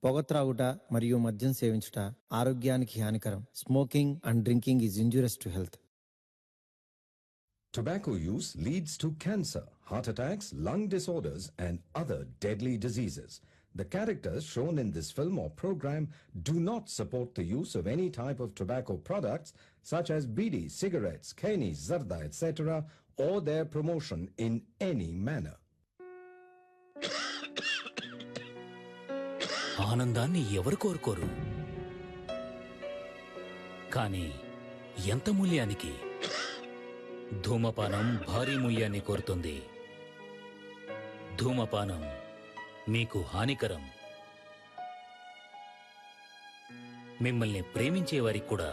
పొగ త్రాగుట మరియు మద్యం సేవించుట ఆరోగ్యానికి హానికరం. Smoking and drinking is injurious to health. Tobacco use leads to cancer, heart attacks, lung disorders, and other deadly diseases. The characters shown in this film or program do not support the use of any type of tobacco products such as bidi, cigarettes, keni, zarda, etc., or their promotion in any manner. ఆనందాన్ని ఎవరు కోరుకోరు, కానీ ఎంత మూల్యానికి? ధూమపానం భారీ మూల్యాన్ని కోరుతుంది. ధూమపానం మీకు హానికరం. మిమ్మల్ని ప్రేమించేవారికి కూడా.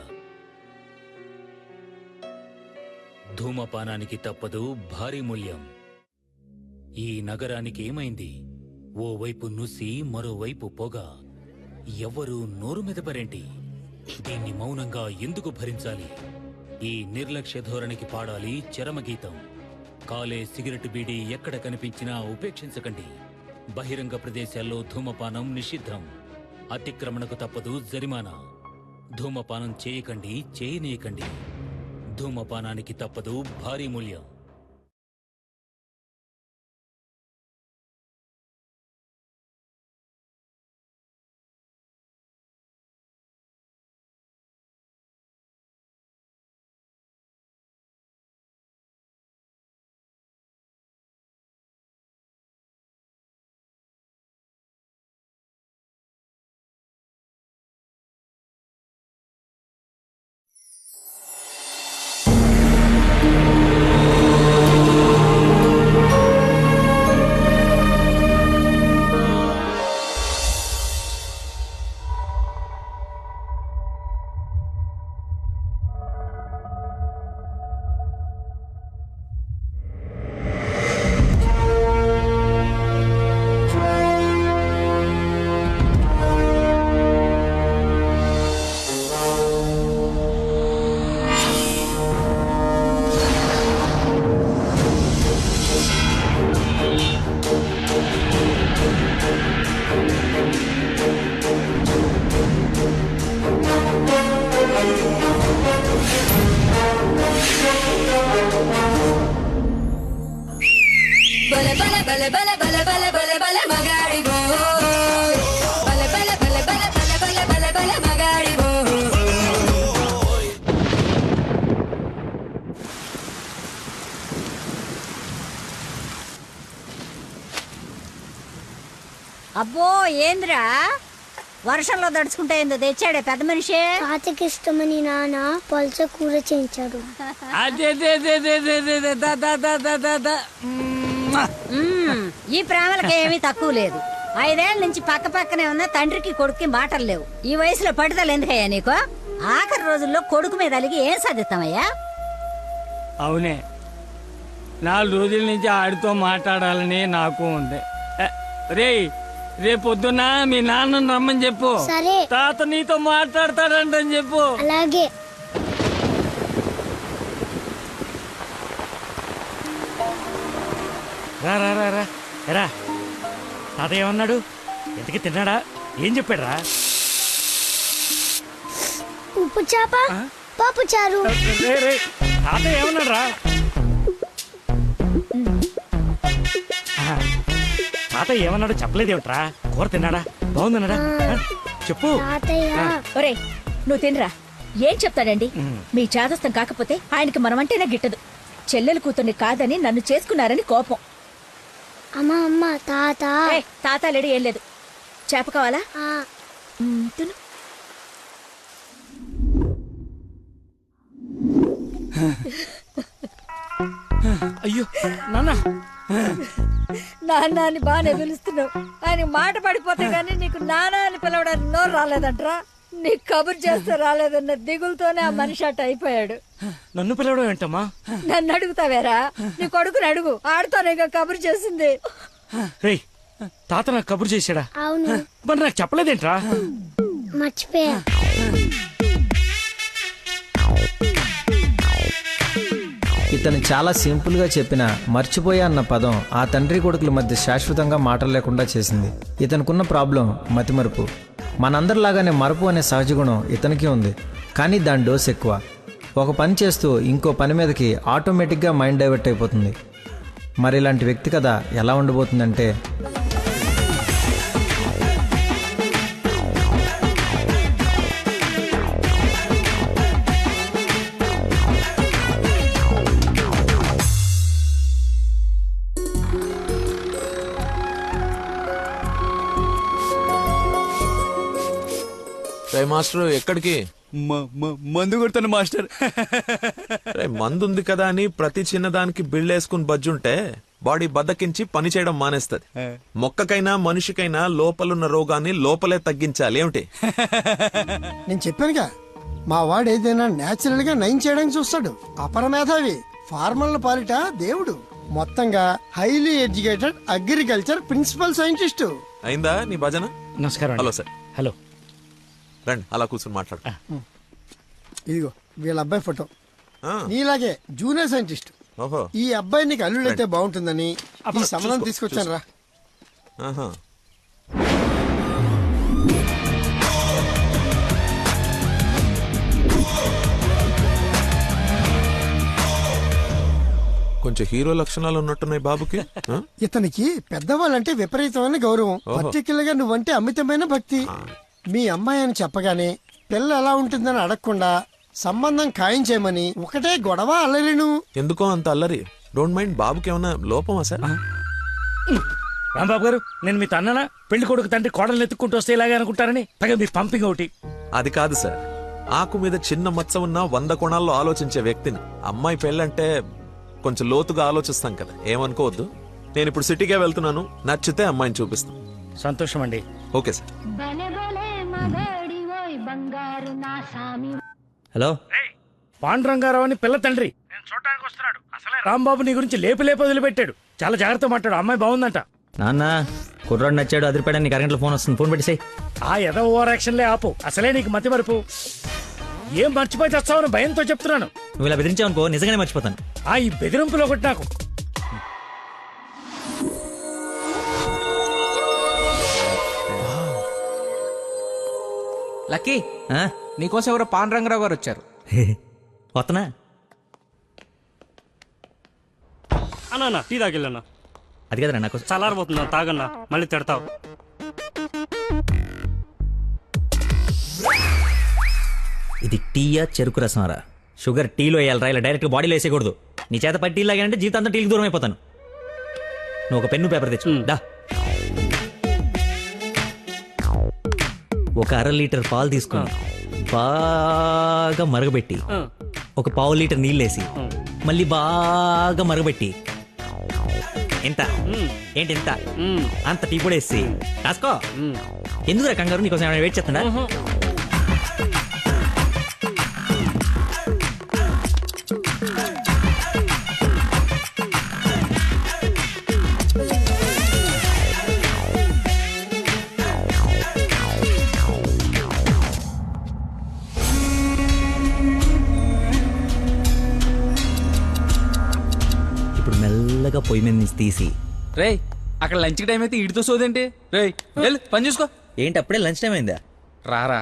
ధూమపానానికి తప్పదు భారీ మూల్యం. ఈ నగరానికి ఏమైంది? ఓవైపు నుసి, మరోవైపు పొగ. ఎవ్వరూ నోరు మెదపరేంటి? దీన్ని మౌనంగా ఎందుకు భరించాలి? ఈ నిర్లక్ష్య ధోరణికి పాడాలి చరమగీతం. కాలే సిగరెట్ బీడీ ఎక్కడ కనిపించినా ఉపేక్షించకండి. బహిరంగ ప్రదేశాల్లో ధూమపానం నిషిద్ధం. అతిక్రమణకు తప్పదు జరిమానా. ధూమపానం చేయకండి, చేయనీయకండి. ధూమపానానికి తప్పదు భారీ మూల్యం. అబ్బో ఏంద్రా వర్షంలో దడుచుకుంటే ఏందో తెచ్చాడే పెద్ద మనిషి. తాతకి ఇష్టమని నాన్న పల్చ కూర చేయించాడు. ఈ ప్రేమలకి ఏమీ తక్కువ లేదు. 5 ఏళ్ల నుంచి పక్క పక్కనే ఉన్న తండ్రికి కొడుక్కి మాటలు లేవు. ఈ వయసులో పట్టుదల ఎందుకయ్యా నీకు? ఆఖరి రోజుల్లో కొడుకు మీద అలిగి ఏం సాధిస్తామయ్యా? అవునే, 4 రోజుల నుంచి ఆడితో మాట్లాడాలని నాకు ఉంది. రేయ్, రేపొద్దున మీ నాన్నను రమ్మని చెప్పు. సరే. తాత నీతో మాట్లాడతాడంటని చెప్పు. అలాగే. రా రా రా రా రా. తాత ఏమన్నాడు? ఎంతకి తిన్నాడా? ఏం చెప్పాడు రా? ఉప్పు చేప, పప్పు చారు. తాత ఏమన్నాడు రా? తాత ఏమన్నాడు చెప్పలేదేమిట్రా? కూర తిన్నాడా? బాగుందన్నాడా? చెప్పు. ఒరే నువ్వు తినరా. ఏం చెప్తాడండి? మీ చాదస్తం కాకపోతే ఆయనకి మనమంటేనే గిట్టదు. చెల్లెలు కూతుర్ని కాదని నన్ను చేసుకున్నారని కోపం. అమ్మా అమ్మ తాత. తాత లేడు, ఏం లేదు. చేప కావాలా? తిను. అయ్యో నాన్న. నాన్న అని బాగానే పిలుస్తున్నావు. ఆయన మాట పడిపోతే గానీ నీకు నాన్న అని పిలవడానికి నోరు రాలేదంట్రా. నీకు కబురు చేస్తే రాలేదన్న దిగులతోనే ఆ మనిషి అట్ట అయిపోయాడు. నన్ను పిలవడం ఏంటమ్మా? నన్ను అడుగుతావేరా? నీ కొడుకుని అడుగు, ఆడుతోనే కబురు చేసింది. రేయ్, తాత నాకు కబురు చేశాడా? అవును. మరి నాకు చెప్పలేదేంట్రా? ఇతను చాలా సింపుల్గా చెప్పిన మర్చిపోయా అన్న పదం ఆ తండ్రి కొడుకుల మధ్య శాశ్వతంగా మాటలు లేకుండా చేసింది. ఇతనుకున్న ప్రాబ్లం మతిమరుపు. మనందరిలాగానే మరపు అనే సహజ గుణం ఇతనికి ఉంది, కానీ దాని డోస్ ఎక్కువ. ఒక పని చేస్తూ ఇంకో పని మీదకి ఆటోమేటిక్గా మైండ్ డైవర్ట్ అయిపోతుంది. మరి ఇలాంటి వ్యక్తి కథ ఎలా ఉండబోతుందంటే, మాస్టర్ ఎక్కడికి? మందు కొడతాను మాస్టర్. మందు ఉంది కదా అని ప్రతి చిన్నదానికి బిళ్ళేసుకుని బజ్జుంటే బాడీ బద్దకించి పని చేయడం మానేస్తది. మొక్కకైనా మనిషికైనా లోపలున్న రోగాన్ని లోపలే తగ్గించాలి. ఏమిటి? నేను చెప్పానుగా, మా వాడు ఏదైనా నేచురల్ గా నయం చేయడానికి చూస్తాడు. అపరమేధావి, ఫార్మల్ పాలిట దేవుడు. మొత్తంగా highly educated agriculture principal scientist. అయిందా నీ భజన? నమస్కారం. Hello sir. హలో. రండి అలా కూర్చొని మాట్లాడు. ఇదిగో వీళ్ళ అబ్బాయి ఫోటో. ఆ, నీలాగే జూనియర్ సైంటిస్ట్. ఓహో. ఈ అబ్బాయి నీకు అల్లుడైతే బాగుంటుందని ఈ సంబంధం తీసుకొచ్చాను రా. ఆహా. కొంచెం హీరో లక్షణాలు ఉన్నట్టున్నాయి బాబుకి. ఆ? ఇతనికి పెద్దవాళ్ళంటే విపరీతమైన గౌరవం. పర్టికులర్ గా నువ్వంటే అమితమైన భక్తి. మీ అమ్మాయి అని చెప్పగానే పిల్ల ఎలా ఉంటుందని అడగకుండా సంబంధం ఖాయం చేయమని ఒకటే గొడవ అల్లరిను. ఎందుకో అంత అల్లరి? Don't mind. బాబుకి ఏమన్నా లోపమా సార్? రాంబాబు గారు, నేను మీ తన్ననా? పెళ్లి కొడుకు తండ్రి కోడలు ఎత్తుక్కుంటూ వస్తే ఇలాగే అనుకుంటారని పైగా మీ పంపింగ్ ఒకటి. అది కాదు సార్. ఆకు మీద చిన్న మచ్చ ఉన్న 100 కోణాల్లో ఆలోచించే వ్యక్తిని. అమ్మాయి పెళ్ళంటే కొంచెం లోతుగా ఆలోచిస్తాం కదా, ఏమనుకోవద్దు. నేను ఇప్పుడు సిటీకే వెళ్తున్నాను, నచ్చితే అమ్మాయిని చూపిస్తాను. సంతోషం అండి. Okay sir. హలో, పాండురంగారావు అని పిల్ల తండ్రి నేను చూడటానికి వస్తున్నాడు. అసలే రాంబాబు నీ గురించి లేపి వదిలిపెట్టాడు. చాలా జాగ్రత్త మాట్లాడు. అమ్మాయి బాగుందంట. నాన్న కుర్రాడు నచ్చాడు, అదిరిపాడు. నీకు అరగంటలో ఫోన్ వస్తుంది, ఫోన్ పెట్టేసాయి. ఆ ఎద ఓవర్ యాక్షన్లే ఆపు. అసలే నీకు మతి మరుపు. ఏం మర్చిపోయి తెస్తావని భయంతో చెప్తున్నాను. నువ్వు ఇలా బెదిరించావనుకో నిజంగానే మర్చిపోతాను. ఈ బెదిరింపులో ఒకటి నాకు. లక్కీ, ఆ? నీకోసం ఎవరో పాండురంగరావు గారు వచ్చారు. వస్తనా? అన్నా టీ తాగిల్లన్నా. అది కదరా నాకు చల్లారబోతున్నా, తాగన్నా, మళ్ళీ తిడతావు. ఇది టీయా చెరుకు రసంరా? షుగర్ టీలో వేయాలరా, ఇలా డైరెక్ట్ బాడీలో వేసేయకూడదు. నీ చేత పట్టి టీ లాగానంటే జీవితాంతం టీకి దూరం అయిపోతాను. నువ్వు ఒక పెన్ను పేపర్ తెచ్చు. దా. ఒక 1/2 లీటర్ పాలు తీసుకుని బాగా మరగబెట్టి ఒక 1/4 లీటర్ నీళ్ళేసి మళ్ళీ బాగా మరగబెట్టి ఎంత ఏంటి ఎంత అంత టీ కూడా వేసి రాసుకో. ఎందుకురా కంగారు? నీకోసం ఏమైనా వెయిట్ చేస్తున్నా? ఇప్పుడు మెల్లగా పొయ్యి మీద నుంచి తీసి. రేయ్, అక్కడ లంచ్ టైం అయితే ఇడితో సోదేంటి? రేయ్ వెళ్ళు, పని చూసుకో. ఏంటి అప్పుడే లంచ్ టైం అయిందా? రారా.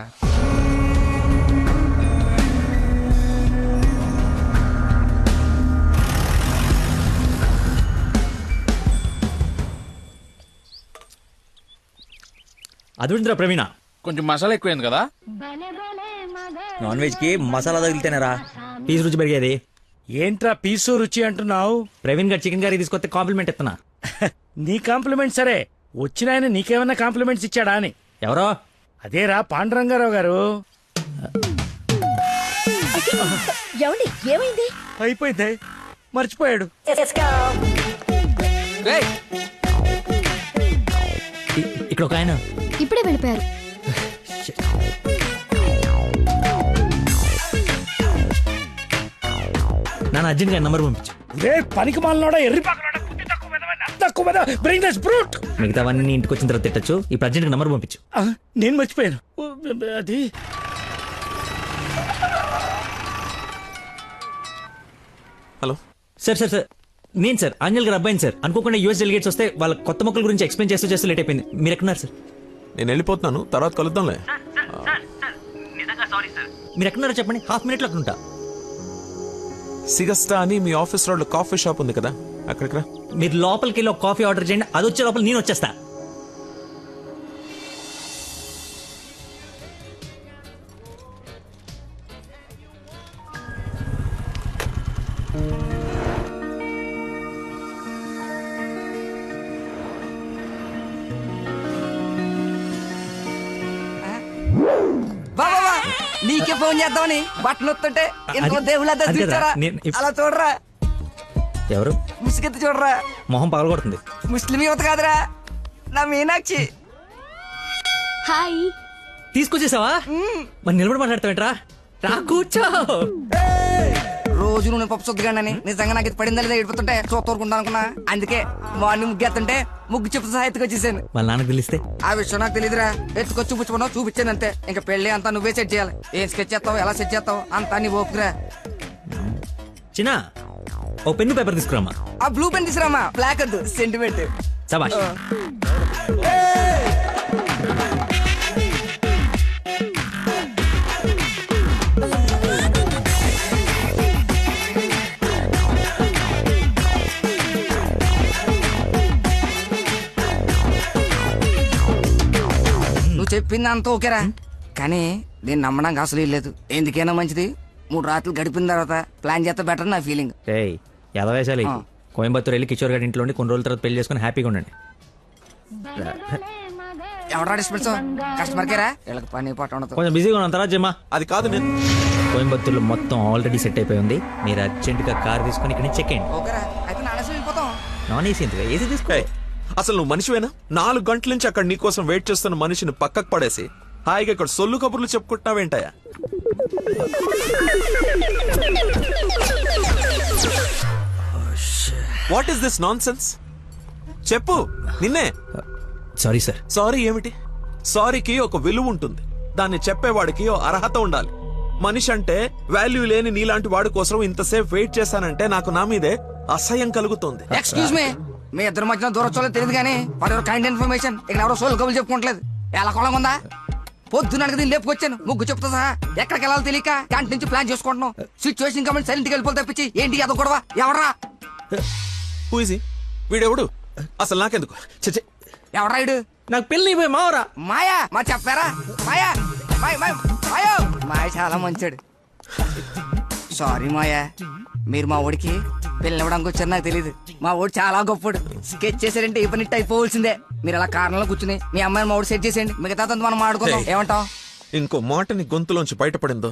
అదుందిరా ప్రవీణ, కొంచెం మసాలా ఎక్కువైంది కదా. నాన్ వెజ్ కి మసాలా తగిలితేనేరా పీస్ రుచి పెరిగేది. ఏంట్రా పీసు రుచి అంటున్నావు? ప్రవీణ్ గారు చికెన్ కర్రీ తీసుకొస్తే కాంప్లిమెంట్ ఇస్తున్నా. నీ కాంప్లిమెంట్ సరే, వచ్చిన ఆయన నీకేమన్నా కాంప్లిమెంట్స్ ఇచ్చాడా అని. ఎవరో? అదేరా పాండురంగారావు గారు. ఏమైంది? అయిపోయింది, మర్చిపోయాడు. రేయ్, ఇక్కడ ఒక ఆయన ఇప్పుడే వెళ్ళిపోయారు. నాన్న అర్జెంట్ గా నంబర్ పంపించు. రే పనికి మాలనోడా, ఎర్రి పక్కనోడా, బుద్ధి తక్కువ మెదవని, అంత తక్కువ మెదవ, bring this brute. మిగతావన్నీ ఇంటికి వచ్చిన తర్వాత తిట్టచ్చు. ఇప్పుడు అర్జెంట్ గా నంబర్ పంపించు. నేను మర్చిపోయాను. అది హలో సార్ సార్ సార్ నేను సార్ ఆంజల్ గారు అబ్బాయిని సార్. అనుకోకుండా యూఎస్ డెలిగేట్స్ వస్తే వాళ్ళ కొత్త మొక్కల గురించి ఎక్స్ప్లెయిన్ చేస్తూ లేట్ అయిపోయింది. మీరు ఎక్కడున్నారు సార్? నేను వెళ్ళిపోతున్నాను, తర్వాత కలుద్దాంలే. మీరు ఎక్కడున్నారో చెప్పండి, హాఫ్ మినిట్లో అక్కడ ఉంటా. సిగస్టా అని మీ ఆఫీస్ రోడ్ లో కాఫీ షాప్ ఉంది కదా, అక్కడికి రా. మీరు లోపలికి వెళ్ళి ఒక కాఫీ ఆర్డర్ చేయండి, అది వచ్చే లోపల నేను వచ్చేస్తా. బాబా నీకే ఫోన్ చేద్దామని బట్టలు వస్తుంటే ఇంకో దేవుళ్ళ అది కదా, చూచారా నేను అలా చూడరా, ఎవరు ముసుగెత్తి చూడరా. మొహం పగలగొడుతుంది. ముస్లిం యువత కాదురా, నా మీనాక్షి. హాయ్. తీసుకొచ్చేసావా? మరి నిలబడి మాట్లాడతావేంట్రా? రా కూర్చో. రోజు నువ్వు పప్పు సొద్దుగానని నిజంగా నాకు ఇది పడిందా లేదా ఏడిపోతుంటే చూస్తూరుకుంటా అనుకున్నా. అందుకే మార్నింగ్ ముగ్గు ఎత్తుంటే ముగ్గు చెప్తూ సహా ఎత్తుకొచ్చేసాను. వాళ్ళ నాన్నకు తెలిస్తే? ఆ విషయం నాకు తెలియదురా, ఎత్తుకొచ్చి చూపించుకున్నావు, చూపించాను అంతే. ఇంకా పెళ్లి అంతా నువ్వే సెట్ చేయాలి. ఏం స్కెచ్ చేస్తావు, ఎలా సెట్ చేస్తావు అంతా నీ ఓపుకురా. చిన్న ఓ పెన్ను పేపర్ తీసుకురామా. ఆ బ్లూ పెన్ తీసురామా, బ్లాక్ వద్దు, సెంటిమెంట్. సబాష్. నువ్వు చెప్పింది అంత ఓకేరా, కానీ నేను నమ్మడానికి అసలు లేదు. ఎందుకైనా మంచిది 3 రాత్రులు గడిపిన తర్వాత ప్లాన్ చేస్తే బెటర్ నా ఫీలింగ్. ఏయ్ ఎలా వేసాలి? కోయంబత్తూర్ వెళ్ళి కిషోర్ గారి ఇంట్లో కొన్ని రోజుల తర్వాత పెళ్లి చేసుకుని హ్యాపీగా ఉండండి. ఎవడా డిస్పెన్స్ కస్టమర్ కేరా, వీళ్ళకి పని పాట ఉండదు. కొంచెం బిజీగా ఉన్నాం, తర్వాత జమ్మా. అది కాదు, నేను కోయంబత్తూర్లో మొత్తం ఆల్రెడీ సెట్ అయిపోయి ఉంది. మీరు అర్జెంటుగా కార్ తీసుకొని ఇక్కడ నుంచి చెక్ అయ్యండి. ఓకేరా, అయితే నానేసి వెళ్ళిపోతాం. నాన్ ఏసీ ఎందుకు, ఏసీ తీసుకో. అసలు నువ్వు మనిషివేనా? 4 గంటల నుంచి అక్కడ నీ కోసం వెయిట్ చేస్తున్న మనిషిని పక్కకు పడేసి హాయిగా ఇక్కడ సొల్లు కబుర్లు చెప్పుకుంటున్నావేంటయా? What is this nonsense? చెప్పు, నిన్నే. Sorry sir. సారీ ఏమిటి? సారీకి ఒక విలువ ఉంటుంది, దాన్ని చెప్పేవాడికి ఓ అర్హత ఉండాలి. మనిషి అంటే వాల్యూ లేని నీలాంటి వాడి కోసం ఇంతసేపు వెయిట్ చేశానంటే నాకు నా మీదే అసహ్యం కలుగుతుంది. ఎక్స్క్యూజ్ మీ, మీ ఇద్దరు మధ్యన దూరం చూడలేదు తెలియదు కానీ వాడు కైండ్ ఇన్ఫర్మేషన్ ఇక్కడ ఎవరో సోల్ కబులు చెప్పుకోవట్లేదు. ఎలా కొలం ఉందా? పొద్దున దీన్ని లేపుకొచ్చాను, ముగ్గు చెప్తా సహా ఎక్కడికి వెళ్ళాలో తెలియక క్యాంటీన్ నుంచి ప్లాన్ చేసుకుంటున్నాం. సిచ్యువేషన్ కమెంట్ సైలెంట్ కి వెళ్ళిపోతే తప్పించి ఏంటి అదో గొడవ? ఎవరా హూజీ వీడెవడు? అసలు నాకెందుకు? చచ్చే, ఎవరా ఇడు? నాకు పెళ్లి అయిపోయి మావరా. మాయా, మా చెప్పారా? మాయా, మాయా మాయ చాలా మంచాడు. సారీ మాయా, మీరు మా ఓడికి పెళ్ళివ్వడానికి వచ్చారు నాకు తెలియదు. మా ఓడి చాలా గొప్పడు. స్కెచ్ చేశారంటే ఈ పని అయిపోవలసిందే. మీరు అలా కారణంలో కూర్చుని మీ అమ్మాయిని మా ఓడి సెట్ చేసేయండి, మిగతా మనం మాడుకుందాం. ఏమంటావు? ఇంకో మాటని గొంతులోంచి బయటపడిందో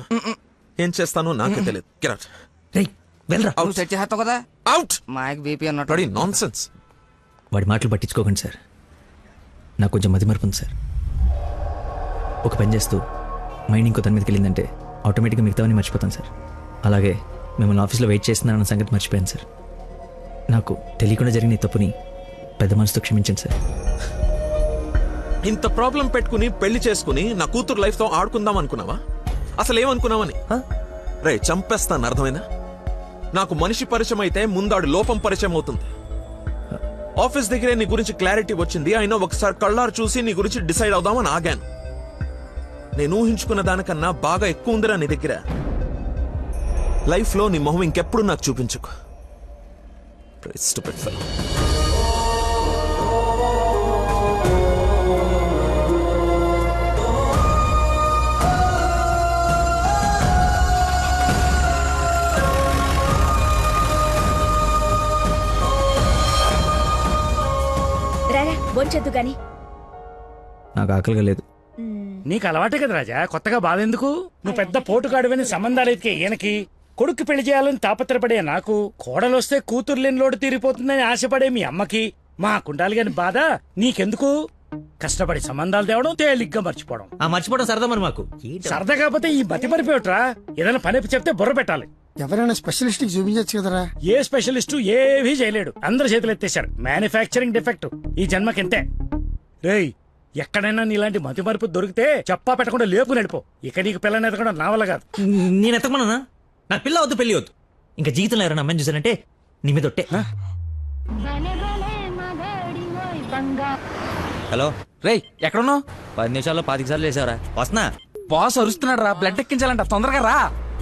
ఏం చేస్తానో నాకే తెలియదు. Get out. రేయ్ వెళ్ళరా. నువ్వు సెట్ చేస్తావు కదా. Out. మాయకి బీపీ అన్నట్టు. నాన్సెన్స్. వాడి మాటలు పట్టించుకోకండి సార్, నాకు కొంచెం మతిమరుపు ఉంది సార్. ఒక పని చేస్తూ మైండ్ ఇంకో దాని మీదకి వెళ్ళిందంటే ఆటోమేటిక్గా మిగతావన్నీ మర్చిపోతాను సార్. అలాగే మిమ్మల్ని ఆఫీస్లో వెయిట్ చేస్తున్నానన్న సంగతి మర్చిపోయాను సార్. నాకు తెలియకుండా జరిగిన ఈ తప్పుని పెద్ద మనసుతో క్షమించండి సార్. ఇంత ప్రాబ్లం పెట్టుకుని పెళ్లి చేసుకుని నా కూతురు లైఫ్ తో ఆడుకుందాం అనుకున్నావా? అసలు ఏమనుకున్నావని? రే చంపేస్తాను, అర్థమైందా? నాకు మనిషి పరిచయం అయితే ముందాడు లోపం పరిచయం అవుతుంది. ఆఫీస్ దగ్గరే నీ గురించి క్లారిటీ వచ్చింది, అయినా ఒకసారి కళ్ళారు చూసి నీ గురించి డిసైడ్ అవుదామని ఆగాను. నేను ఊహించుకున్న దానికన్నా బాగా ఎక్కువ ఉందిరా నీ దగ్గర. లైఫ్ లో నీ మొహం ఇంకెప్పుడు నాకు చూపించుకో. Stupid fellow. రారా బొంచొద్దు గాని. నాకు ఆకలిగా లేదు. నీకు అలవాటే కదా రాజా, కొత్తగా బాధెందుకు? నువ్వు పెద్ద పోటుగాడువని సంబంధాలు ఎత్తికే ఈయనకి, కొడుకు పెళ్లి చేయాలని తాపత్రపడే నాకు, కోడలొస్తే కూతురు లేని లోటు తీరిపోతుందని ఆశపడే మీ అమ్మకి, మా కుండాలి గాని బాధ నీకెందుకు? కష్టపడి సంబంధాలు తేవడం, తేలిగ్గా మర్చిపోవడం. ఆ మర్చిపోవడం సరదా మరి మాకు. సరదా కాకపోతే ఈ బతి మరిపోయట్రా. ఏదైనా పని చెప్తే బుర్ర పెట్టాలి. ఎవరైనా స్పెషలిస్ట్ కి చూపించచ్చు కదరా. ఏ స్పెషలిస్టు ఏవీ చేయలేడు, అందరు చేతులు ఎత్తేశారు. మ్యానుఫ్యాక్చరింగ్ డిఫెక్ట్ ఈ జన్మకింతే. రేయ్ ఎక్కడైనా నీలాంటి మతి మరుపు దొరికితే చెప్పా పెట్టకుండా లేపు నడిపో. ఇక నీకు పిల్లని ఎతకడం నా వల్ల కాదు. నేను ఎతకమన్నా? నాకు పిల్ల వద్దు, పెళ్లి వద్దు. ఇంకా జీవితంలో ఎవరైనా అమ్మాయిని చూసానంటే నీ మీద ఒట్టే. హలో రేయ్ ఎక్కడున్నావు? 10 నిమిషాల్లో 25 సార్లు వేసావరా. వస్తున్నా. బాస్ అరుస్తున్నాడు రా, బ్లడ్ ఎక్కించాలంట, తొందరగా రా.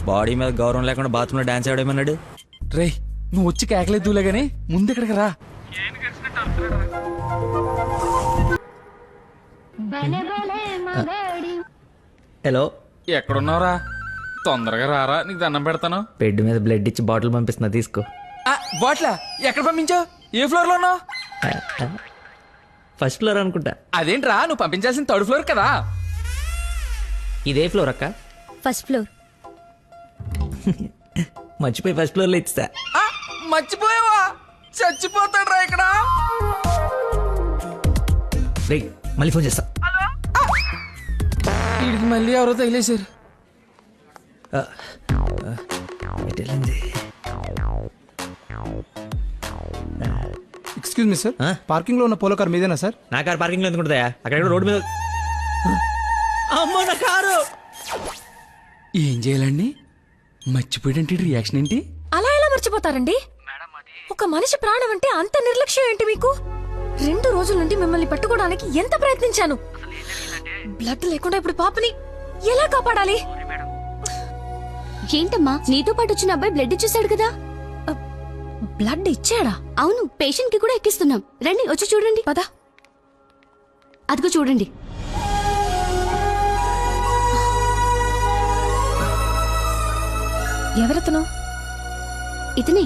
బాడీ మీద గౌరవం లేకుండా బాత్రూంలో డాన్స్ ఆడేమన్నాడు. రేయ్ నువ్వు వచ్చి కేకలేదులే గానీ ముందు ఇక్కడికి రా. హలో ఎక్కడున్నావురా? తొందరగా రారా, నీకు దండం పెడతాను. బెడ్ మీద బ్లడ్ ఇచ్చి బాటిల్ పంపిస్తున్నా, తీసుకో. బాట్లా ఎక్కడ పంపించావు? ఏ ఫ్లోర్ లో ఉన్నావు? ఫస్ట్ ఫ్లోర్ అనుకుంటా. అదేంట్రా, నువ్వు పంపించాల్సిన 3rd ఫ్లోర్ కదా. ఇదే ఫ్లోర్ అక్క. First floor. మర్చిపోయి ఫస్ట్ ఫ్లోర్ లో ఇచ్చా. మర్చిపోయావా? చచ్చిపోతాడు రా ఇక్కడ. రేయ్ మళ్ళీ ఫోన్ చేస్తా. వీడికి మళ్ళీ ఎవరో తగిలేశారు. ఎక్స్క్యూజ్ మీ సార్, పార్కింగ్ లో ఉన్న పోలో కార్ మీదేనా సార్? నా కారు పార్కింగ్ లో ఎందుకు ఉంటుందా? అక్కడ రోడ్డు మీద. అమ్మో నా కారు. ఏం చేయాలండి? మర్చిపోయాడంటే రియాక్షన్ ఏంటి? అలా ఎలా మర్చిపోతారండి? ఒక మనిషి ప్రాణం అంటే అంత నిర్లక్ష్యం ఏంటి మీకు? 2 రోజుల నుండి మిమ్మల్ని పట్టుకోవడానికి ఎంత ప్రయత్నించాను. బ్లడ్ లేకుండా ఇప్పుడు పాపని ఎలా కాపాడాలి? ఏంటమ్మా, నీతో పాటు వచ్చిన అబ్బాయి బ్లడ్ ఇచ్చేసాడు కదా? బ్లడ్ ఇచ్చాడా? అవును, పేషెంట్ కి కూడా ఎక్కిస్తున్నాం. రండి వచ్చి చూడండి. పద. అదిగో చూడండి. ఎవరతను? ఇతనే.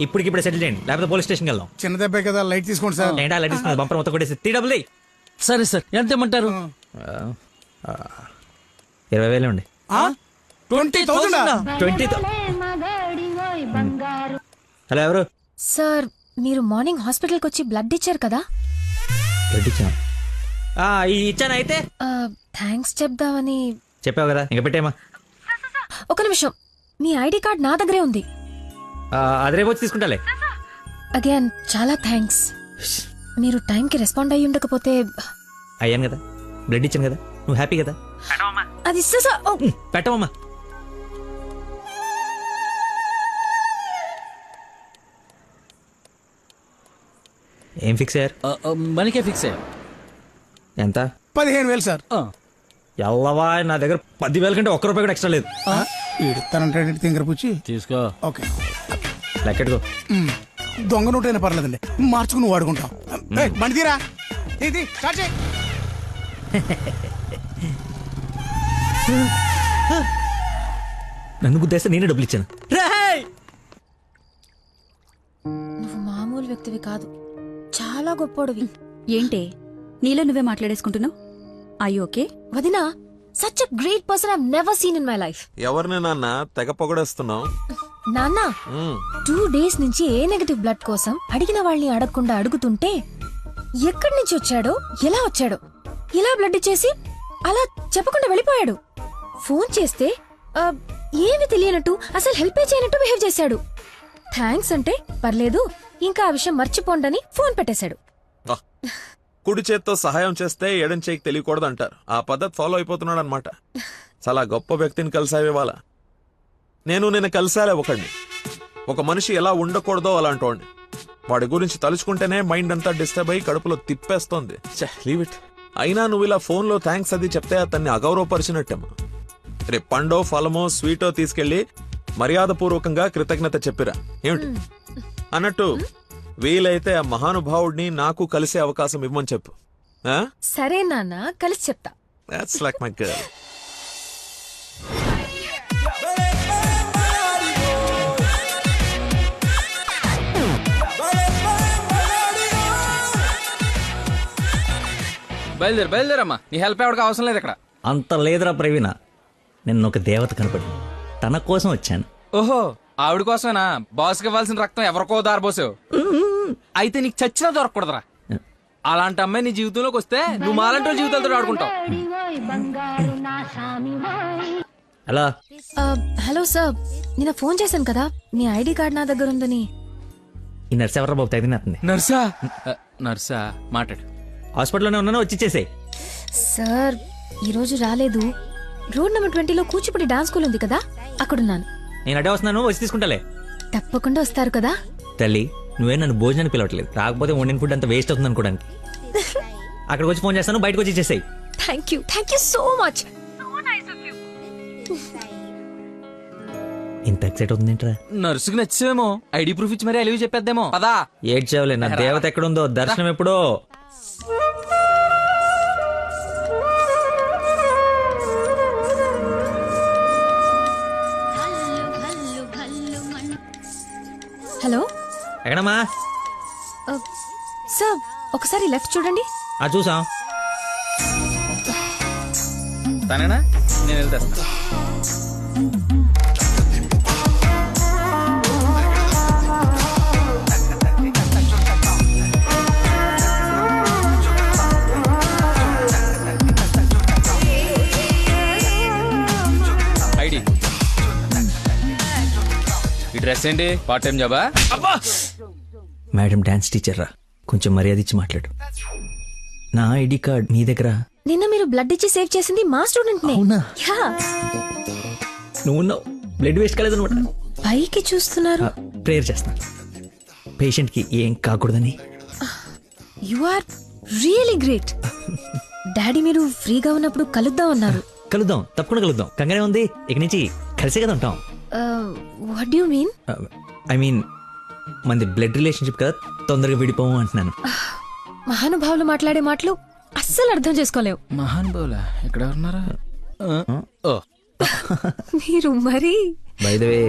ఇప్పటికిప్పుడే సెటిల్ చేయండి, లేకపోతే పోలీస్ స్టేషన్కి వెళ్దాం. చిన్న దెబ్బే కదా, లైట్ తీసుకోండి సార్. ఏంటా లైట్ తీసుకున్నది? బంపర్ మొత్తం కొట్టేసి 3 డబ్బులు. సరే సార్, ఎంత ఇమ్మంటారు? 20,000 అండి. 20,000? 20,000. హలో ఎవరు? సార్, మీరు మార్నింగ్ హాస్పిటల్కి వచ్చి బ్లడ్ ఇచ్చారు కదా? బ్లడ్ ఇచ్చాను. ఇచ్చాను. అయితే థ్యాంక్స్ చెప్దామని. చెప్పావు కదా, ఇంకా పెట్టేమా. ఒక నిమిషం, మీ ఐడి కార్డ్ నా దగ్గరే ఉంది. అది రేపు వచ్చి తీసుకుంటాలే. అగైన్ చాలా థ్యాంక్స్. మీరు టైంకి రెస్పాండ్ అయ్యి ఉండకపోతే. అయ్యాను కదా, బ్లడ్ ఇచ్చాను కదా, నువ్వు హ్యాపీ కదా. అది పెట్టవమ్మా. ఏం ఫిక్స్ అయ్యారు? మనకే ఫిక్స్ అయ్యారు. ఎంత? 15,000 సార్. ఎల్లవా, నా దగ్గర 10,000 కంటే ₹1 కూడా ఎక్స్ట్రా లేదు. ఇడతానంటే తింగర పుచ్చి తీసుకో. ఓకే, లెక్కెట్టుకో. దొంగ నోటైనా పర్లేదండి, మార్చుకుని వాడుకుంటాం. బండి తీరా, ఇది స్టార్ట్ చేయి. నన్ను గుద్దేస్తే నేనే డబ్బులు ఇచ్చాను. నువ్వు మామూలు వ్యక్తివి కాదు, చాలా గొప్పోడివి. ఏంటే నీలో నువ్వే మాట్లాడేసుకుంటున్నావు? I okay? వదినా, such a great person I never seen in my life. ఎవరిని నాన్న తెగ పొగడేస్తున్నావు? నాన్న, 2 days నుంచి ఏ నెగటివ్ బ్లడ్ కోసం అడిగిన వాళ్ళని అడగకుండా అడుగుతుంటే ఎక్కడి నుంచి వచ్చాడో, ఎలా వచ్చాడో, ఇలా బ్లడ్ ఇచ్చేసి అలా చెప్పకుండా వెళ్ళిపోయాడు. ఫోన్ చేస్తే ఏమి తెలియనట్టు, అసలు హెల్ప్ చేయనట్టు బిహేవ్ చేశాడు. థ్యాంక్స్ అంటే పర్లేదు, ఇంకా ఆ విషయం మర్చిపోండని ఫోన్ పెట్టేశాడు. కుడి చేత్తో సహాయం చేస్తే ఎడం చేయికి తెలియకూడదు అంటారు. ఆ పద్ధతి ఫాలో అయిపోతున్నాడు అనమాట. చాలా గొప్ప వ్యక్తిని కలిసావు ఇవాళ. నేను నిన్న కలిసాలే ఒకడిని. ఒక మనిషి ఎలా ఉండకూడదో అలాంటి వాడిని. వాడి గురించి తలుచుకుంటేనే మైండ్ అంతా డిస్టర్బ్ అయ్యి కడుపులో తిప్పేస్తోంది. Leave it. అయినా నువ్వు ఇలా ఫోన్లో థ్యాంక్స్ అది చెప్తే అతన్ని అగౌరవపరిచినట్టేమో. రేపు పండో ఫలమో స్వీటో తీసుకెళ్లి మర్యాదపూర్వకంగా కృతజ్ఞత చెప్పిరా. ఏమిటి అన్నట్టు వీలైతే ఆ మహానుభావుడిని నాకు కలిసే అవకాశం ఇవ్వమని చెప్పు. సరే నాన్న, కలిసి చెప్తా. That's like my girl. బయలుదేరమ్మా, నీ హెల్ప్ ఎవరికి అవసరం లేదు ఇక్కడ. అంత లేదురా ప్రవీణ, నిన్న ఒక దేవత కనపడి తన కోసం వచ్చాను. ఓహో, ఆవిడ కోసమేనా? బాస్కి ఇవ్వాల్సిన రక్తం ఎవరికో దారిపోసావు. అయితే నీకు చచ్చినా దొరకకూడదురా. అలాంటి అమ్మాయి నీ జీవితంలోకి వస్తే నువ్వు మాలంటి జీవితాలతో ఆడుకుంటావు. హలో హలో సార్, నిన్న ఫోన్ చేశాను కదా, మీ ఐడి కార్డ్ నా దగ్గర ఉందని. ఈ నర్స్ ఎవరా బాబు తగినట్టుంది. నర్సా నర్సా మాట్లాడు. హాస్పిటల్లోనే ఉన్నాను, వచ్చి ఇచ్చేసేయ్. సార్ ఈరోజు రాలేదు. రోడ్ నెంబర్ 20లో కూచిపూడి డాన్స్ స్కూల్ ఉంది కదా, అక్కడున్నాను. నేను అడే వస్తున్నాను, వచ్చి తీసుకుంటాలే. తప్పకుండా వస్తారు కదా. తల్లి నువ్వే నన్ను భోజనానికి పిలవట్లేదు, రాకపోతే వండిన ఫుడ్ అంత వేస్ట్ అవుతుంది అనుకోడానికి. అక్కడికి వచ్చి ఫోన్ చేస్తాను, బయటకు వచ్చి ఇచ్చేసేయ్. Thank you so much. ఇంత ఎక్సైట్ అవుతుంది ఏంట్రా? నర్సుకి నచ్చేమో, ఐడి ప్రూఫ్ ఇచ్చి మరీ అలివి చెప్పేద్దేమో. పదా ఏడ్చేవలే, నా దేవత ఎక్కడుందో, దర్శనం ఎప్పుడో. హలో ఎక్కడమ్మా? సార్ ఒకసారి లెఫ్ట్ చూడండి. చూసాం. తనేనా? నేను వెళ్తేస్తా. ఐడి. ఈ డ్రెస్ ఏంటి? పార్ట్ టైం జాబా? మేడం డాన్స్ టీచర్ రా, కొంచెం మర్యాద ఇచ్చి మాట్లాడు. నా ఐడి కార్డ్ నీ దగ్గర. నిన్న మీరు బ్లడ్ ఇచ్చి సేవ్ చేసింది మా స్టూడెంట్ నే. అవునా? యా. నువ్వు బ్లడ్ వేస్ట్ కాలేదు అనమాట. పైకి చూస్తున్నారు. ప్రేయర్ చేస్తాను పేషెంట్ కి ఏం కాకూడదని. You are really great. Daddy మీరు ఫ్రీగా ఉన్నప్పుడు కలుద్దాం అన్నారు. కలుద్దాం, తప్పకుండా కలుద్దాం. కంగానే ఉంది, ఇక నుంచి కలిసే కదా ఉంటాం. What do you mean? I mean మనది బ్లడ్ రిలేషన్షిప్ కదా, తొందరగా విడిపోము అంటున్నాను. మహానుభావులు మాట్లాడే మాటలు అస్సలు అర్థం చేసుకోలేవు. మహానుభావులా? ఎక్కడ ఉన్నారా? మీరు మరి. By the way,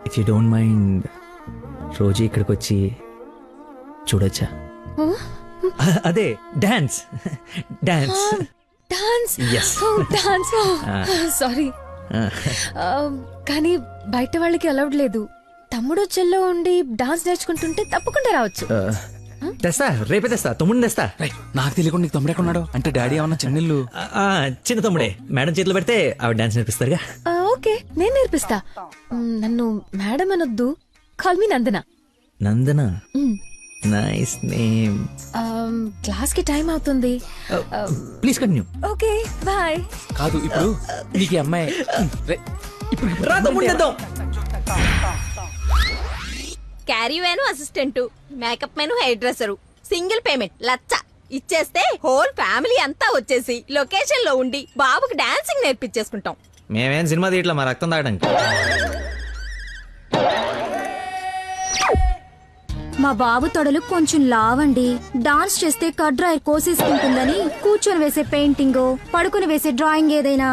if you don't mind, రోజు ఇక్కడికి వచ్చి చూడొచ్చా? అదే dance. Dance dance. Yes. Dance. Sorry, కానీ బయట వాళ్ళకి అలౌడ్ లేదు. తమ్ముడు చెల్లో ఉండి డాన్స్ నేర్చుకుంటుంటే తప్పకుండా రావచ్చు. తెస్తా, రేపే తెస్తా, తమ్ముడిని తెస్తా. నాకు తెలియకుండా నీకు తమ్ముడు ఎక్కడున్నాడు? అంటే డాడీ ఏమన్నా చెన్నెళ్ళు? చిన్న తమ్ముడే, మేడం చేతిలో పెడితే ఆవిడ డాన్స్ నేర్పిస్తారుగా. ఓకే, నేను నేర్పిస్తా. నన్ను మేడం అనొద్దు, call me Nandana. Nandana, nice name. Class కి టైం అవుతుంది. Please continue. Okay, bye. కాదు, ఇప్పుడు నీకు ఈ అమ్మాయి caravan assistant, makeup man hair dresser, single payment 1,00,000 ఇచ్చేస్తే హోల్ ఫ్యామిలీ అంతా వచ్చేసి లొకేషన్ లో ఉండి బాబుకి డాన్సింగ్ నేర్పించేసుకుంటాం. మేమేం సినిమా తీయట్లా, మా రక్తం తాగడానికి. మా బాబు తొడలు కొంచెం లావండి. డాన్స్ చేస్తే కడ్రాయర్ కోసేసుకుంటుందని కూర్చొని వేసే పెయింటింగ్, పడుకుని వేసే డ్రాయింగ్ ఏదైనా.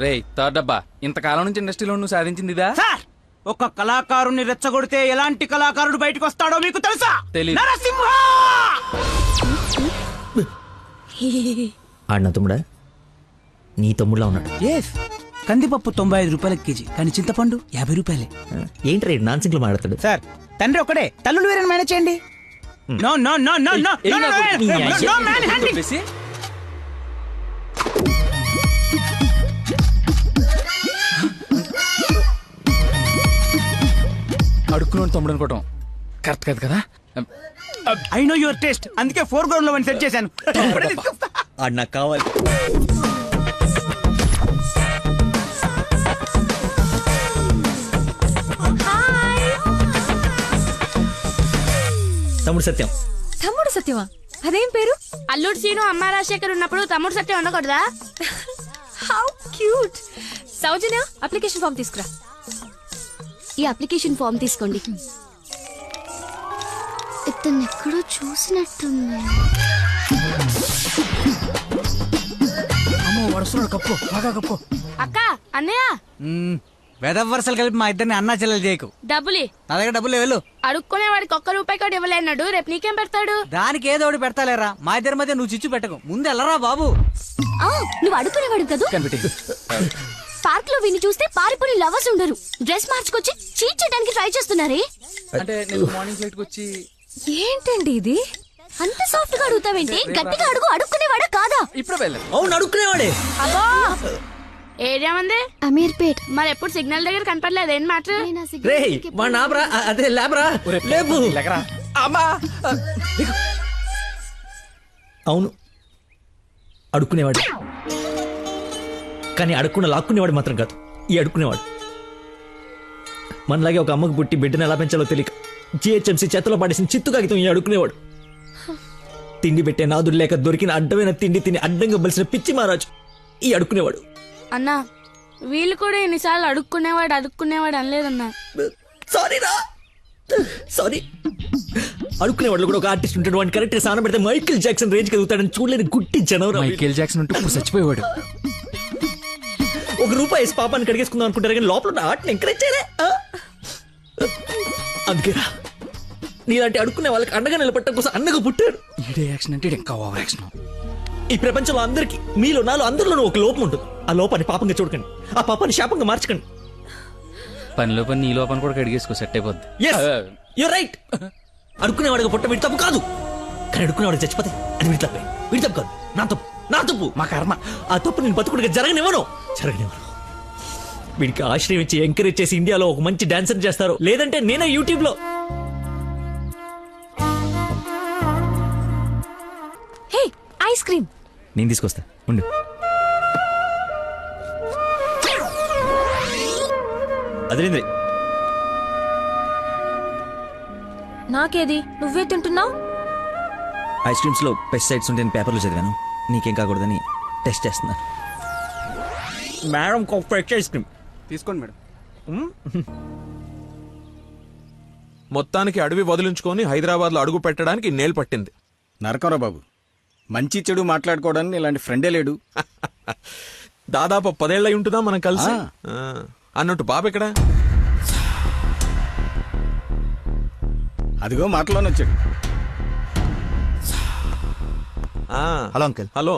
రే థర్డ్ డబ్బా, ఇంతకాలం నుంచి ఇండస్ట్రీలో నువ్వు సాధించింది ఇదా? ఒక కళాకారుని రెచ్చగొడితే ఎలాంటి కళాకారుడు బయటకు వస్తాడో మీకు తెలుసా? తెలీదు. నరసింహ! ఆడిన తమ్ముడా? నీ తమ్ముడులా ఉన్నాడు. కందిపప్పు 95 రూపాయల కేజీ, కానీ చింతపండు 50 రూపాయలే. ఏంటి రేట్ నాన్ సింగ్ లో మాట్లాడతాడు? సార్, తండ్రి ఒక్కడే, తల్లులు వేరే మేనేజ్ చేయండి. No no no no no no man handing. అడుక్కుని తమ్ముడు అనుకోవటం కరెక్ట్ కాదు కదా. ఐ నో యువర్ టేస్ట్, అందుకే 4 గ్రౌండ్ లో సెట్ చేశాను. ఆడు నాకు కావాలి. తమ్ముడు సత్యం. తమ్ముడు సత్యమా? అదేం పేరు? అల్లుడు సీను అమ్మ రాజశేఖర్ ఉన్నప్పుడు తమ్ముడు సత్యం ఉండకూడదా? How cute. Soujanya, application form తీసుకురా. ఈ అప్లికేషన్ ఫామ్ తీసుకోండి. ఇతను ఎక్కడో చూసినట్టుంది. అమ్మో, వడుస్తున్నాడు. కప్పు, బాగా కప్పు. అక్క, అన్నయ్య, వెదవ వరుసలు కలిపి మా ఇద్దరిని అన్నా చెల్లెలు చేయకు. డబ్బులి నా దగ్గర డబ్బులు వెళ్ళు. అడుక్కునే వాడికి ₹1 కూడా ఇవ్వలేన్నాడు. రేపు నీకేం పెడతాడు? దానికి ఏదో ఒకటి పెడతాలేరా, మా ఇద్దరి మధ్య నువ్వు చిచ్చు పెట్టకు. ముందు వెళ్ళరా బాబు. నువ్వు అడుగునేవాడు కదా. పార్క్ లో విని చూస్తే పారిపోయి లవర్స్ ఉండరు. డ్రెస్ మార్చుకొచ్చి చీట్ చేయడానికి ట్రై చేస్తున్నారే. అంటే నేను మార్నింగ్ ఫ్లైట్ కి వచ్చి. ఏంటండి ఇది? అంత సాఫ్ట్ గా అడుగుతావేంటి? గట్టిగా అడుగు. అడుక్కునేవాడా కాదా? ఇప్పుడు వెళ్ళాను. అవును, అడుక్కునేవాడే. అబ్బో, ఏరియా మంది అమీర్పేట్. మరి ఎప్పుడు సిగ్నల్ దగ్గర కనపడలేదు ఏం మ్యాటర్? రే వాడు నాబ్రా అదే లేబరా లేపు. అవును అడుక్కునేవాడు, కానీ అడుక్కున్న లాక్కునేవాడు మాత్రం కాదు ఈ అడుక్కునేవాడు. మనలాగే ఒక అమ్మకు పుట్టి బిడ్డను ఎలా పెంచాలో తెలియక జిహెచ్ఎంసీ చేతిలో పడేసిన చిత్తు కాగితం ఈ అడుక్కునేవాడు. తిండి పెట్టే నాదుడు లేక దొరికిన అడ్డమైన తిండి తిని అడ్డంగా బలిసిన పిచ్చి మహారాజు ఈ అడుక్కునేవాడు. అన్నా వీళ్ళు కూడా ఎన్నిసార్లు అడుక్కునేవాడు అనలేదన్నా. సారీ అడుక్కునేవాడు కూడా ఒక ఆర్టిస్ట్ ఉంటాడు, వాడిని కరెక్ట్ సాన పెడితే మైకేల్ జాక్సన్ రేంజ్ కదుగుతాడని చూడలేని గుట్టి జనం. మైకేల్ జాక్సన్ ఉంటే ఇప్పుడు చచ్చిపోయేవాడు. ₹1 వేసి పాపాన్ని కడిగేసుకుందాం అనుకుంటారు కానీ లోపల ఆర్ట్ని ఎంకరేజ్ చేయలే. అందుకేరా నీలాంటి అడుక్కునే వాళ్ళకి అండగా నిలబట్టడం కోసం అన్నగా పుట్టాడు. యాక్షన్ అంటే ఇంకా ఓవర్ యాక్షన్. ఈ ప్రపంచంలో అందరికీ మీలో నాలో అందరిలోనూ ఒక లోపం ఉంటుంది. ఆ లోపాన్ని పాపంగా చూడకండి, ఆ పాపాన్ని శాపంగా మార్చకండి. పనిలో పని నీ లోపల కూడా కడిగేసుకో, సెట్ అయిపోద్ది. You're right. అడుక్కునేవాడిగా పుట్ట వీడి తప్పు కాదు, కానీ అడుక్కునేవాడికి చచ్చిపోతే అది వీడి తప్పే. వీడి తప్పు కాదు, నా తప్పు మా కర్మ. ఆ తప్పు నేను బతుకుడిగా జరగనివ్వను. వీడికి ఆశ్రయం ఇచ్చి ఎంకరేజ్ చేసి ఇండియాలో ఒక మంచి డాన్సర్ చేస్తారు, లేదంటే నేనే యూట్యూబ్ లో. హే ఐస్ క్రీమ్ నేను తీసుకొస్తా ఉండు. అదేంద్రి నాకేది నువ్వే తింటున్నావు? ఐస్ క్రీమ్స్ లో పెస్టిసైడ్స్ ఉంటే పేపర్లో చదివాను, నీకేం కాకూడదని టెస్ట్ చేస్తున్నాను. మేడం ఫ్రెష్ ఐస్ క్రీమ్ తీసుకోండి మేడం. మొత్తానికి అడవి వదిలించుకొని హైదరాబాద్ లో అడుగు పెట్టడానికి నేలు పట్టింది. నరకరా బాబు, మంచి చెడు మాట్లాడుకోవడానికి ఇలాంటి ఫ్రెండే లేడు. దాదాపు 10 ఏళ్ళై ఉంటుందా మనం కలిసి. అన్నట్టు బాబు ఎక్కడ? అదిగో మాటలోనే వచ్చాడు. Hello uncle. హలో,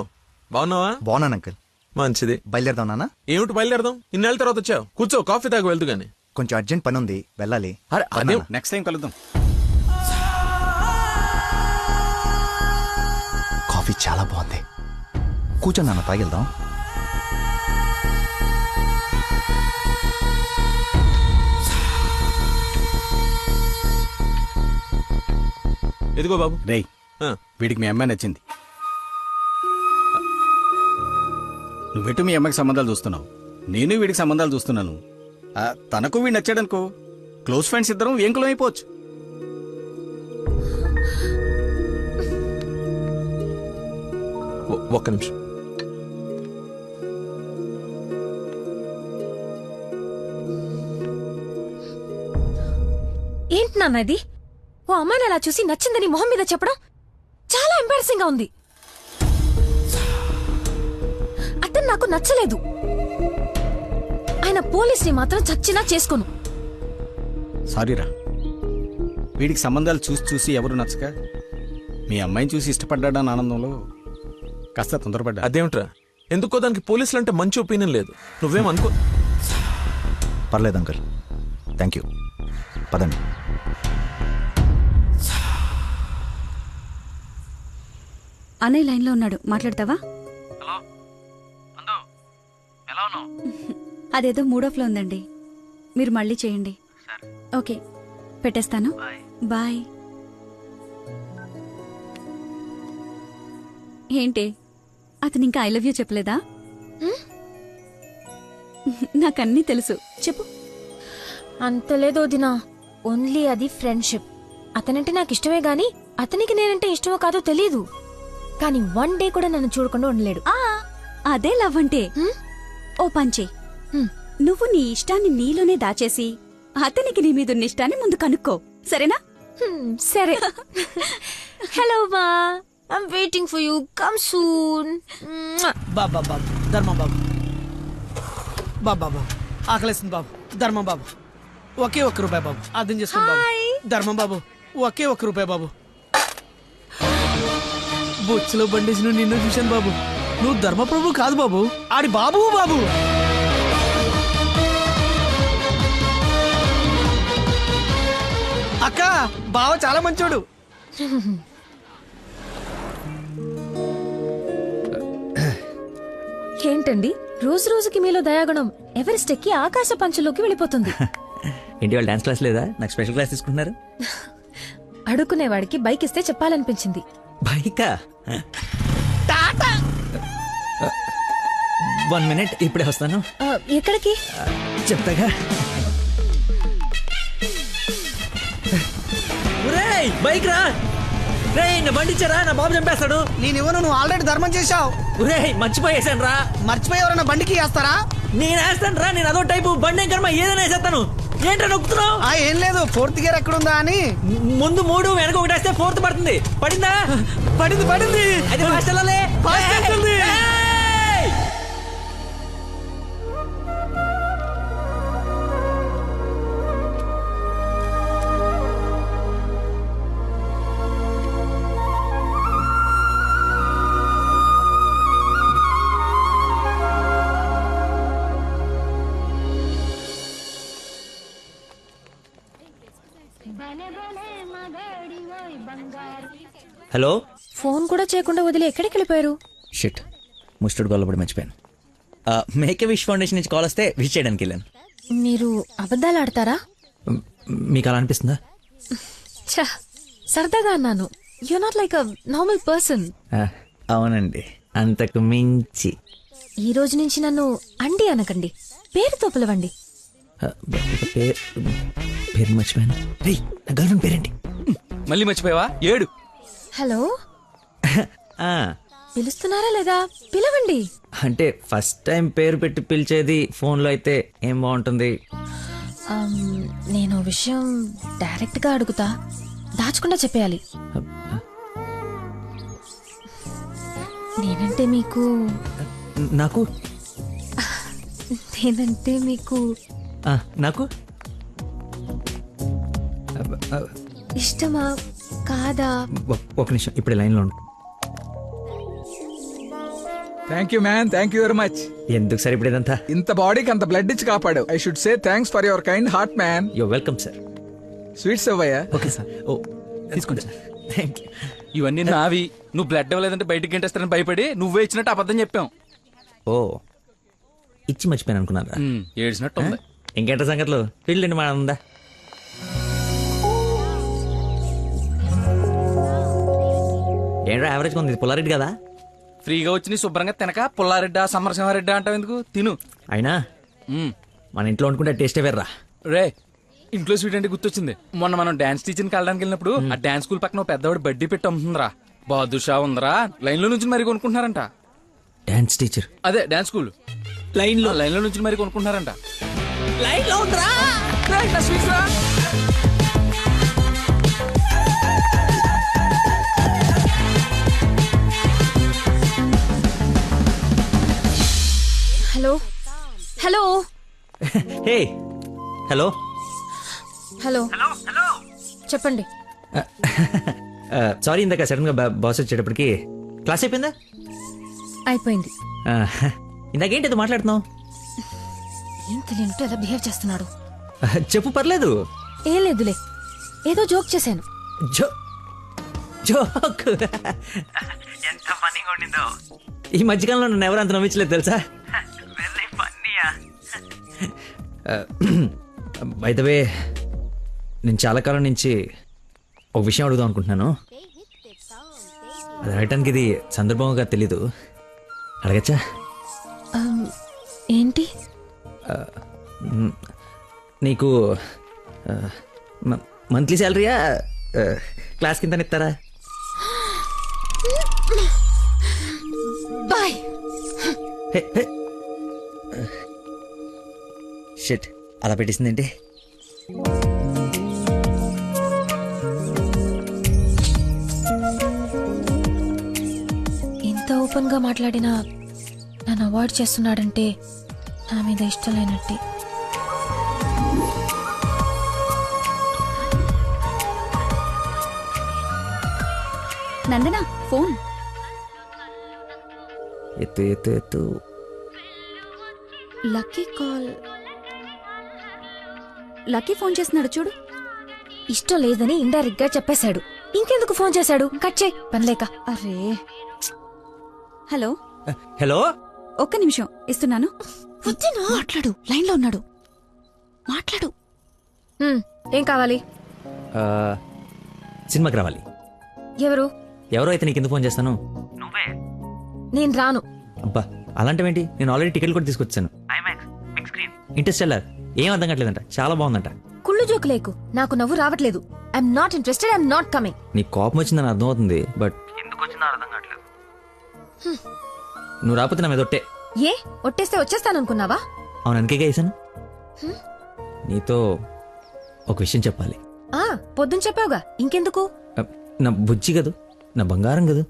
బాగున్నావా? బాగున్నాను అంకుల్. మంచిది. బయలుదేరదాం నాన్న? ఏమిటి బయలుదేరదాం? ఇన్నేళ్ళ తర్వాత వచ్చావు, కూర్చో, కాఫీ తాగి వెళ్తూ గాని. కొంచెం అర్జెంట్ పని ఉంది, వెళ్ళాలి. అదే నెక్స్ట్ టైం కలుద్దాం. కాఫీ చాలా బాగుంది, కూర్చో నాన్న, తాగిద్దాం. ఎదిగో బాబు. రేయ్, వీడికి మీ అమ్మాయి నచ్చింది. నువ్వెటు మీ అమ్మాయికి సంబంధాలు చూస్తున్నావు, నేను వీడికి సంబంధాలు చూస్తున్నాను. తనకు వీడు నచ్చాడనుకో, క్లోజ్ ఫ్రెండ్స్ ఇద్దరం ఏంకులం అయిపోవచ్చు. ఒక్క నిమిషం. ఏంటి నాన్న ఇది? ఓ అమ్మాయిని అలా చూసి నచ్చిందని మొహం మీద చెప్పడం చాలా ఎంబారసింగ్ గా ఉంది. అతను నాకు నచ్చలేదు, ఆయన పోలీస్ని మాత్రం చచ్చినా చేసుకోను. సారీరా, వీడికి సంబంధాలు చూసి చూసి ఎవరు నచ్చక మీ అమ్మాయిని చూసి ఇష్టపడ్డాడని ఆనందంలో కాస్త తొందరపడ్డా. అదేమిట్రా, ఎందుకో దానికి పోలీసులు అంటే మంచి ఒపీనియన్ లేదు. నువ్వేమనుకో. పర్లేదు అంకుల్, థ్యాంక్ యూ. పదండి. అన్నయ్య లైన్లో ఉన్నాడు, మాట్లాడతావా? అదేదో మూడోఫ్లో ఉందండి, మీరు మళ్ళీ చేయండి. ఓకే, పెట్టేస్తాను. బాయ్. ఏంటి, అతను ఇంకా ఐ లవ్ యూ చెప్పలేదా? నాకన్నీ తెలుసు, చెప్పు. అంత లేదు వదినా, ఓన్లీ అది ఫ్రెండ్షిప్. అతనంటే నాకు ఇష్టమే గాని అతనికి నేనంటే ఇష్టమో కాదో తెలీదు. కానీ 1 డే కూడా నన్ను చూడకుండా ఉండలేడు. అదే లవ్ అంటే. ఓ పంచే, నువ్వు నీ ఇష్టాన్ని నీలోనే దాచేసి అతనికి నీ మీదున్న ఇష్టాన్ని ముందు కనుక్కో, సరేనా? సరే. హలో మా, I'm waiting for you, come soon. బాబా బాబు, ధర్మం బాబు, బాబా ఆకలేస్తుంది బాబు, ధర్మం బాబు, ఒకే ₹1 బాబు, అర్థం చేసుకోండి బాబు. ధర్మం బాబు, ఒకే ₹1 బాబు. బొచ్చులో బండేసి నిన్ను చూశాను బాబు, నువ్వు ధర్మప్రభు కాదు బాబు, ఆడి బాబు బాబు. అక్క, బావ చాలా మంచోడు. ఏంటండి రోజు రోజుకి మీలో దయాగుణం ఎవరెస్ట్ ఎక్కి ఆకాశ పంచులోకి వెళ్ళిపోతుంది. ఏంటి వాళ్ళు డాన్స్ క్లాస్ లేదా? నాకు స్పెషల్ క్లాస్ తీసుకుంటున్నారు. అడుక్కునేవాడికి బైక్ ఇస్తే చెప్పాలనిపించింది. బైకా? 1 minute, ఇప్పుడే వస్తాను. ఎక్కడికి? చెప్తాగా. బైక్ రా నా బండి ఇచ్చారా, నా బాబు చంపేస్తాడు. నేను ఇవ్వను, నువ్వు ఆల్రెడీ ధర్మం చేశావు. మర్చిపోయేసాను రా. మర్చిపోయి ఎవరైనా బండికి వేస్తారా? నేను వేస్తాను రా, నేను అదో టైపు బండి కర్మ ఏదైనా వేసేస్తాను. ఏంట్రా నొక్కుతున్నావు? ఏం లేదు, 4th గేర్ ఎక్కడుందా అని. ముందు 3 వెనక 1 వేస్తే 4th పడుతుంది. పడిందా? పడింది. అది ఫాస్ట్ వెళ్ళాలి. హలో. ఫోన్ కూడా చేయకుండా వదిలి ఎక్కడికి వెళ్ళిపోయారు? షిట్, ముస్టుడు గొల్లపడి మర్చిపోయాను. మేక్ విష్ ఫౌండేషన్ నుంచి కాల్ వస్తే విష్ చేయడానికి వెళ్ళాను. మీరు అబద్ధాలు ఆడతారా? మీకు అలా అనిపిస్తుందా? ఛ, సరదాగా అన్నాను. You not like a normal person. అవునండి, అంతకు మించి. ఈ రోజు నుంచి నన్ను అండి అనకండి, పేరుతో పిలవండి. పేరు మర్చిపోయాను. రే, నా గర్ల్ఫ్రెండ్ పేరేంటి? మళ్ళీ మర్చిపోయావా? 7. హలో. పిలుస్తున్నారా లేదా? పిలవండి. అంటే ఫస్ట్ టైం పేరు పెట్టి పిలిచేది ఫోన్లో అయితే ఏం బాగుంటుంది? నేను విషయం డైరెక్ట్ గా అడుగుతా, దాచకుండా చెప్పేయాలి. నేనంటే మీకు నాకు నేనంటే మీకు నాకు ఇష్టమా కాదా? ఒక నిమిషం, ఇప్పుడు లైన్లో ఉండు. Thank you man, thank you very much. ఎందుకు సార్ ఇప్పుడు ఇదంతా? ఇంత బాడీకి అంత బ్లడ్ ఇచ్చి కాపాడు. I should say thanks for your kind heart man. Your welcome sir. Sweets అవ్వయ్యా. Okay sir. ఓ తీసుకోండి సార్. Thank you. ఇవన్నీ నావి. నువ్వు బ్లడ్ ఇవ్వలేదంటే బయటికి గంటేస్తారని భయపడి నువ్వే ఇచ్చినట్టు అబద్ధం చెప్పాం. ఓ, ఇచ్చి మర్చిపోయాను అనుకున్నారా? ఏడ్చినట్టు ఉంది. ఇంకేంట సంగతులు? ఫీల్డ్ మా ఉందా? ఏంట్రా యావరేజ్ ఉంది? పుల్లారెడ్డి కదా? ఫ్రీగా వచ్చి నీ శుభ్రంగా తినక పుల్లారెడ్డా సమరసింహారెడ్డా అంటావు ఎందుకు? తిను. అయినా మన ఇంట్లో వండుకుంటే టేస్టే వేర్రా. రే, ఇంట్లో స్వీట్ అంటే గుర్తొచ్చింది. మొన్న మనం డాన్స్ టీచర్కి వెళ్ళడానికి వెళ్ళినప్పుడు ఆ డాన్స్ స్కూల్ పక్కన పెద్దవాడు బడ్డీ పెట్టి అమ్ముతుందిరా. బాదుషా ఉందరా. లైన్ లో నుంచి మరి కొనుక్కుంటున్నారంట. Dance teacher? అదే డాన్స్ స్కూల్. లైన్ లో నుంచి మరి కొనుక్కుంటున్నారంట. లైన్ లో ఉందిరా. Hello. Hello. Hey. Hello. Hello. చెప్పండి. సారీ, ఇందాక సడన్ గా బాస్ వచ్చేటప్పటికి క్లాస్ అయిపోయిందా? అయిపోయింది. ఇందాకేంటి మాట్లాడుతున్నావు? ఏం తెలియనట్టు ఎలా బిహేవ్ చేస్తున్నాడు. చెప్పు, పర్లేదు. ఏం లేదులే, ఏదో జోక్ చేశాను. జోక్? ఎంత ఫన్నీగా ఉండిందో. ఈ మధ్యకాలంలో నన్ను ఎవరు అంత నమ్మించలేదు తెలుసా? బై ద వే, నేను చాలా కాలం నుంచి ఒక విషయం అడుగుదాం అనుకుంటున్నాను. అది అడగటానికి ఇది సందర్భంగా తెలీదు. అడగచ్చా? ఏంటి? నీకు మంత్లీ శాలరీయా, క్లాస్ కింద ఇస్తారా? బాయ్. షిట్, అలా పెట్టేసిందేంటి? ఇంత ఓపెన్ గా మాట్లాడినా నన్ను అవాయిడ్ చేస్తున్నాడంటే నా మీద ఇష్టం లేనట్టే. నందన ఫోన్. ఎత్తు ఎత్తు ఎత్తు. Lucky call. లక్కీ ఫోన్ చేస్తున్నాడు చూడు. ఇష్టం లేదని ఇండైరెక్ట్ గా చెప్పేశాడు. ఇంకెందుకు ఫోన్ చేశాడు? కట్ చేయి, పనిలేక. అరే. హలో. హలో. ఒక్క నిమిషం ఇస్తున్నాను. మాట్లాడు, లైన్ లో ఉన్నాడు. మాట్లాడు. ఏం కావాలి? సినిమాకి రావాలి. ఎవరు? ఎవరో అయితే నీకు ఎందుకు ఫోన్ చేస్తాను? నేను రాను. అబ్బా అలాంటివేంటి, నేను ఆల్రెడీ టికెట్ కూడా తీసుకొచ్చాను. ఇంటర్స్టెల్లార్ ఏం అర్థం కావట్లేదంట, చాలా బాగుందంట. కుళ్ళు జోకు లేకు, నాకు నవ్వు రావట్లేదు. I'm not interested, I'm not coming. నీకు కోపం వచ్చిందని అర్థం అవుతుంది, బట్ ఎందుకు వచ్చిందో అర్థం కావట్లేదు. నువ్వు రాకపోతే నా మీద ఒట్టే. ఏ ఒట్టేస్తే వచ్చేస్తాననుకున్నావా? అవును, అందుకే వేసాను. నీతో ఒక విషయం చెప్పాలి. పొద్దున చెప్పావుగా, ఇంకెందుకు? నా బుజ్జి కదూ, నా బంగారం కదూ.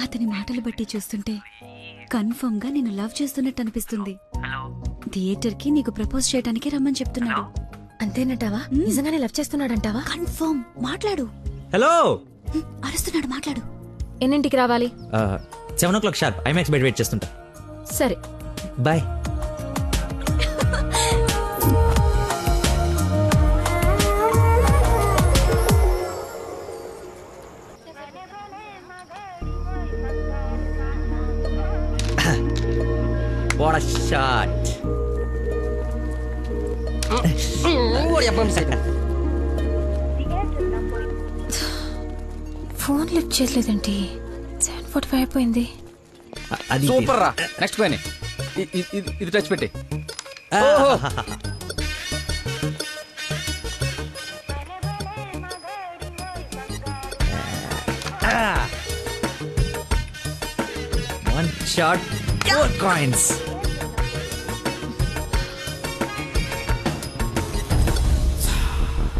అతని మాటలు బట్టి చూస్తుంటే కన్ఫర్మ్ గా నేను లవ్ చేస్తున్నట్టు అనిపిస్తుంది. థియేటర్ కి నీకు ప్రపోజ్ చేయడానికి రమ్మని చెప్తున్నాడు. అంతేనటావా? నిజంగానే లవ్ చేస్తున్నాడంటావా? కన్ఫర్మ్. మాట్లాడు. హలో. అరుస్తున్నాడు, మాట్లాడు. ఎన్నింటికి రావాలి? 7 o'clock షార్ప్ ఐమాక్స్ బయట వెయిట్ చేస్తుంటా. సరే bye. What a shot. Phone lift చేయలేదండి. 7:45 అయిపోయింది. అది సూపర్ రా. నెక్స్ట్ పైన ఇది టచ్ పెట్టి. One shot, 4 coins.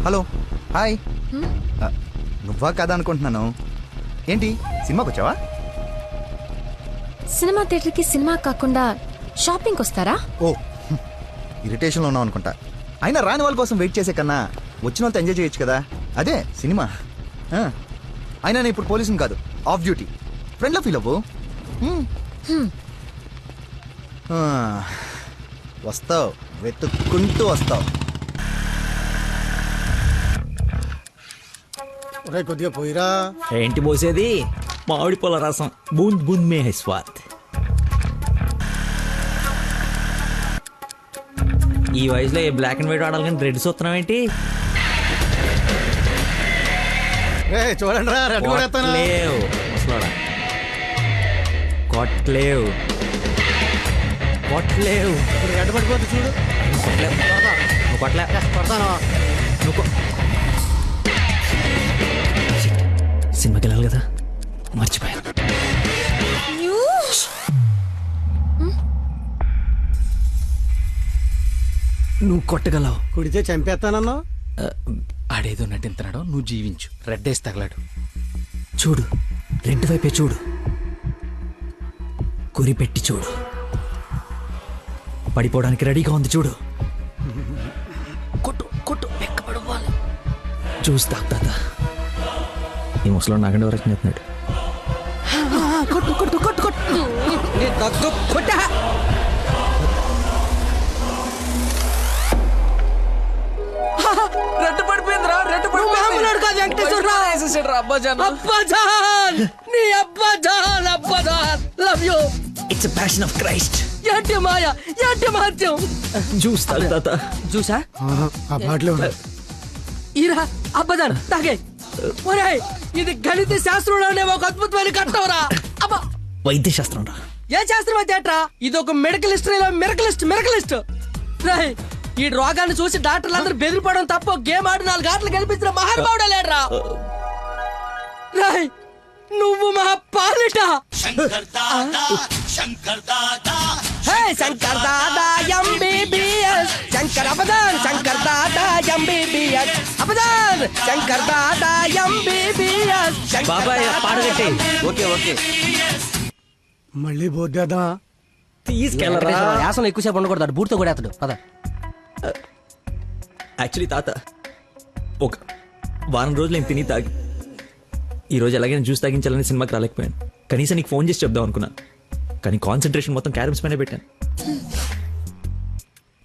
Hello, hi. నువ్వా కదా అనుకుంటున్నాను. ఏంటి సినిమాకి వచ్చావా? సినిమా థియేటర్కి సినిమా కాకుండా షాపింగ్కి వస్తారా? ఓ, ఇరిటేషన్లో ఉన్నావు అనుకుంటా. అయినా రాని వాళ్ళ కోసం వెయిట్ చేసే కన్నా వచ్చిన వాళ్ళతో ఎంజాయ్ చేయొచ్చు కదా, అదే సినిమా. అయినా నేను ఇప్పుడు పోలీసుని కాదు, ఆఫ్ డ్యూటీ. ఫ్రెండ్లో ఫీల్ అవ్వు. వస్తావు, వెతుక్కుంటూ వస్తావు. కొద్దిగా పోయిరా. ఏంటి పోసేది? మామిడి పొల రసం. బూంద్ బూంద్ మే హై స్వాద్. ఈ వయసులో ఏ బ్లాక్ అండ్ వైట్ ఆడాలి కానీ రెడ్ చూస్తున్నావు ఏంటి? చూడండి రా, రెడ్ కొట్టలేవు ముసలోడా, కొట్టలేవు కొట్టలేవు. రెడ్ పడిపోతే చూడు. నువ్వు కొట్టలే, నువ్వు సినిమాకి వెళ్ళాలి కదా, మర్చిపోయాను. నువ్వు కొట్టగలవు. కుడితే చంపేస్తానన్నా. ఆడేదో నటింతున్నాడు, నువ్వు జీవించు. రెడ్ వేసి తగలాడు. చూడు, రెడ్ వైపే చూడు, గురి పెట్టి చూడు. పడిపోవడానికి రెడీగా ఉంది చూడు. కొట్టు కొట్టు, ఎక్కబడవాలి. చూస్తా తాత. ఈ ముసలో నాకంటే వరకు చెప్తున్నాడు. కొట్టు కొట్టు కొట్టు కొట్టు. రెడ్ పడిపోయిందిరా, రెడ్ పడిపోయింది. అబ్బాజాన్, నీ అబ్బాజాన్, అబ్బాజాన్, love you. It's passion of Christ. ఏంటి మాయ, ఏంటి మహత్యం. చూస్తా తాత. చూసా ఆ బాటలో ఈరా అబ్బాజాన్ తాగే. ఒరేయ్, ఇది గణిత శాస్త్రంలోనే ఒక అద్భుతమైన కట్టవరా. అబ్బా, వైద్య శాస్త్రం రా. ఏ శాస్త్రం అయితే ఏట్రా? ఇది ఒక మెడికల్ హిస్టరీలో మిరకలిస్ట్. రేయ్, ఈ రోగాన్ని చూసి డాక్టర్లు అందరూ బెదిరిపోవడం తప్ప గేమ్ ఆడి 4 గంటలు గెలిపించిన మహానుభావుడే లేడ్రా. రేయ్, నువ్వు మా పాలిట Shankar Dada MBBS. Shankar అబదాన్, Shankar Dada MBBS. అబదాన్, Shankar Dada MBBS. బాబాయ్ పాడగట్టి. ఓకే ఓకే, మళ్ళీ పోద్దేదా? తీసుకెళ్ళరా. యాసన ఎక్కువసేపు ఉండకూడదు, బూట్తో కూడా అతడు పద. యాక్చువల్లీ తాత, ఒక వారం రోజులు నేను తిని తాగి ఈరోజు ఎలాగైనా జ్యూస్ తాగించాలని సినిమాకి రాలేకపోయాను. కనీసం నీకు ఫోన్ చేసి చెప్దాం అనుకున్నాను, కానీ కాన్సన్ట్రేషన్ మొత్తం క్యారమ్స్ పైన పెట్టాను.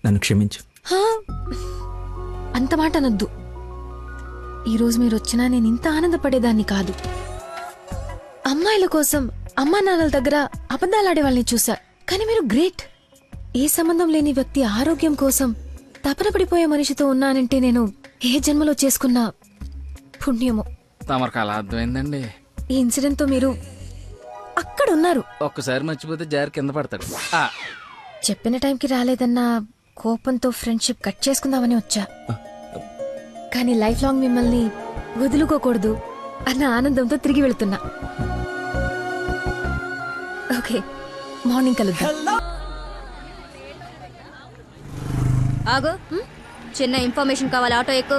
నన్ను క్షమించు. అంత మాట అనొద్దు. ఈరోజు మీరు వచ్చినా నేను ఇంత ఆనందపడేదాన్ని కాదు. అమ్మాయిల కోసం అమ్మా నాన్నల దగ్గర అబద్ధాలాడే వాళ్ళని చూసా. కానీ మీరు గ్రేట్. ఏ సంబంధం లేని వ్యక్తి ఆరోగ్యం కోసం తపన పడిపోయే మనిషితో ఉన్నానంటే నేను ఏ జన్మలో చేసుకున్న పుణ్యమో. తమరికి అలా అర్థమైందండి. ఈ ఇన్సిడెంట్ తో మీరు అక్కడ ఉన్నారు. ఒక్కసారి మర్చిపోతే జారి కింద పడతాడు. చెప్పిన టైంకి రాలేదన్న కోపంతో ఫ్రెండ్షిప్ కట్ చేసుకుందామని వచ్చా. కానీ లైఫ్ లాంగ్ మిమ్మల్ని వదులుకోకూడదు అన్న ఆనందంతో తిరిగి వెళ్తున్నా. ఓకే, మార్నింగ్ కలుద్దాం. ఆగు, చిన్న ఇన్ఫర్మేషన్ కావాలి. ఆటో ఎక్కు.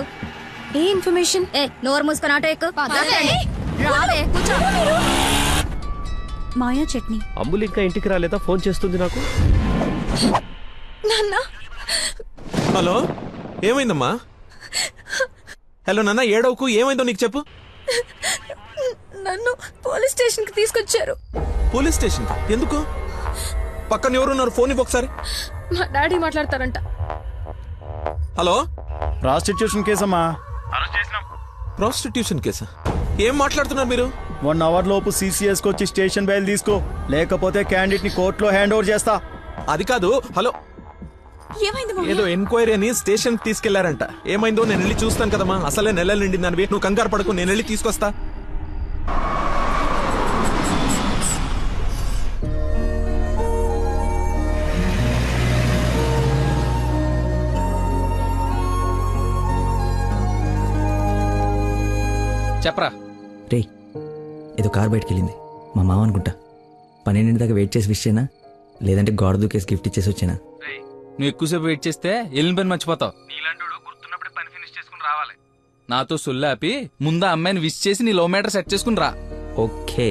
ఏ ఇన్ఫర్మేషన్? నోరు మూసుకొని ఆటో ఎక్కు. రావే, కూర్చో. మాయా చట్నీ. అమ్ములు ఇంకా ఇంటికి రాలేదా? ఫోన్ చేస్తుంది నాకు. హలో, ఏమైందమ్మా? హలో నాన్న, ఏడవకు. ఏమైందో నీకు చెప్పు. నన్ను పోలీస్ స్టేషన్ కి తీసుకొచ్చారు. పోలీస్ స్టేషన్ ఎందుకు? పక్కన ఎవరున్నారు? ఫోన్ ఇవ్వు ఒకసారి. మా డాడీ మాట్లాడతారంట. హలో, ప్రాస్టిట్యూషన్ కేసమ్మా. ప్రాస్టిట్యూషన్ కేసా? ఏం మాట్లాడుతున్నారు మీరు? 1 అవర్ లోపు సిసిఎస్ వచ్చి స్టేషన్ బయలు తీసుకో, లేకపోతే క్యాండిడేట్ ని కోర్టులో హ్యాండ్ ఓవర్ చేస్తా. అది కాదు. హలో, ఏదో ఎంక్వైరీ అని స్టేషన్ తీసుకెళ్లారంట. ఏమైందో నేను వెళ్ళి చూస్తాను కదమ్మా. అసలే నెలలు నిండిందనివి. నువ్వు కంగారు పడకు, నేను వెళ్ళి తీసుకొస్తా. చెప్పరా. రే, ఏదో కార్ బయటకెళ్ళింది. మా మామ అనుకుంటా. 12 దాకా వెయిట్ చేసి విష్ చేయనా, లేదంటే గోడ దూకేసి గిఫ్ట్ ఇచ్చేసి వచ్చేనా? నువ్వు ఎక్కువసేపు వెయిట్ చేస్తే వెళ్ళిన పని మర్చిపోతావు. నీలాంటి గుర్తున్నప్పుడే పని ఫినిష్ చేసుకుని రావాలి. నాతో సొల్లాపి ముందు అమ్మాయిని విష్ చేసి నీ లో మీటర్ సెట్ చేసుకుని రా. ఓకే.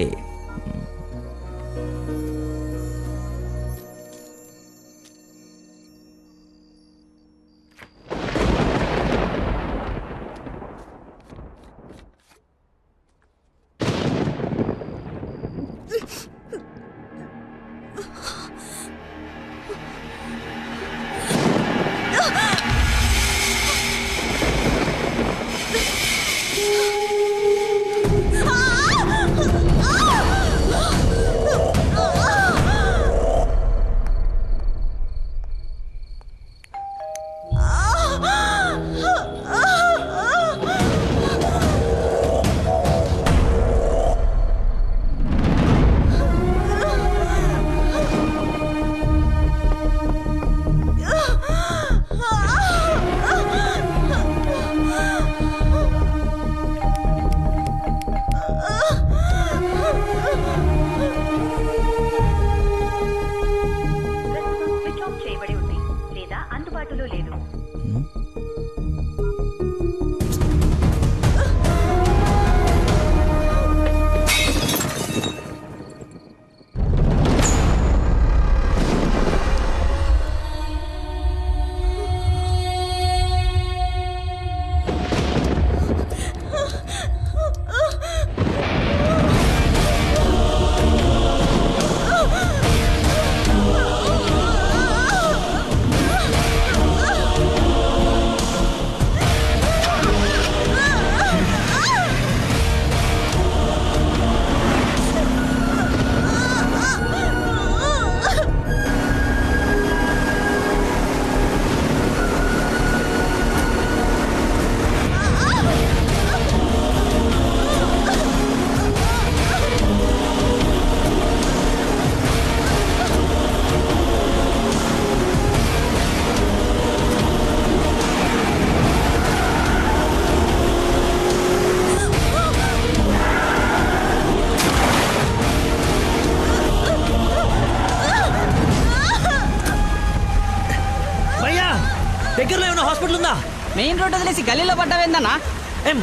దగ్గరలో ఏమైనా హాస్పిటల్ ఉందా? మెయిన్ రోడ్ వదిలేసి గల్లీలో పడ్డావేందన్నా?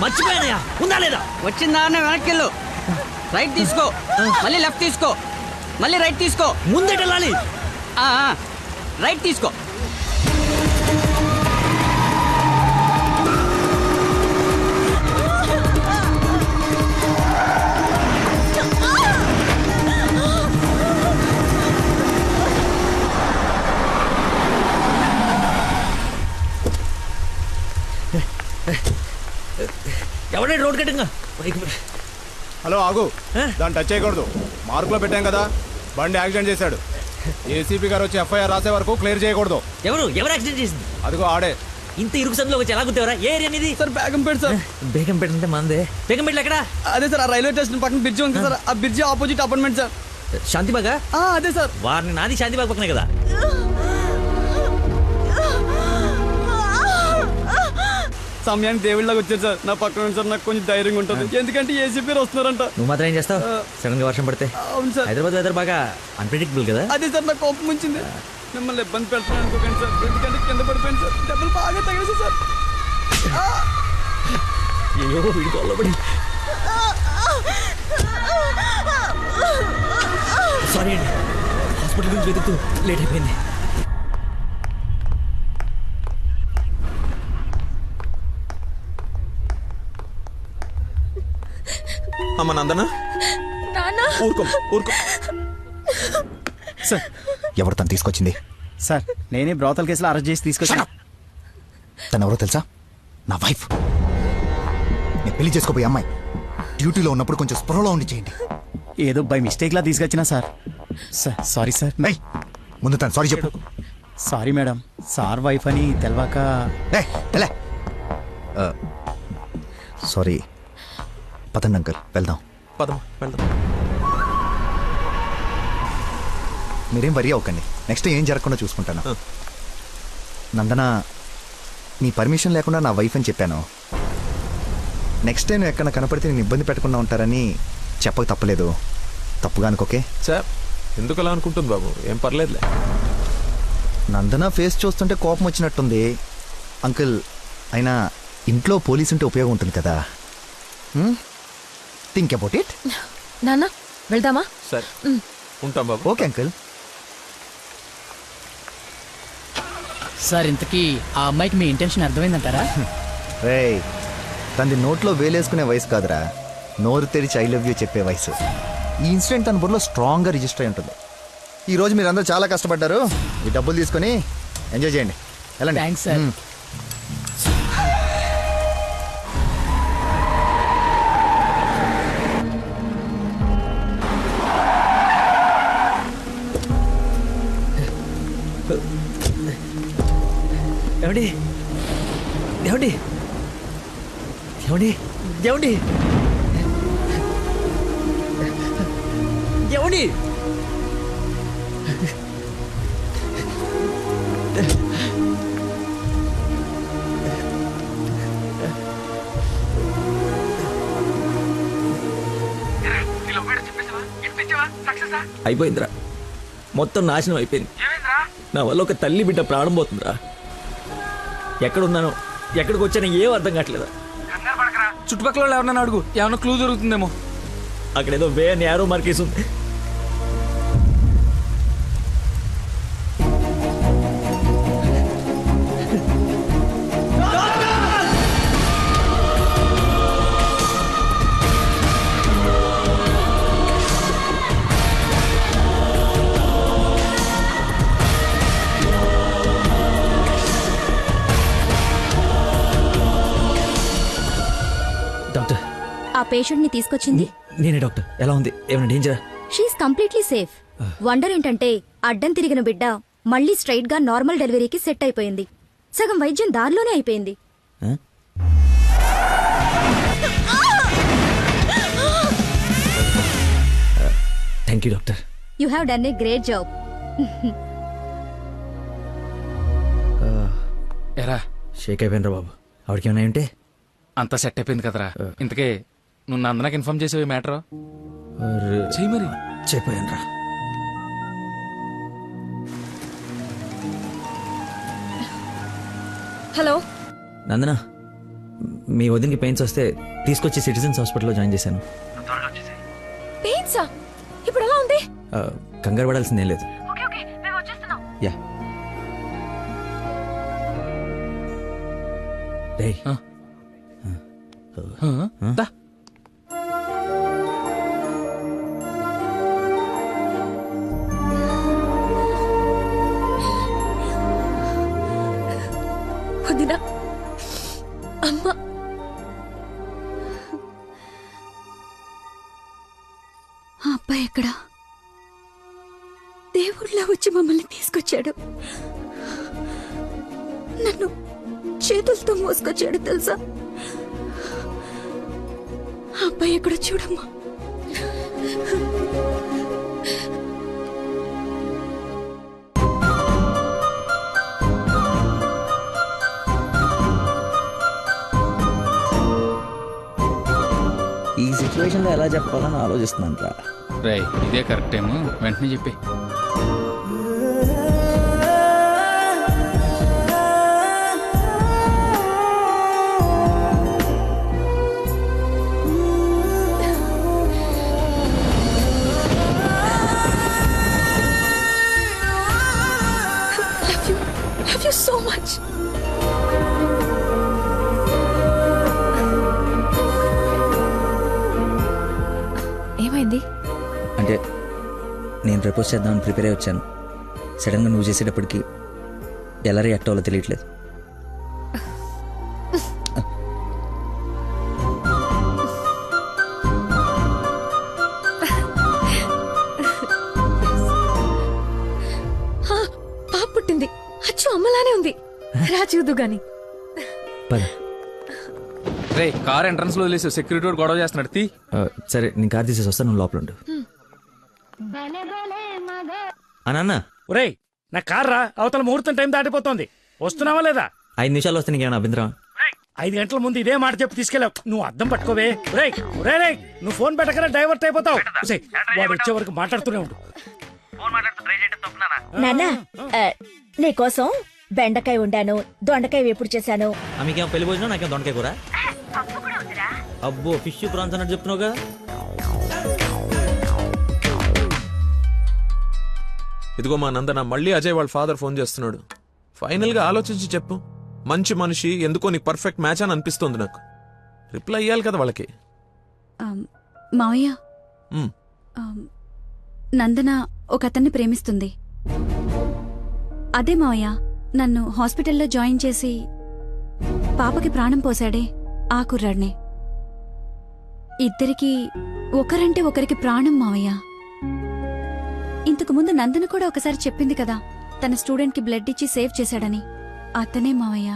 మర్చిపోయానయా, ఉందా లేదా? వచ్చిందా వెనక్కి వెళ్ళు. రైట్ తీసుకో, మళ్ళీ లెఫ్ట్ తీసుకో, మళ్ళీ రైట్ తీసుకో. ముందేట వెళ్ళాలి. రైట్ తీసుకో. ఎవడే రోడ్ కట్టింగా? హలో, ఆగు. దాన్ని టచ్ చేయకూడదు. మార్కులో పెట్టాం కదా, బండి యాక్సిడెంట్ చేశాడు. ఏసీపీ గారు వచ్చి ఎఫ్ఐఆర్ రాసే వరకు క్లియర్ చేయకూడదు. ఎవరు యాక్సిడెంట్ చేసింది? అదిగో ఆడే. ఇంత ఇరుకు సందులో వచ్చి ఎలా గుర్తేవరా? ఏ ఏరియా అనేది? Sir Begumpet sir. బేగంపేట అంటే మందే. బేగంపేటలో ఎక్కడ? అదే సార్, ఆ రైల్వే స్టేషన్ పక్కన బ్రిడ్జ్ ఉంది సార్, ఆ బ్రిడ్జ్ ఆపోజిట్ అపార్ట్మెంట్ సార్. శాంతిబాగా? అదే సార్. వారిని నాది శాంతిబాగ్ పక్కనే కదా. సమయానికి దేవుళ్ళగా వచ్చారు సార్. నా పక్కన సార్ నాకు కొంచెం ధైర్యంగా ఉంటుంది, ఎందుకంటే ఏసీపీ వస్తున్నారంట. నువ్వు మాత్రం ఏం చేస్తావు? సడన్ గా వర్షం పడితే? అవును సార్. హైదరాబాద్ వెదర్ బాగా అన్ప్రెడిక్టబుల్ కదా. అదే సార్ నాకు కోపం వచ్చింది. మిమ్మల్ని ఇబ్బంది పెడతాను అనుకోకండి సార్, ఎందుకంటే కింద పడిపోయింది సార్, దెబ్బలు బాగా తగిలేసి సార్. అయ్యో వీడి కొల్లబడి. సారీ అండి, హాస్పిటల్ గురించి వెతుకుతూ లేట్ అయిపోయింది. అమ్మ నందన, ఊరుకో ఊరుకో. సార్ ఎవరు తను తీసుకొచ్చింది? సార్ నేనే బ్రోతల్ కేసులో అరెస్ట్ చేసి తీసుకొచ్చాను. తను ఎవరో తెలుసా? నా వైఫ్. నేను పెళ్లి చేసుకోబోయే అమ్మాయి. డ్యూటీలో ఉన్నప్పుడు కొంచెం స్పృహలో ఉండి చేయండి. ఏదో బై మిస్టేక్ లా తీసుకొచ్చినా సార్. Sorry sir. ముందు తను సారీ చెప్పు. సారీ మేడం, సార్ వైఫ్ అని తెలవాక. సారీ. పదండి అంకల్, వెళ్దాం. పదం వెళ్దాం. మీరేం వరి అవ్వకండి, నెక్స్ట్ ఏం జరగకుండా చూసుకుంటాను. నందన, నీ పర్మిషన్ లేకుండా నా వైఫ్ అని చెప్పాను. నెక్స్ట్ టైం ఎక్కడ కనపడితే నేను ఇబ్బంది పెట్టకుండా ఉంటారని చెప్పక తప్పలేదు. తప్పుగా అనుకోకే సార్. ఎందుకు అలా అనుకుంటుంది బాబు? ఏం పర్లేదులే. నందన ఫేస్ చూస్తుంటే కోపం వచ్చినట్టుంది అంకుల్. అయినా ఇంట్లో పోలీసు ఉంటే ఉపయోగం ఉంటుంది కదా. Think about it. నాన్న వెళ్దామా? సరే ఉంటాం బాబు. Okay uncle. సార్ ఇంతకీ ఆ అమ్మాయికి మీ ఇంటెన్షన్ అర్థమైందంటారా? రేయ్, తనది నోట్లో వేలేసుకునే వయసు కాదురా, నోరు తెరిచి ఐ లవ్ యూ చెప్పే వయసు. ఈ ఇన్సిడెంట్ తన బుర్రలో స్ట్రాంగ్గా రిజిస్టర్ అయి ఉంటుంది. ఈరోజు మీరు అందరూ చాలా కష్టపడ్డారు. ఈ డబ్బులు తీసుకొని ఎంజాయ్ చేయండి. వెళ్ళండి. Thanks sir. ఏమండి ఏమండి ఏమండి ఏమండి ఏమండి? అయిపోయిందిరా, మొత్తం నాశనం అయిపోయింది. నా వల్ల ఒక తల్లి బిడ్డ ప్రాణం పోతుందిరా. ఎక్కడున్నానో ఎక్కడికి వచ్చానో ఏం అర్థం కావట్లేదా. చుట్టుపక్కల ఎవరన్నా అడుగు, ఏమన్నా క్లూ దొరుకుతుందేమో. అక్కడేదో వే అని యారో మార్కేసి ఉంది. డాక్టర్, ఆ పేషెంట్ ని తీసుకొచ్చింది నేనే డాక్టర్. ఎలా ఉంది? ఏమైనా డేంజరా? She is completely safe. వండర్ ఏంటంటే అడ్డం తిరిగిన బిడ్డ మళ్ళీ స్ట్రైట్ గా నార్మల్ డెలివరీకి సెట్ అయిపోయింది. సగం వైద్యం దారిలోనే అయిపోయింది. Thank you doctor. You have done a great job. ఎరా షేక్ అయిపోయినరా బాబు. ఆవిడకి ఏమైనా ఉంటే అంతా సెట్ అయిపోయింది కదరా. ఇంతకే నువ్వు నందనకి ఇన్ఫార్మ్ చేసావు ఈ మ్యాటర్? చెయ్యి మరి. చెప్పానురా. హలో నందన, మీ వదినకి పెయిన్స్ వస్తే తీసుకొచ్చి సిటిజన్స్ హాస్పిటల్లో జాయిన్ చేశాను. పెయిన్సా? ఇప్పుడు ఎలా ఉంది? కంగారు పడాల్సిందేం లేదు. యా. రేయ్, వదినా, అమ్మ, ఆ అబ్బాయి ఎక్కడ దేవుళ్ళ వచ్చి మమ్మల్ని తీసుకొచ్చాడు. నన్ను చేతులతో మోసుకొచ్చాడు తెలుసా. ఆ అబ్బాయి ఎక్కడ చూడమ్మా. ఈ సిచ్యువేషన్ లో ఎలా చెప్పాలని ఆలోచిస్తున్నాను రా. రేయ్ ఇదే కరెక్ట్ టైం, వెంటనే చెప్పి. Love you so much. ఏమైంది? అంటే నేను ప్రపోజ్ చేద్దామని ప్రిపేర్ అయి వచ్చాను. సడన్గా నువ్వు చేసేటప్పటికి ఎలా రియాక్ట్ అవ్వాలో తెలియట్లేదు. పాప పుట్టింది. అచ్చు అమ్మలానే ఉంది. రా చూదు గాని. పద. రే కార్ ఎంట్రన్స్ లో వదిలేసి సెక్యూరిటీ వాడు గొడవ చేస్తున్నాడు. తీ. సరే నేను కార్ తీసేసి వస్తాను, నువ్వు లోపల ఉండు. నాన్న ఒరేయ్ నా కార్ రా, అవతల ముహూర్తం టైం దాటిపోతోంది. వస్తున్నావా లేదా? 5 నిమిషాలు వస్తే నీకేమైనా అభ్యంతరం? 5 గంటల ముందు ఇదే మాట చెప్పి తీసుకెళ్ళావు. నువ్వు అద్దం పట్టుకోవే. రేయ్ రేయ్ నువ్వు ఫోన్ పెట్టకనే డైవర్ట్ అయిపోతావు. వాడు వచ్చే వరకు మాట్లాడుతూనే ఉండు. నాన్న నీకోసం బెండకాయ వండాను, దొండకాయ వేపుడు చేశాను. మీకేమో పెళ్లి భోజనం, నాకేం దొండకాయ కూర. అబ్బో ఫిష్ ప్రాన్స్ అన్నట్టు చెప్తున్నావుగా. ఇదిగో మా నందన, మళ్ళీ అజయ్ వాళ్ళ ఫాదర్ ఫోన్ చేస్తున్నాడు. ఫైనల్ గా ఆలోచించి చెప్పు. మంచి మనిషి, ఎందుకో నీకు పర్ఫెక్ట్ మ్యాచ్ అని అనిపిస్తోంది నాకు. రిప్లై ఇయ్యాలి కదా వాళ్ళకి. మావయ్య, నందన ఒక అతన్ని ప్రేమిస్తుంది. అదే మావయ్య నన్ను హాస్పిటల్లో జాయిన్ చేసి పాపకి ప్రాణం పోసాడే ఆ కుర్రాడినే. ఇద్దరికి ఒకరంటే ఒకరికి ప్రాణం మావయ్య. ఇంతకు ముందు నందన కూడా ఒకసారి చెప్పింది కదా, తన స్టూడెంట్ కి బ్లడ్ ఇచ్చి సేవ్ చేశాడని. అతనే మావయ్య.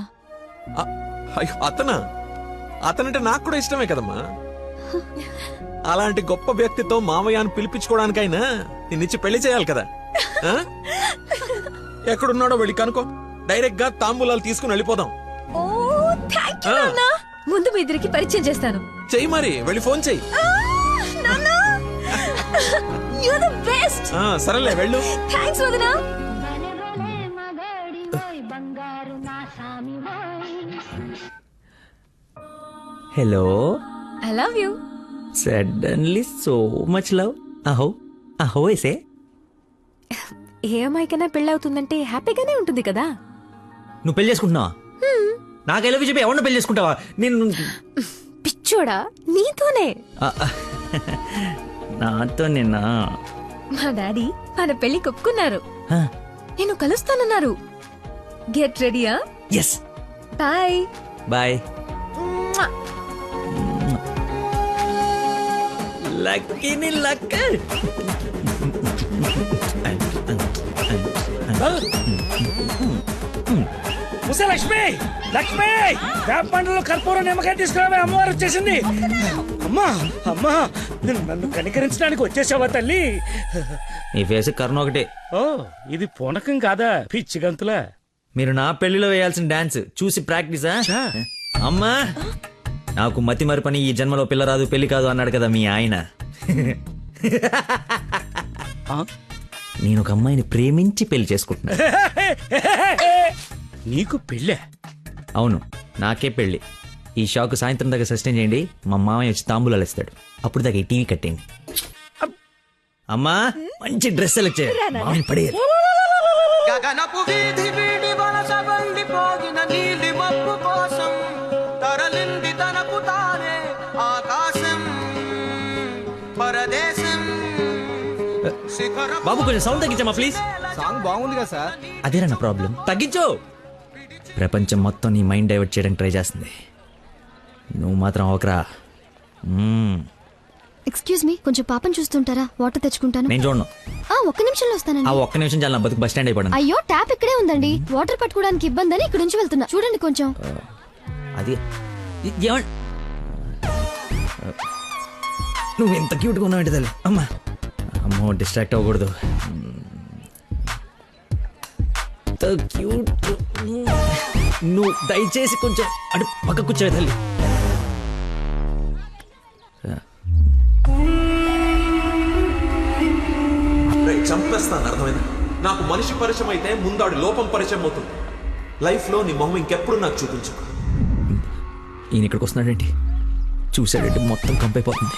అతనా? అతనంటే నాకు కూడా ఇష్టమే కదమ్మా. అలాంటి గొప్ప వ్యక్తితో మావయ్య అని పిలిపించుకోవడానికైనా నిన్నిచ్చి పెళ్లి చేయాలి కదా. ఎక్కడున్నాడో వెళ్ళి కనుకో, డైరెక్ట్ గా తాంబూలాలు తీసుకుని వెళ్ళిపోదాం. ముందు మీ ఇద్దరికి పరిచయం చేస్తాను. చెయ్యి మరి, వెళ్ళి ఫోన్ చెయ్యి. సరేలే వెళ్ళు. థాంక్స్ వదినా. Hello. I love you. Suddenly so much love. అహో అహో ఏసే. ఏ అమ్మాయికైనా పెళ్ళవుతుందంటే హ్యాపీగానే ఉంటుంది కదా. నువ్వు పెళ్లి చేసుకుంటున్నావా? నాకు ఎలా చెప్పి ఎవరిని పెళ్లి చేసుకుంటావా? నేను పిచ్చోడా నీతోనే. నాతో నిన్నా. మా డాడీ మన పెళ్లి ఒప్పుకున్నారు. నేను కలుస్తానన్నారు. గెట్ రెడీయా? ఎస్. Bye bye. లక్కీని లక్క. లక్ష్మి లక్ష్మి వేప పండులో కర్పూరం నిమ్మకాయ తీసుకురావే, అమ్మవారు వచ్చేసింది. అమ్మా అమ్మా నన్ను కనికరించడానికి వచ్చేసావా తల్లి? నీ ఫేస్ కరుణ ఒకటే. ఓ ఇది పూనకం కాదా, పిచ్చి గంతులా? మీరు నా పెళ్లిలో వేయాల్సిన డాన్స్ చూసి ప్రాక్టీసా? అమ్మా నాకు మతి మరి పని, ఈ జన్మలో పిల్ల రాదు పెళ్లి కాదు అన్నాడు కదా మీ ఆయన. నేను ఒక అమ్మాయిని ప్రేమించి పెళ్లి చేసుకుంటున్నా. నీకు పెళ్ళే? అవును, నాకే పెళ్లి. ఈ షాక్ సాయంత్రం దాకా సస్టైన్ చేయండి. మా మామయ్య వచ్చి తాంబూలాలు ఇస్తాడు. అప్పుడు దాకా ఈ టీవీ కట్టేయండి. అమ్మా మంచి డ్రెస్ సెలెక్ట్ చేయాలి. మామయ్య పడేయాలి. గగనపు వీధి వీడి వలస వండిపోగిన నీలి మబ్బు కోసం తరలింది తనకు తానే ఆకాశం పరదేశం. బాబు కొంచెం సౌండ్ తగ్గించమ్మా ప్లీజ్. సాంగ్ బాగుంది కదా సార్. అదేరా నా ప్రాబ్లం. తగ్గించు. ప్రపంచం మొత్తం నీ మైండ్ డైవర్ట్ చేయడానికి ట్రై చేస్తుంది. నువ్వు మాత్రం ఒకరా. ఎక్స్క్యూజ్ మీ, కొంచెం పాపం చూస్తుంటారా? వాటర్ తెచ్చుకుంటాను. నేను చూడను. ఒక్క నిమిషంలో వస్తానండి. ఆ ఒక్క నిమిషం చాలా నా బతుకు బస్ స్టాండ్ అయిపోయాను. అయ్యో, ట్యాప్ ఇక్కడే ఉందండి. వాటర్ పట్టుకోవడానికి ఇబ్బంది అని ఇక్కడ నుంచి వెళ్తున్నా. చూడండి కొంచెం. అది నువ్వు ఎంత క్యూట్గా ఉన్నావు ఏంటి తల్లి. అమ్మా అమ్మో, డిస్ట్రాక్ట్ అవ్వకూడదు. క్యూట్. నువ్వు దయచేసి కొంచెం అటు పక్క కూర్చోవే తల్లి. చంపేస్తాను, అర్థమైంది? నాకు మనిషి పరిచయం అయితే ముందాడి లోపం పరిచయం అవుతుంది. లైఫ్లో నీ మొహం ఇంకెప్పుడు నాకు చూపించు. ఈయన ఇక్కడికి వస్తున్నాడేంటి? చూసాడంటే మొత్తం కంపైపోతుంది.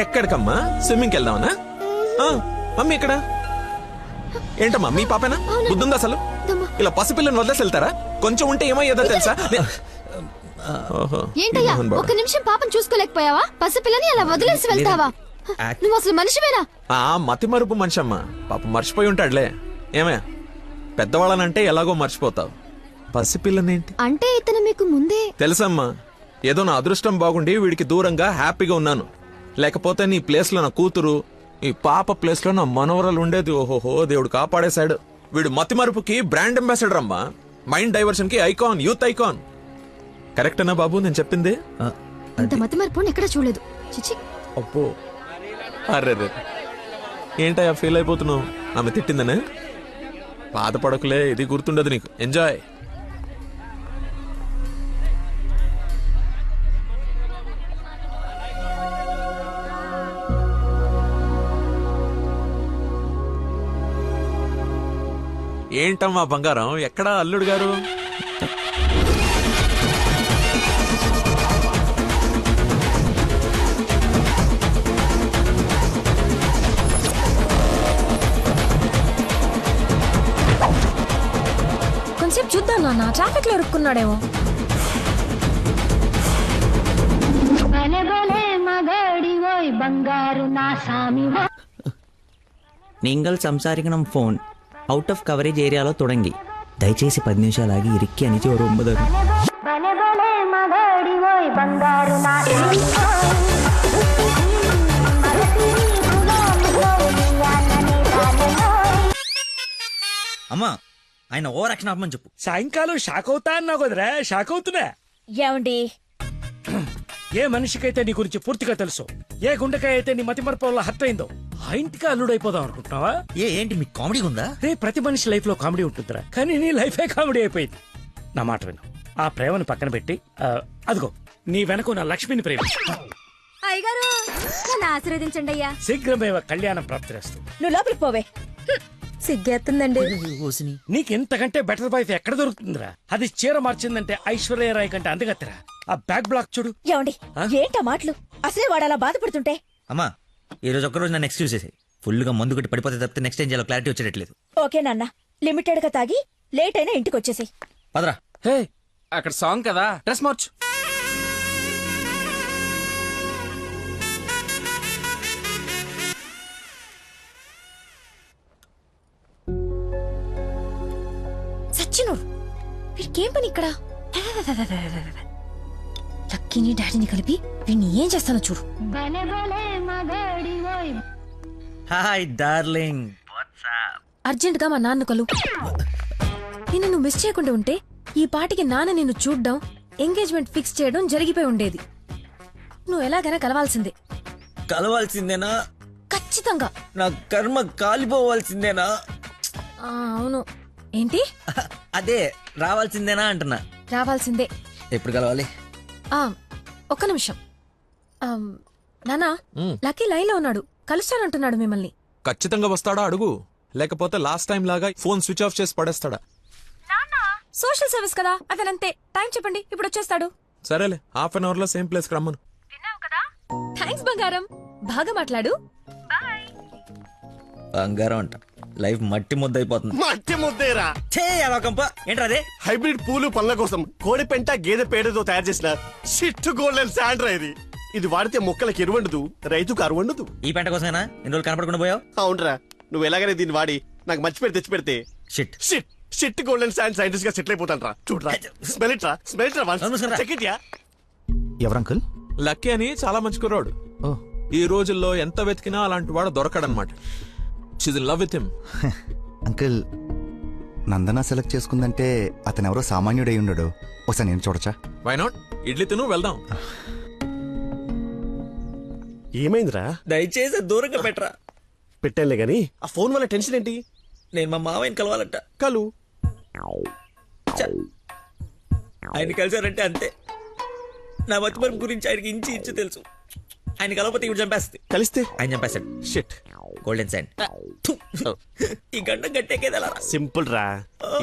ఎక్కడికమ్మా? స్విమ్మింగ్కి వెళ్దామనా? మమ్మీ ఇక్కడ ఏంటమ్మా? మీ పాపేనా? బుద్ధుందా అసలు? ఇలా పసిపిల్లని వదిలేసి వెళ్తారా? కొంచెం ఉంటే ఏమయ్యేదో తెలుసా? ఏంటయ్యా, ఒక్క నిమిషం పాపం చూసుకోలేకపోయావా? పసిపిల్లని అలా వదిలేసి వెళ్తావా? నువ్వు అసలు మనిషివేనా? మతి మరుపు మనిషి అమ్మా. పాప మర్చిపోయి ఉంటాడులే. ఏమయ్యా, పెద్దవాళ్ళనంటే ఎలాగో మర్చిపోతావు. పసిపిల్లనేంటి అంటే ఇతను మీకు ముందే తెలుసమ్మా. ఏదో నా అదృష్టం బాగుండి వీడికి దూరంగా హ్యాపీగా ఉన్నాను. లేకపోతే నీ ప్లేస్ లో నా కూతురు, ఈ పాప ప్లేస్ లో నా మనవరాలు ఉండేది. ఓహోహో, దేవుడు కాపాడేశాడు. వీడు మతి మరుపుకి బ్రాండ్ అంబాసిడర్ అమ్మా. మైండ్ డైవర్షన్ కి ఐకాన్, యూత్ ఐకాన్. కరెక్టేనా బాబు నేను చెప్పింది? ఇంత మతి మరపు ఎక్కడ చూడలేదు. చిచి. అబ్బో, అర్రే ఏంటయ్యా ఫీల్ అయిపోతున్నావు? ఆమె తిట్టిందనే? బాధపడకులే, ఇది గుర్తుండదు నీకు. ఎంజాయ్. ఏంటమ్మా బంగారం, ఎక్కడా అల్లుడు గారు? కొంచెం చూద్దాం నాన్న, ట్రాఫిక్ లో ఇరుక్కున్నాడేమో. நீங்கள் సంసారికనం ఫోన్ అవుట్ ఆఫ్ కవరేజ్ ఏరియాలో తొడంగి. దయచేసి 10 నిమిషాలు ఆగి ఇరిక్కి అని ఒక 9. అమ్మా, ఆయన ఓ రక్షణ ఆపమని చెప్పు. సాయంకాలం షాక్ అవుతా అన్నావు కదరా, షాక్ అవుతున్నా. ఏమండి, ఏ మనిషికైతే నీ గురించి పూర్తిగా తెలుసు, ఏ గుండెకాయ అయితే నీ మతిమరపు వల్ల హత్య అయిందో, ఆ ఇంటికి అల్లుడైపోదాం అనుకుంటున్నావా? ఏంటి మీకు కామెడీ ఉందా? ప్రతి మనిషి లైఫ్ లో కామెడీ ఉంటుందిరా, కానీ నీ లైఫే కామెడీ అయిపోయింది. నా మాట విను, ఆ ప్రేమను పక్కన పెట్టి అదిగో నీ వెనక నా లక్ష్మిని ప్రేమించు. అయ్యగారు నన్ను ఆశీర్వదించండి అయ్యా. శీఘ్రమేవ కళ్యాణం ప్రాప్తిరేస్తూ. నువ్వు లోపలికి పోవే. సిగ్గేస్తుందండి. నీకు ఇంతకంటే బెటర్ వైఫ్ ఎక్కడ దొరుకుతుందిరా? అది చీర మార్చిందంటే ఐశ్వర్యరాయ్ కంటే అందగత్తెరా. ఆ బ్యాక్ బ్లాక్ చూడు. ఏమండి, ఏంటా మాటలు? అసలే వాడు అలా బాధపడుతుంటే. అమ్మా, ఈ రోజు ఒక్కరోజు నన్ను ఎక్స్క్యూజ్ చేసి ఫుల్ గా మందు కొట్టి పడిపోతే తప్పితే నెక్స్ట్ ఏం చేయాలో క్లారిటీ వచ్చేటట్లేదు. ఓకే నాన్న, లిమిటెడ్ గా తాగి లేట్ అయినా ఇంటికి వచ్చేసి. పదరా. హే, అక్కడ సాంగ్ కదా, డ్రెస్ మార్చు. సచ్చినోడు, వీడికేం పని ఇక్కడ? లక్కీని డాడీని కలిపి వీడిని ఏం చేస్తానో చూడు. Hi darling. అర్జెంట్ గా మా నాన్న కలు. నిన్ను నువ్వు మిస్ చేయకుండా ఉంటే ఈ పాటికి నాన్న నిన్ను చూడ్డం, ఎంగేజ్మెంట్ ఫిక్స్ చేయడం జరిగిపోయి ఉండేది. నువ్వు ఎలాగైనా కలవాల్సిందే. కలవాల్సిందేనా? ఖచ్చితంగా. నా కర్మ కాలిపోవాల్సిందేనా? అవును. ఏంటి? అదే రావాల్సిందేనా అంటున్నా. రావాల్సిందే. ఎప్పుడు కలవాలి? ఒక్క నిమిషం. నానా, లక్కీ లైన్ లో ఉన్నాడు, కలుస్తానంటున్నాడు మిమ్మల్ని. ఖచ్చితంగా వస్తాడా అడుగు. లేకపోతే లాస్ట్ టైం లాగా ఫోన్ స్విచ్ ఆఫ్ చేసి పడేస్తాడా? సోషల్ సర్వీస్ కదా అతనంతే. టైం చెప్పండి, ఇప్పుడు వచ్చేస్తాడు. సరేలే, హాఫ్ అన్ అవర్ లో సేమ్ ప్లేస్ కి రమ్మను. థ్యాంక్స్ బంగారం, బాగా మాట్లాడు. బంగారం అంట, లైఫ్ మట్టి ముద్ద అయిపోతుంది. మట్టి ముద్దేరా ఏంట్రా అదే? హైబ్రిడ్ పూలు పళ్ళ కోసం కోడి పెంట గేదె పేడతో తయారు చేసిన షిట్ గోల్డెన్ శాండ్రా ఇది. ఇది వాడితే మొక్కలకు ఎరువండదు, రైతుకు అరువండదు. ఈ పెంట కోసమేనా ఇన్ని రోజులు కనపడకుండా పోయావు? అవునరా, నువ్వు ఎలాగైనా దీన్ని వాడి నాకు మంచి పేరు తెచ్చి పెడితే shit shit shit golden sand scientist గా సెటిల్ అయిపోతాను రా. చూడరా, స్మెల్ ఇట్ రా, స్మెల్ ఇట్ రా, చెక్ ఇట్ యా. ఎవరు అంకుల్? లక్కీ అని చాలా మంచి కుర్రాడు. ఈ రోజుల్లో ఎంత వెతికినా అలాంటి వాడు దొరకడనమాట. She's in love with him. Uncle, Nandana select చేసుకుందంటే అతను ఎవరో సామాన్యుడై ఉండడు. ఒకసారి నేను చూడచ్చా? Why not? ఇడ్లీ తిను, వెళ్దాం. ఏమైందిరా? దయచేసి దూరంగా పెట్టరా. పెట్టానులే గాని ఆ ఫోన్ వల్ల టెన్షన్ ఏంటి? నేను మా మావయ్యని కలవాలంట. కలు ఆయన కలిసారంటే అంతే. నా మతిమరుపు గురించి ఆయనకి ఇంచి ఇంచు తెలుసు. ఆయన కలవకపోతే ఇప్పుడు చంపేస్తుంది. కలిస్తే ఆయన చంపేస్తాడు. Shit golden sand. ఈ గంట గట్టేకేదలా సింపుల్ రా.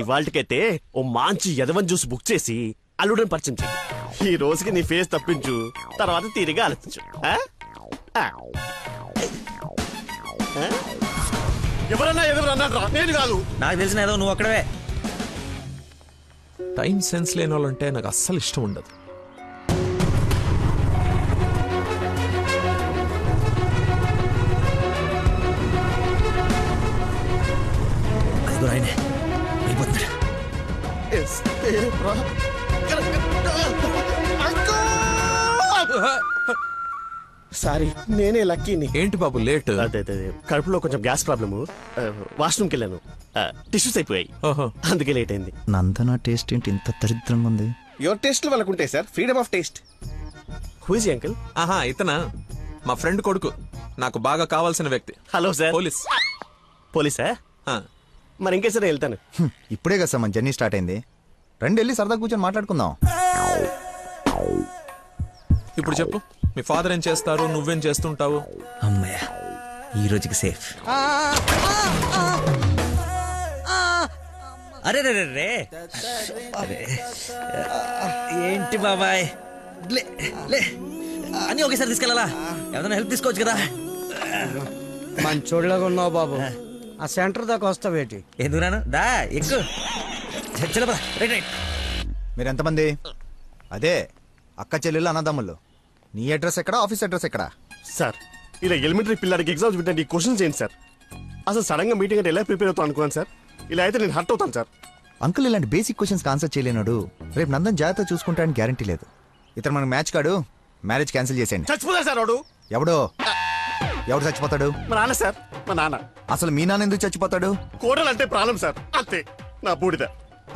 ఇవాళకైతే ఓ మంచి యదవన్ జ్యూస్ బుక్ చేసి అల్లుడని పరిచయం చెయ్యి. ఈ రోజుకి నీ ఫేస్ తప్పించు, తర్వాత తీరిగా ఆలోచించు. ఎవరన్నా ఎదురన్నారా? నేను కాదు. నాకు తెలిసిన ఏదో నువ్వు అక్కడవే. టైం సెన్స్ లేని వాళ్ళంటే నాకు అస్సలు ఇష్టం ఉండదు. సారీ, నేనే లక్కీని. ఏంటి బాబు లేట్? అదే కడుపులో కొంచెం గ్యాస్ ప్రాబ్లము. వాష్రూమ్కి వెళ్ళాను, టిష్యూస్ అయిపోయాయి, అందుకే లేట్ అయింది. నందన టేస్ట్ ఏంటి ఇంత దరిద్రంగా ఉంది? యువర్ టేస్ట్ వాళ్ళకు ఉంటాయి sir, freedom of taste. Who is uncle? ఆహా, ఇతనా మా ఫ్రెండ్ కొడుకు, నాకు బాగా కావాల్సిన వ్యక్తి. Hello sir. పోలీస్. పోలీసా? మరి ఇంకే సరే వెళ్తాను. ఇప్పుడే కదా సార్ మన జర్నీ స్టార్ట్ అయింది. రండి వెళ్ళి సరదా కూర్చొని మాట్లాడుకుందాం. ఇప్పుడు చెప్పు, మీ ఫాదర్ ఏం చేస్తారు, నువ్వేం చేస్తుంటావు? అమ్మయ్య, ఈ రోజుకి సేఫ్. అరే రే రే ఏంటి బాబాయ్, లే లే అని ఒకేసారి తీసుకెళ్ళాలా? ఏదైనా హెల్ప్ తీసుకోవచ్చు కదా. మంచోళ్ళగా ఉన్నావు బాబు. ఆ సెంటర్ దాకా వస్తావేటి? ఎందుకు రాను? దా ఎక్కు. Right right. మీరు ఎంతమంది? అదే అక్క చెల్లెళ్ళు అన్నదమ్ముళ్ళు. నీ అడ్రస్ ఎక్కడ, ఆఫీస్ అడ్రస్ ఎక్కడ? సార్, ఇలా ఎలిమెంటరీ పిల్లలకి ఎగ్జామ్స్ పెట్టండి, క్వశ్చన్స్ ఏంటి సార్? అసలు సడన్ గా మీటింగ్ అంటే ఎలా ప్రిపేర్ అవుతాను అనుకున్నాను సార్. ఇలా అయితే నేను హర్ట్ అవుతాను సార్. అంకుల్, ఇలాంటి బేసిక్ క్వశ్చన్స్ ఆన్సర్ చేయలేనాడు. రేపు నందన్ జాగ్రత్త చూసుకుంటానికి గ్యారంటీ లేదు. ఇతను మనకు మ్యాచ్ కాడు. మ్యారేజ్ క్యాన్సిల్ చేసేయండి. చచ్చిపోతాడు సార్ వాడు. ఎవడు చచ్చిపోతాడు? మా నాన్న సార్, మా నాన్న. అసలు మీ నాన్న ఎందుకు చచ్చిపోతాడు? కోడలు అంటే ప్రాణం సార్, అంతే. నా బూడిద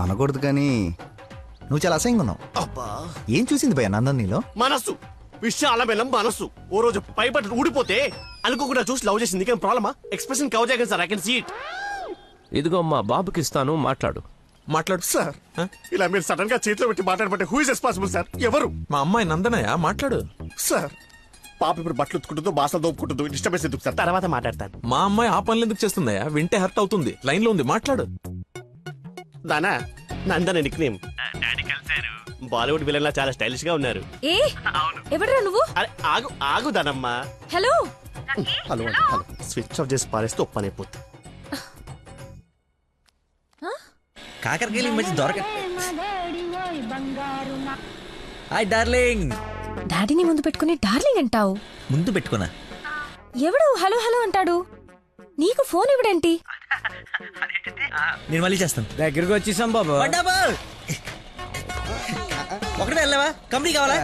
అనకూడదు కానీ నువ్వు చాలా అసహ్యంగా ఉన్నావు. ఏం చూసింది భయ్య నందన్ నీలో? మనస్సు, విశాలమైన మనస్సు. ఓ రోజు పైపట్టు ఊడిపోతే అనుకోకుండా చూసి లవ్ చేసింది. కానీ ప్రాబ్లమా? ఎక్స్ప్రెషన్ కవర్ చేయగలను sir. I can see it. ఇదిగో మా బాబుకి ఇస్తాను, మాట్లాడు. మాట్లాడు సార్. ఇలా మీరు సడన్ గా చేతిలో పెట్టి మాట్లాడబట్టే హూ ఇస్ రెస్పాన్సిబుల్ సార్? ఎవరు? మా అమ్మాయి నందనయ్య, మాట్లాడు. సార్, పాప ఇప్పుడు బట్టలు ఉత్తుకుంటుందో, బాసలు దోపుకుంటుందో, డిస్టర్బెన్స్ ఎందుకు సార్? తర్వాత మాట్లాడతాను. మా అమ్మాయి ఆ పనులు ఎందుకు చేస్తుందయ్యా? వింటే హర్ట్ అవుతుంది. లైన్ లో ఉంది, మాట్లాడు. Dana Nandana nick name. Bollywood villain లా చాలా స్టైలిష్ గా ఉన్నారు. ఏ ఎవడరా నువ్వు? ఆగు ఆగు దానమ్మా. Hello hello hello. Switch off చేసి పారేస్తే ఒప్పనైపోతుంది. కాకరకాయలు ఈ మధ్య దొరక. Hi darling. డాడీని ముందు పెట్టుకుని డార్లింగ్ అంటావు? ముందు పెట్టుకున్నా. ఎవడు హలో హలో అంటాడు? నీకు ఫోన్ ఇవ్వడేంటి? నేను మళ్ళీ చేస్తాను. దగ్గరికి వచ్చేసాం బాబు. ఒకటే వెళ్ళావా? కంపెనీ కావాలా?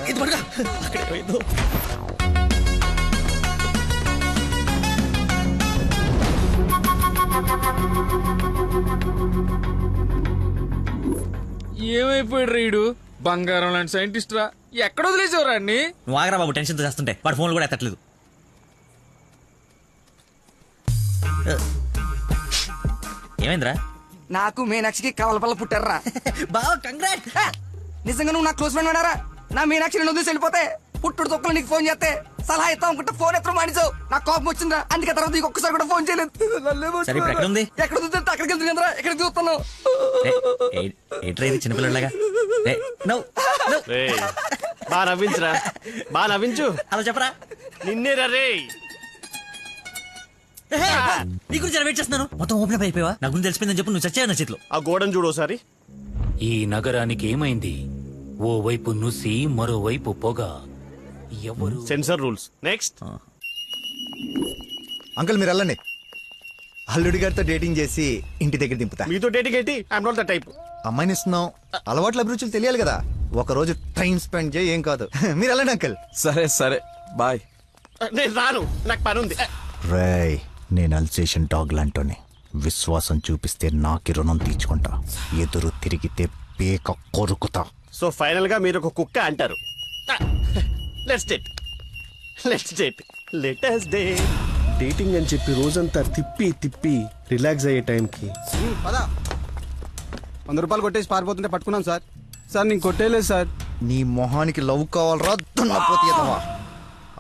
ఇది పడుకో. అక్కడే పోయిందో. ఏమైపోయాడు రీడు? బంగారం లాంటి సైంటిస్ట్ రా. ఎక్కడ వదిలేసేవరా అన్ని? నువ్వు ఆగరా బాబు, టెన్షన్తో చేస్తుంటే. వాడు ఫోన్లు కూడా ఎత్తట్లేదు. ఏమైందిరా? నాకు మీనాక్షికి కవలపల్ల పుట్టారా. బావ కంగ్రాట్. నిజంగా నువ్వు నా క్లోజ్ ఫ్రెండ్ ఉన్నారా? నా మీనాక్షి రెండు వదిలేసి వెళ్ళిపోతే పుట్టుడు తొక్కలు నీకు ఫోన్ చేస్తే సలహా ఇస్తాం అనుకుంటే ఫోన్ ఎత్తడం మానేసావు. నాకు కోపం వచ్చిందా, అందుకే తర్వాత నీకు ఒక్కసారి కూడా ఫోన్ చేయలేదు. సరే, ఇప్పుడు ఎక్కడ ఉంది? ఎక్కడ చూస్తే అక్కడికి వెళ్తున్నా, ఎక్కడ చూస్తాను. ఏంట్రా ఇది చిన్నపిల్లలాగా? బా నవ్వించురా, బా నవ్వించు. అలా చెప్పరా. నిన్నే రే. నీ గురించి వెయిట్ చేస్తున్నాను. మొత్తం ఓపెన్ అప్ అయిపోయావా? నా గురించి తెలిసిపోయిందని చెప్పు. నువ్వు చచ్చావు నా చేతిలో. ఆ గోడను చూడు ఒకసారి. ఈ నగరానికి ఏమైంది? ఓవైపు నుసి, మరోవైపు పొగ. ఎవరు? Sensor rules. నెక్స్ట్. అంకుల్ మీరు వెళ్ళండి. అల్లుడి గారితో డేటింగ్ చేసి ఇంటి దగ్గర దింపుతా. మీతో డేటింగ్ ఏంటి? I'm not the type. అమ్మాయిని ఇస్తున్నాం, అలవాట్ల అభిరుచులు తెలియాలి కదా. ఒక రోజు టైం స్పెండ్ చేయి, ఏం కాదు. మీరు వెళ్ళండి అంకుల్. సరే సరే బాయ్. నేను రాను, నాకు పని ఉంది. రేయ్, నేను అల్సేషన్ డాగ్ లాంటోని. విశ్వాసం చూపిస్తే నాకి రుణం తీర్చుకుంటా, ఎదురు తిరిగితే పేక కొరుకుతా. సో ఫైనల్ గా మీరు ఒక కుక్క అంటారు. Let's date, let's date, let us date. Dating అని చెప్పి రోజంతా తిప్పి తిప్పి రిలాక్స్ అయ్యే టైంకి 100 రూపాయలు కొట్టేసి పారిపోతుంటే పట్టుకున్నాం సార్. సార్ నేను కొట్టేయలేదు సార్. నీ మొహానికి లవ్ కావాలరా దున్నపోతీయదవా?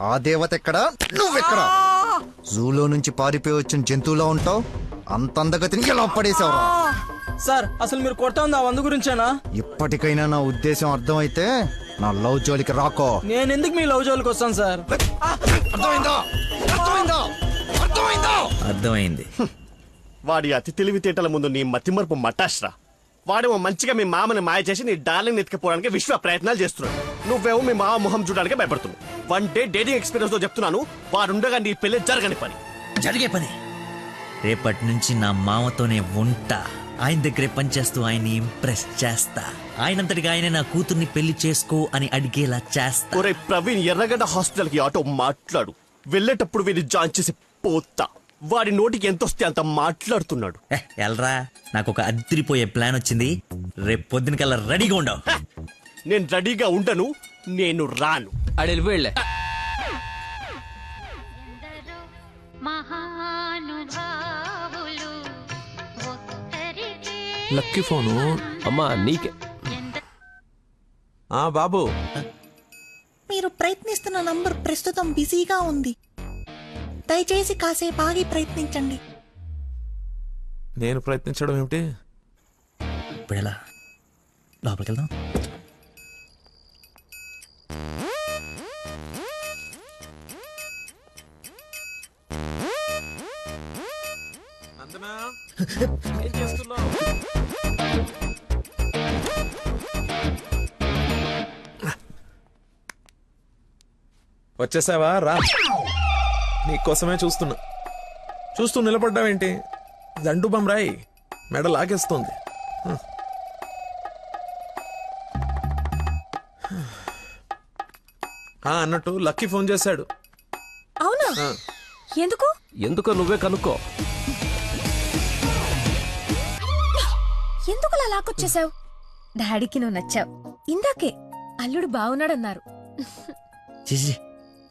ఆ దేవత ఎక్కడా, నువ్వెక్కడా? జూలో నుంచి పారిపోయి వచ్చిన జంతువులా ఉంటావు. అంత అందగతిని ఎలా పడేసావురా? సార్ అసలు మీరు కొడతా ఉంది ఆ 100 గురించేనా? ఇప్పటికైనా నా ఉద్దేశం అర్థమైతే నా లవ్ జోలికి రాకో. నేను ఎందుకు మీ లవ్ జోలికి వస్తాను సార్? అర్థమైందా? అర్థమైందా? అర్థమైందా? అర్థమైంది. వాడి అతి తెలివితేటల ముందు నీ మతిమరుపు మటాష్రా. వాడేమో మంచిగా మీ మామని మాయ చేసి నీ డార్లింగ్ ఎత్తుకుపోవడానికి విశ్వ ప్రయత్నాలు చేస్తున్నాడు. నువ్వేమో మీ మామ మొహం చూడడానికి భయపడుతున్నావు. 1 డే డేటింగ్ ఎక్స్పీరియన్స్ తో చెప్తున్నాను, వాడుండగా నీ పెళ్లి జరగని పని. జరిగే పని. రేపటి నుంచి నా మామతోనే ఉంటా. ఆయన దగ్గరే పనిచేస్తూ ఆయన్ని ఇంప్రెస్ చేస్తా. ఆయనంతటిగా ఆయన నా కూతుర్ని పెళ్లి చేసుకో అని అడిగేలా చేస్తా. ఒరే ప్రవీణ్, ఎర్రగడ్డ హాస్పిటల్ కి ఆటో మాట్లాడు. వెళ్ళేటప్పుడు వీడిని జాయిన్ చేసి పోతా. వాడి నోటికి ఎంతొస్తే అంత మాట్లాడుతున్నాడు. ఎల్రా, నాకు ఒక అదిరిపోయే ప్లాన్ వచ్చింది. రేపు పొద్దునకల్లా రెడీగా ఉండవు. నేను రెడీగా ఉండను, నేను రాను. అడు వెళ్ళిపోయిలే. లక్కీ ఫోను అమ్మా నీకే. బాబు, మీరు ప్రయత్నిస్తున్న నంబర్ ప్రస్తుతం బిజీగా ఉంది. దయచేసి కాసేపు ఆగి ప్రయత్నించండి. నేను ప్రయత్నించడం ఏమిటి? ఇప్పుడు ఎలా? లోపలికి వెళ్దాం. ఏం చేస్తున్నావు? వచ్చేసావా? రా, నీకోసమే చూస్తున్నా. చూస్తూ నిలబడ్డావేంటి? దండు బమ్రాయి మెడ లాగేస్తోంది. అన్నట్టు లక్కీ ఫోన్ చేశాడు. అవునా? ఎందుకు? ఎందుకో నువ్వే కనుక్కో. ఎందుకు అలా లాక్కొచ్చేసావు? డాడీకి నువ్వు నచ్చావు. ఇందాకే అల్లుడు బాగున్నాడన్నారు. చేసి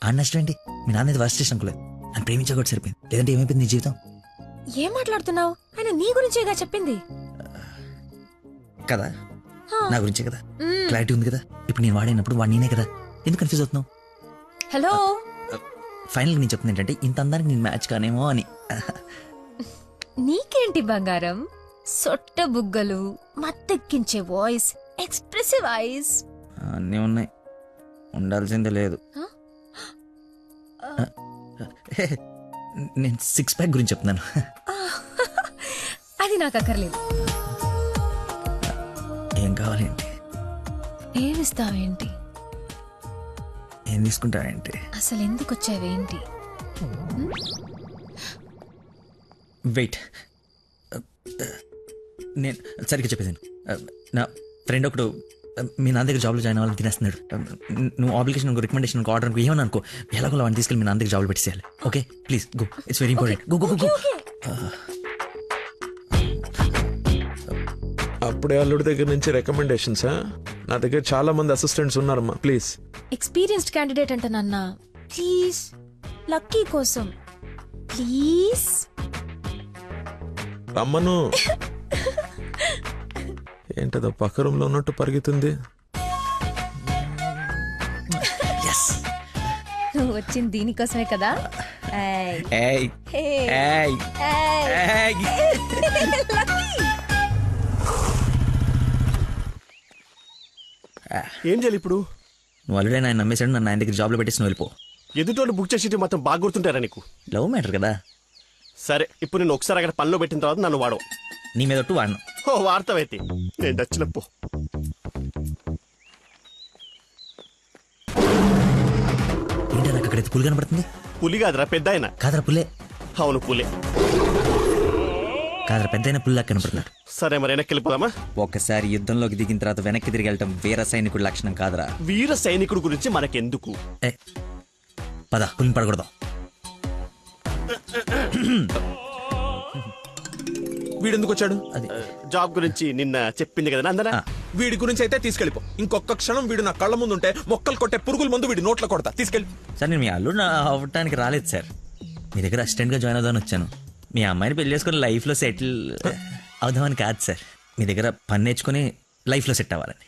ఆ నష్టం ఏంటి? మీ నాన్నది వర్స్ట్ స్టేషన్ అనుకోలేదు. నన్ను ప్రేమించకూడదు సరిపోయింది. లేదంటే ఏమైపోయింది నీ జీవితం? ఏం మాట్లాడుతున్నావు? ఆయన నీ గురించేగా చెప్పింది కదా, నా గురించే కదా. క్లారిటీ ఉంది కదా. ఇప్పుడు నేను వాడినప్పుడు వాడు నేనే కదా. ఎందుకు కన్ఫ్యూజ్ అవుతున్నావు? హలో, ఫైనల్ నేను చెప్తుంది ఏంటంటే ఇంత అందానికి నేను మ్యాచ్ కానేమో అని. నీకేంటి బంగారం? సొట్ట బుగ్గలు, మత్తెక్కించే వాయిస్, ఎక్స్ప్రెసివ్ ఐస్ అన్నీ ఉన్నాయి. ఉండాల్సిందే లేదు. నేను 6 ప్యాక్ గురించి చెప్తున్నాను. అది నాకు అక్కర్లేదు. ఏం కావాలేంటి? ఏమిస్తావేంటి? ఏం తీసుకుంటావేంటి? అసలు ఎందుకు వచ్చావేంటి? వెయిట్, నేను సరిగ్గా చెప్పేసాను. నా ఫ్రెండ్ ఒకడు మీ నాన్న దగ్గర జాబ్లో జాయిన్ అవ్వాలని తినేస్తున్నాడు. నువ్వు అప్లికేషన్ రికమెండేషన్ ఆర్డర్ అనుకో ఏమని అనుకో, ఎలాగో వాడిని తీసుకెళ్ళి మీ నాన్న దగ్గర జాబ్లో పెట్టేసేయాలి. Okay please go, it's very important. Go go go. అప్పుడే అల్లుడి దగ్గర నుంచి రికమెండేషన్సా? నా దగ్గర చాలా మంది అసిస్టెంట్స్ ఉన్నారమ్మా, ప్లీజ్. ఎక్స్పీరియన్స్డ్ క్యాండిడేట్ అంట నాన్న. ప్లీజ్, లక్కీ కోసం ప్లీజ్ రమ్మను. ఏంటదో పక్క రూమ్ లో ఉన్నట్టు పరిగెత్తుంది. Yes. నువ్వు వచ్చింది దీనికోసమే కదా. ఏయ్. ఏయ్ ఏయ్ ఏయ్. ఏం చేయాలి ఇప్పుడు? నువ్వు ఆల్రెడీ ఆయన నమ్మేశాడు, నన్ను ఆయన దగ్గర జాబ్లో పెట్టేసి నువ్వు వెళ్ళిపో. ఎదుటోళ్ళు బుక్ చేసి మొత్తం బాగా గుర్తుంటారా నీకు? లవ్ మ్యాటర్ కదా. సరే, ఇప్పుడు నేను ఒకసారి అక్కడ పనిలో పెట్టిన తర్వాత నన్ను వాడవు. నీ మీద ఒట్టు వాడను. ఓ వార్తవైతే నేను నచ్చినప్పు. ఏంటి నాకు అక్కడైతే పులి కనబడుతుంది? పులి కాదురా, పెద్ద ఆయన. కాదరా పులే. అవును పులే. కాదరా పెద్ద అయిన పుల్లా కనబడుతున్నాడు. సరే మరి వెనక్కి వెళ్ళిపోదామా? ఒకసారి యుద్ధంలోకి దిగిన తర్వాత వెనక్కి తిరిగి వెళ్ళటం వీర సైనికుడి లక్షణం కాదురా. వీర సైనికుడు గురించి మనకెందుకు? పద, పులిని పడకూడదు. వీడెందుకు వచ్చాడు? జాబ్ గురించి నిన్న చెప్పింది కదా అందరా. వీడి గురించి అయితే తీసుకెళ్ళిపో. ఇంకొక క్షణం వీడు నా కళ్ళ ముందు ఉంటే మొక్కలు కొట్టే పురుగుల ముందు వీడి నోట్లో కొడతా. తీసుకెళ్ళి. సార్ నేను మీ అల్లుడు అవ్వటానికి రాలేదు సార్, మీ దగ్గర అసిస్టెంట్ గా జాయిన్ అవుదామని వచ్చాను. మీ అమ్మాయిని పెళ్లి చేసుకుని లైఫ్ లో సెటిల్ అవుదామని కాదు సార్, మీ దగ్గర పని నేర్చుకుని లైఫ్ లో సెట్ అవ్వాలని.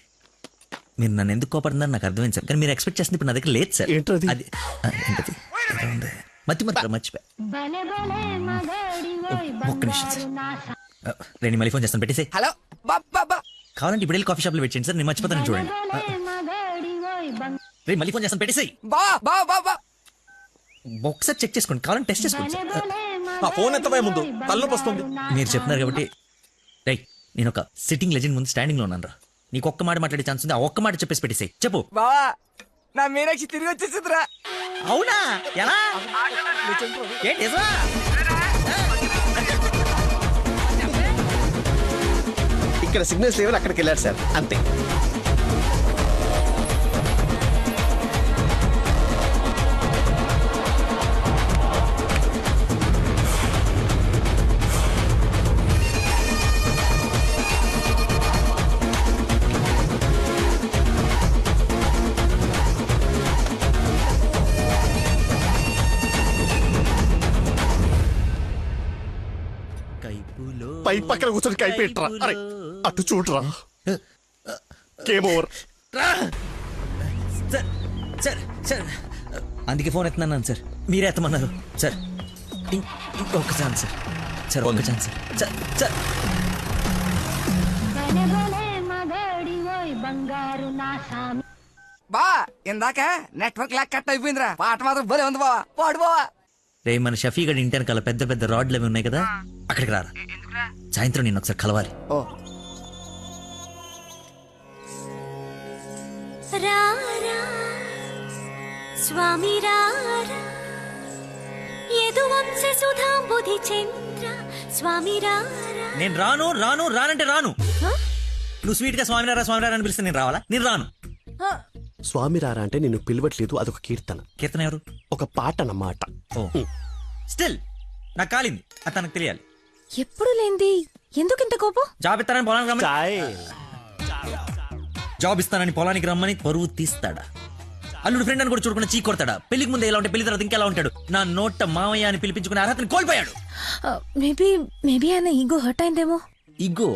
మీరు నన్ను ఎందుకు కోపడుతున్నారు నాకు అర్థమైంది సార్, కానీ మీరు ఎక్స్పెక్ట్ చేస్తుంది ఇప్పుడు నా దగ్గర లేదు సార్. అది ఏంటది? మర్చిపోయా. ఒక్క నిమిషం సార్, నేను మళ్ళీ ఫోన్ చేస్తాను, పెట్టేసి. హలో కావాలంటే ఇప్పుడు వెళ్ళి కాఫీ షాప్ లో పెట్టండి సార్, నేను మర్చిపోతాను చూడండి. రే మళ్ళీ ఫోన్ చేస్తాను, పెట్టేసి. ఒకసారి చెక్ చేసుకోండి, కావాలంటే టెస్ట్ చేసుకోండి సార్. ఫోన్ ఎత్తవే ముందు, తలనొప్పి వస్తుంది. మీరు చెప్తున్నారు కాబట్టి రైట్, నేను ఒక సిట్టింగ్ లెజెండ్ ముందు స్టాండింగ్ లో ఉన్నాను రా. నీకు ఒక్క మాట మాట్లాడే ఛాన్స్ ఉంది, ఆ ఒక్క మాట చెప్పేసి పెట్టేసాయి. చెప్పు. బావా నా మీనాక్షి తిరిగి వచ్చేసిందిరా. అవునా? ఎలా? ఏంటి? ఇక్కడ సిగ్నల్స్ లేవని అక్కడికి వెళ్ళారు సార్, అంతే. పై పక్కన కూర్చొని కైపెట్టరా. అరే అటు చూడరా. Game over. సార్ అందుకే ఫోన్ ఎత్తున్నాను సార్, మీరే ఎత్తమన్నారు సార్. ఇంకొక ఛాన్స్ సార్, సార్ ఒక్క ఛాన్స్ సార్. సార్ బా ఇందాక నెట్వర్క్ లాక్ కట్ అయిపోయిందిరా. పాట మాత్రం భలే ఉంది బావా, పాడు బావా. రే మన షఫీ గడి ఇంటి వెనకాల పెద్ద పెద్ద రాడ్లు అవి ఉన్నాయి కదా, అక్కడికి రారా. సాయంత్రం నేను ఒకసారి కలవాలి. స్వామి నేను రాను రాను రానంటే రాను. నువ్వు స్వీట్ గా స్వామి రారా స్వామి రారా అని పిలిస్తే నేను రావాలా? నేను రాను. స్వామి రారా అంటే నిన్ను పిలవట్లేదు, అదొక కీర్తన. కీర్తన ఎవరు? ఒక పాట అన్నమాట. స్టిల్ నాకు కాలింది, అది తనకు తెలియాలి. ఎప్పుడు లేంది ఎందుకు ఇంత కోపం? జాబ్ ఇస్తానని పొలానికి రమ్మని, జాబ్ ఇస్తానని పొలానికి రమ్మని పరువు తీస్తాడా? అల్లుడు ఫ్రెండ్ అని కూడా చూడకుండా చీ కొడతాడా? పెళ్లికి ముందు ఎలా ఉంటే పెళ్లి తర్వాత ఇంకెలా ఉంటాడు? నా నోట మామయ్య అని పిలిపించుకునే అర్హతని కోల్పోయాడు. మేబీ ఆయన ఈగో హర్ట్ అయిందేమో. ఈగో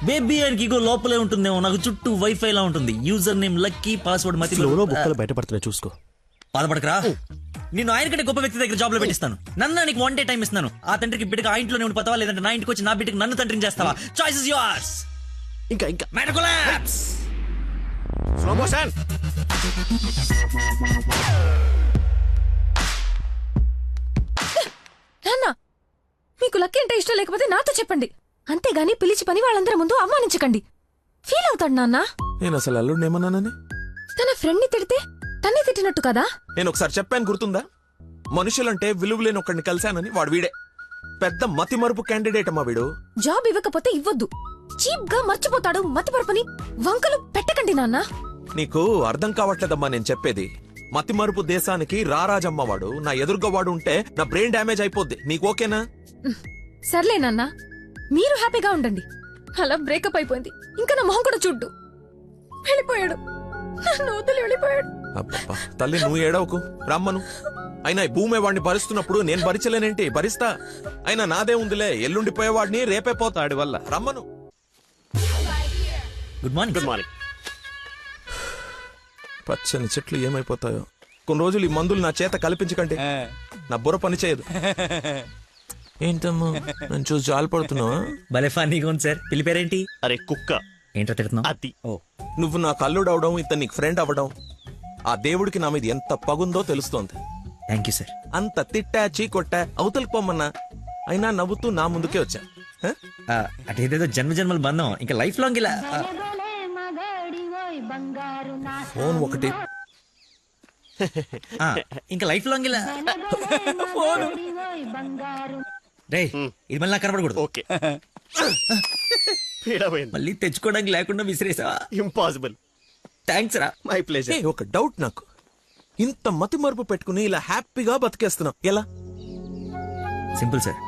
బేబీ ఆయనకి ఈగో లోపలే ఉంటుందేమో. నాకు చుట్టూ వైఫై లా ఉంటుంది. యూజర్ నేమ్ లక్కీ, పాస్వర్డ్ మతి. బుక్కలు బయటపడుతున్నాయి చూసుకో. బాధపడకరా, నేను ఆయన కంటే గొప్ప వ్యక్తి దగ్గర జాబ్ లో పెట్టిస్తాను. నన్ను నీకు 1 day టైం ఇస్తున్నాను. ఆ తండ్రికి బిడ్డకి ఆ ఇంట్లోనే ఉండిపోతావా, లేదంటే నా ఇంటికి వచ్చి నా బిడ్డకి నన్ను తండ్రిని చేస్తావా? Choice is yours. ఇంకా మెడకులాప్స్. Slow motion. నాన్న మీకు లక్కీ అంటే ఇష్టం లేకపోతే నాతో చెప్పండి, అంతేగాని పిలిచి పని వాళ్ళందరి ముందు అవమానించకండి. ఫీల్ అవుతాడు నాన్న. నేను అసలు అల్లుడిని ఏమన్నానని? తన ఫ్రెండ్ ని తిడితే తన్నే తిట్టినట్టు కదా. నేను ఒకసారి చెప్పాను, గుర్తుందా? మనుషులంటే విలువలేని ఒకడిని కలిశానని. వాడు వీడే పెద్ద మతి మరుపు క్యాండిడేట్ అమ్మా వీడు. జాబ్ ఇవ్వకపోతే ఇవ్వద్దు, చీప్ గా మర్చిపోతాడు. మతి మరుపుని వంకలు పెట్టకండి నాన్న. నీకు అర్థం కావట్లేదమ్మా నేను చెప్పేది. మతి మరుపు దేశానికి రారాజమ్మ వాడు. నా ఎదురుగా వాడు ఉంటే నా బ్రెయిన్ డ్యామేజ్ అయిపోద్ది. నీకు ఓకేనా? సర్లే నాన్న, మీరు హ్యాపీగా ఉండండి. అలా బ్రేకప్ అయిపోయింది, ఇంకా నా మొహం కూడా చూడ్డు. వెళ్ళిపోయాడు, నన్ను వదిలి వెళ్ళిపోయాడు. అబ్బబ్బా తల్లి నువ్వు ఏడవకు, రమ్మను. అయినా ఈ భూమి వాడిని భరిస్తున్నప్పుడు నేను భరించలేనేంటి? భరిస్తా. అయినా నాదే ఉందిలే, ఎల్లుండిపోయేవాడిని రేపే పోతాడి వల్ల. రమ్మను. Good morning. Good morning. పచ్చని చెట్లు ఏమైపోతాయో. కొన్ని రోజులు ఈ మందులు నా చేత కల్పించకండి, నా బుర్ర పని చేయదు. ఏంటమ్మా నన్ను చూసి జాలిపడుతున్నావా? భలే ఫన్నీగా ఉంది సార్. పిల్లి పేరేంటి? అరే కుక్క. ఏంటో తిడుతున్నావు? అతి. నువ్వు నాకు అల్లుడు అవడం, ఇతను నీకు ఫ్రెండ్ అవ్వడం, ఆ దేవుడికి నా మీద ఎంత పగుందో తెలుస్తోంది. Thank you sir. అంత తిట్టా చీకొట్టా అవతలికి పొమ్మన్నా అయినా నవ్వుతూ నా ముందుకే వచ్చా. అదేదేదో జన్మ జన్మల బంధం ఇంకా లైఫ్ లాంగ్ ఇలా. ఫోన్ ఒకటి ఇంకా లైఫ్ లాంగ్ ఇలా. రేయ్ ఇది మళ్ళీ నాకు కనపడకూడదు. ఓకే. మళ్ళీ తెచ్చుకోవడానికి లేకుండా విసిరేసావా? ఇంపాసిబుల్. థ్యాంక్స్ రా. My pleasure. ఒక డౌట్ నాకు, ఇంత మతి మరుపు పెట్టుకుని ఇలా హ్యాపీగా బతికేస్తున్నావు ఎలా? Simple sir.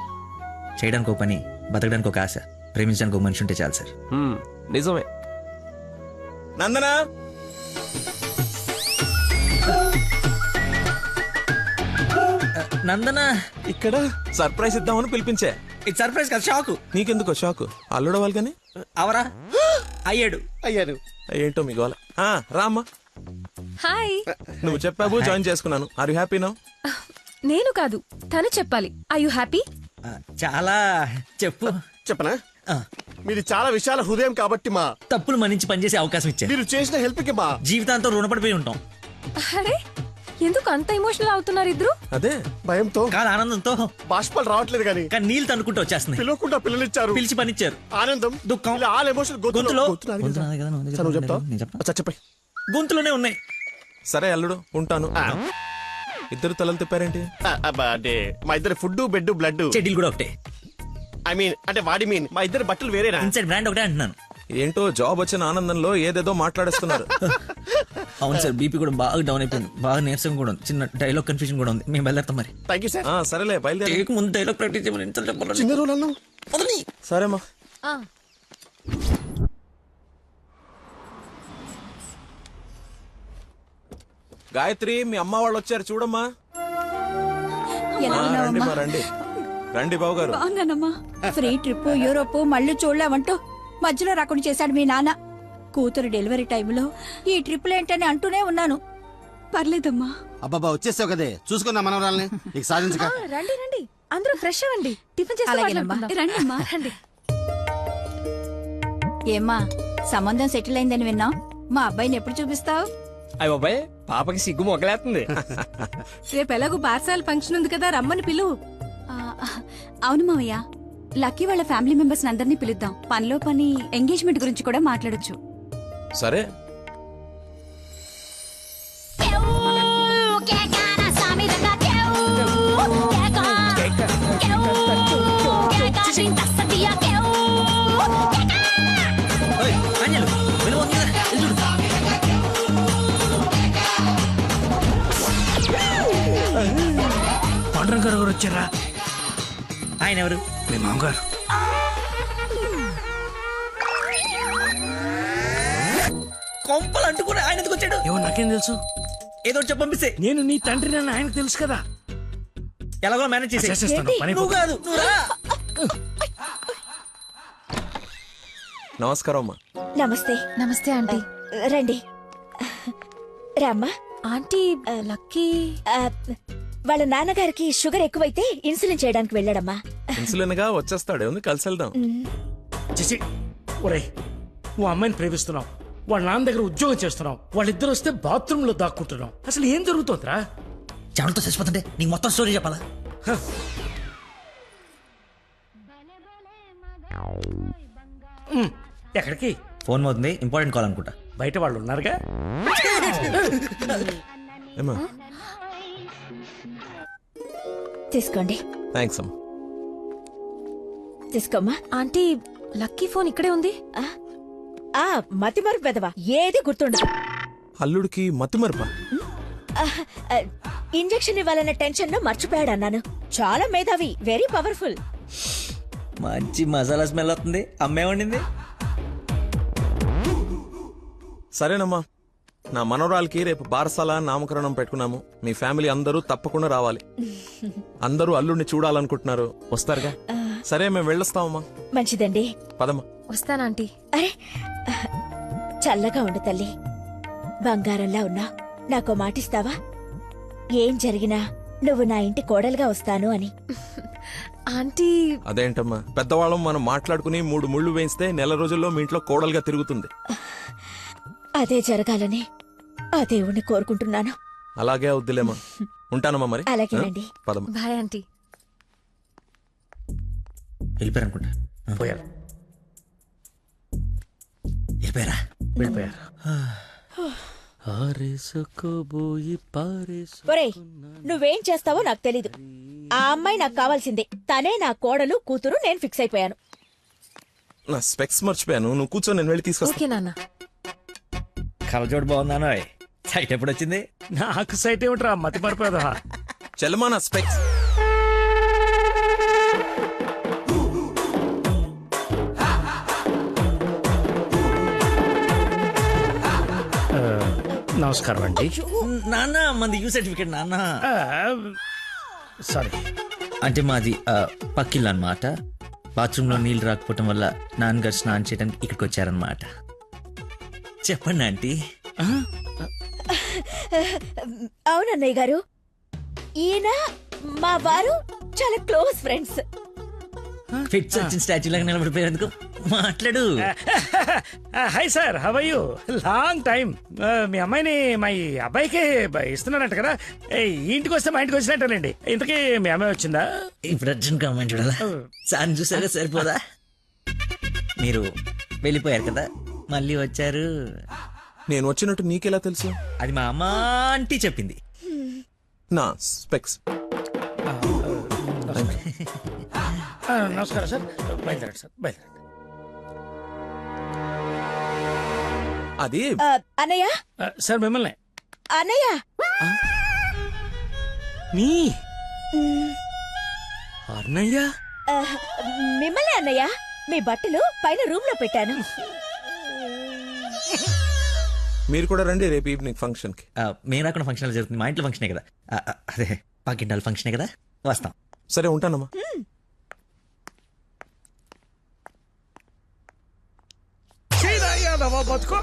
చేయడానికి ఒక పని, బతకడానికి ఒక ఆశ, ప్రేమించడానికి ఒక మనిషి ఉంటే చాలు సార్. నిజమే. నందనా నందన ఇక్కడ సర్ప్రైజ్ ఇద్దామని పిలిపించా. ఇది సర్ప్రైజ్ కదా, షాక్. నీకెందుకో షాకు? అల్లుడవాలి కానీ అవరా అయ్యాడు. ఏంటో మీ గోల. రామ్మా. హాయ్. నువ్వు చెప్పావు, జాయిన్ చేసుకున్నాను. Are you happy now? నేను కాదు, తను చెప్పాలి. I you happy? చాలా. చెప్పు. చెప్పనా? మీది చాలా విశాల హృదయం కాబట్టి మా తప్పులు మన్నించి పనిచేసే అవకాశం ఇచ్చారు. మీరు చేసిన హెల్ప్ కి మా జీవితాంతం రుణపడిపోయి ఉంటాం. అరే ఎందుకు అంత ఎమోషనల్ అవుతున్నారు ఇద్దరు? అదే భయంతో కాదు, ఆనందంతో. బాష్పాలు రావట్లేదు కానీ నీళ్ళు తనుకుంటూ వచ్చేస్తున్నాయి. పిలవకుండా పిల్లలిచ్చారు, పిలిచి పనిచ్చారు. ఆనందం, దుఃఖం, ఆల్ ఎమోషన్ గొంతులో చెప్పాయి, గొంతులోనే ఉన్నాయి. సరే అల్లుడు ఉంటాను. ఇద్దరు తలలు తిప్పారేంటి? అంటే మా ఇద్దరు ఫుడ్ బెడ్ బ్లడ్ చెడ్డీలు కూడా ఒకటే. ఐ మీన్ అంటే వాడి మీన్ మా ఇద్దరు బట్టలు వేరేనా? ఇన్సైడ్ బ్రాండ్ ఒకటే అంటున్నాను. ఏంటో జాబ్ వచ్చిన ఆనందంలో ఏదేదో మాట్లాడేస్తున్నారు. అవును సార్, బీపీ కూడా బాగా డౌన్ అయిపోయింది. బాగా నీరసం కూడా ఉంది. చిన్న డైలాగ్ కన్ఫ్యూజన్ కూడా ఉంది. మేము బయలుదేరుతాం మరి. Thank you sir. సరేలే బయలుదేరి. ముందు డైలాగ్ ప్రాక్టీస్ చేయమని ఎంత చెప్పాలి? చిన్న రోజులు సరేమ్మా. గాయత్రి, మీ అమ్మ వాళ్ళు వచ్చారు చూడమ్మా. రండి మా రండి రండి బాబు గారు. బాగున్నానమ్మా. ఫ్రీ ట్రిప్ యూరోప్ మళ్ళీ చూడలేమంటూ మధ్యలో రాకుండా చేశాడు మీ నాన్న. కూతురు డెలివరీ టైంలో ఈ ట్రిప్లు ఏంటని అంటూనే ఉన్నాను. పర్లేదమ్మా. అబ్బాబా వచ్చేసావు కదే, చూసుకున్నా మనవరాల్ని. ఇక సాధించక. రండి రండి, అందరూ ఫ్రెష్ అవ్వండి. టిఫిన్ చేసి రండమ్మా. రండి. ఏమ్మా సంబంధం సెటిల్ అయిందని విన్నాం. మా అబ్బాయిని ఎప్పుడు చూపిస్తావు? అయ్య బాబాయ్, పాపకి సిగ్గు మొగలేస్తుంది. రేపు ఎలాగో పార్సాల ఫంక్షన్ ఉంది కదా, రమ్మని పిలువు. అవును మావయ్య, లక్కీ వాళ్ళ ఫ్యామిలీ మెంబర్స్ అందరినీ పిలుద్దాం. పనిలో పని ఎంగేజ్మెంట్ గురించి కూడా మాట్లాడొచ్చు. సరే. పాండురంగ గారు వచ్చారా? ఆయన ఎవరు? మీ మామగారు. కొంపలు అంటుకుని ఆయన ఎందుకు వచ్చాడు? ఏమో నాకేం తెలుసు. ఏదో చెప్పి పంపిస్తే. నేను నీ తండ్రి నన్ను ఆయనకు తెలుసు కదా. ఎలాగో మేనేజ్ చేసేస్తాను. నువ్వు కాదు, నువ్వు రా. నమస్కారం అమ్మా. నమస్తే. నమస్తే ఆంటీ. రండి రామ్మా. ఆంటీ లక్కీ వాళ్ళ నాన్నగారికి షుగర్ ఎక్కువైతే ఇన్సులిన్ చేయడానికి వెళ్ళాడమ్మా. ఇన్సులిన్ గా వచ్చేస్తాడు, కలిసి వెళ్దాం. చేసి ఒరే, నువ్వు అమ్మాయిని ప్రేమిస్తున్నావు, వాళ్ళ నాన్న దగ్గర ఉద్యోగం చేస్తున్నావు, వాళ్ళిద్దరు వస్తే బాత్రూమ్ లో దాక్కుంటున్నావు. అసలు ఏం జరుగుతుందిరా? చెమటతో చచ్చిపోతుంటే నీకు మొత్తం స్టోరీ చెప్పాలా? ఎక్కడికి? ఫోన్ అవుతుంది, ఇంపార్టెంట్ కాల్ అనుకుంటా. బయట వాళ్ళు ఉన్నారుగా. తీసుకోండి. థ్యాంక్స్ అమ్మా. తీసుకోమ్మా. ఆంటీ లక్కీ ఫోన్ ఇక్కడే ఉంది. మతి మరుపు పెదవా, ఏది గుర్తుండదు. అల్లుడికి మతి మరుపా? ఇంజెక్షన్ ఇవ్వాలన్న టెన్షన్ లో మర్చిపోయాడు అన్నాను. చాలా మేధావి, వెరీ పవర్ఫుల్. మంచి మసాలా స్మెల్ వస్తుంది. అమ్మే వండింది. సరేనమ్మా, నా మనవరాలకి రేపు బారసాల నామకరణం పెట్టుకున్నాము. మీ ఫ్యామిలీ అందరూ తప్పకుండా రావాలి. అందరూ అల్లుడిని చూడాలనుకుంటున్నారు, వస్తారుగా? సరే, మేము వెళ్ళొస్తామమ్మా. మంచిదండి, పదమ్మా. వస్తానంటీ. అరే చల్లగా ఉండు తల్లి, బంగారంలా ఉన్నా. నాకో మాటిస్తావా? ఏం జరిగినా నువ్వు నా ఇంటి కోడలుగా వస్తాను అని. ఆంటీ అదేంటమ్మా, పెద్దవాళ్ళం మనం మాట్లాడుకుని 3 ముళ్ళు వేయిస్తే నెల రోజుల్లో మీ ఇంట్లో కోడలుగా తిరుగుతుంది. అదే జరగాలని ఆ దేవుణ్ణి కోరుకుంటున్నాను. అలాగే అవుద్దిలేమా. ఉంటానమ్మా మరి. అలాగేనండి. పదమ్మా. Bye aunty. వెళ్ళిపోయారనుకుంటా. పోయారు. వెళ్ళిపోయారా? వెళ్ళిపోయారు. ఒరేయ్, నువ్వేం చేస్తావో నాకు తెలీదు. ఆ అమ్మాయి నాకు కావాల్సిందే. తనే నా కోడలు కూతురు. నేను ఫిక్స్ అయిపోయాను. నా స్పెక్స్ మర్చిపోయాను. నువ్వు కూర్చో, నేను వెళ్ళి తీసుకొస్తా. ఓకే నాన్న. కలజోడు బాగుందానో. సైట్ ఎప్పుడు వచ్చింది? నాకు సైట్ ఏమిట్రా, మతి మరిపోదా. చెల్లమా నా స్పెక్స్. నమస్కారం అండి. నాన్న మంది యూ సర్టిఫికేట్ నాన్న. సారీ అంటే మాది పక్కిల్లు అన్నమాట. బాత్రూమ్ లో నీళ్ళు రాకపోవటం వల్ల నాన్నగారు స్నానం చేయడానికి ఇక్కడికి వచ్చారనమాట. చెప్పండి ఆంటీ. అవునన్నయ్య గారు, ఈయన మా వారు చాలా క్లోజ్ ఫ్రెండ్స్. ఫిట్స్ వచ్చిన స్టాచ్యూ లాగా నిలబడిపోయేందుకు మాట్లాడు. Hi sir, how are you? Long time. మీ అమ్మాయిని మా ఈ అబ్బాయికి ఇస్తున్నారంట కదా. ఈ ఇంటికి వస్తే మా ఇంటికి వచ్చినట్టేనండి. ఇంతకీ మీ అమ్మాయి వచ్చిందా? ఇప్పుడు అర్జున్ కామెంట్ చూడాలా? సార్ చూసారా సరిపోదా? మీరు వెళ్ళిపోయారు కదా, మళ్ళీ వచ్చారు. నేను వచ్చినట్టు నీకెలా తెలుసు? అది మా అమ్మ ఆంటీ చెప్పింది. నా స్పెక్స్. నమస్కారం సార్. బయలుదేరండి సార్, బయలుదేరండి. అది అన్నయ్య. సార్ మిమ్మల్ని. అన్నయ్య. మీ అన్నయ్య? మిమ్మల్ని అన్నయ్య. మీ బట్టలు పైన రూమ్ లో పెట్టాను. మీరు కూడా రండి రేపు ఈవినింగ్ ఫంక్షన్ కి. మేము రాకుండా ఫంక్షన్ జరుగుతుంది. మా ఇంట్లో ఫంక్షనే కదా. అదే పాకింటాల ఫంక్షనే కదా, వస్తాం. సరే ఉంటానమ్మా. బతుకో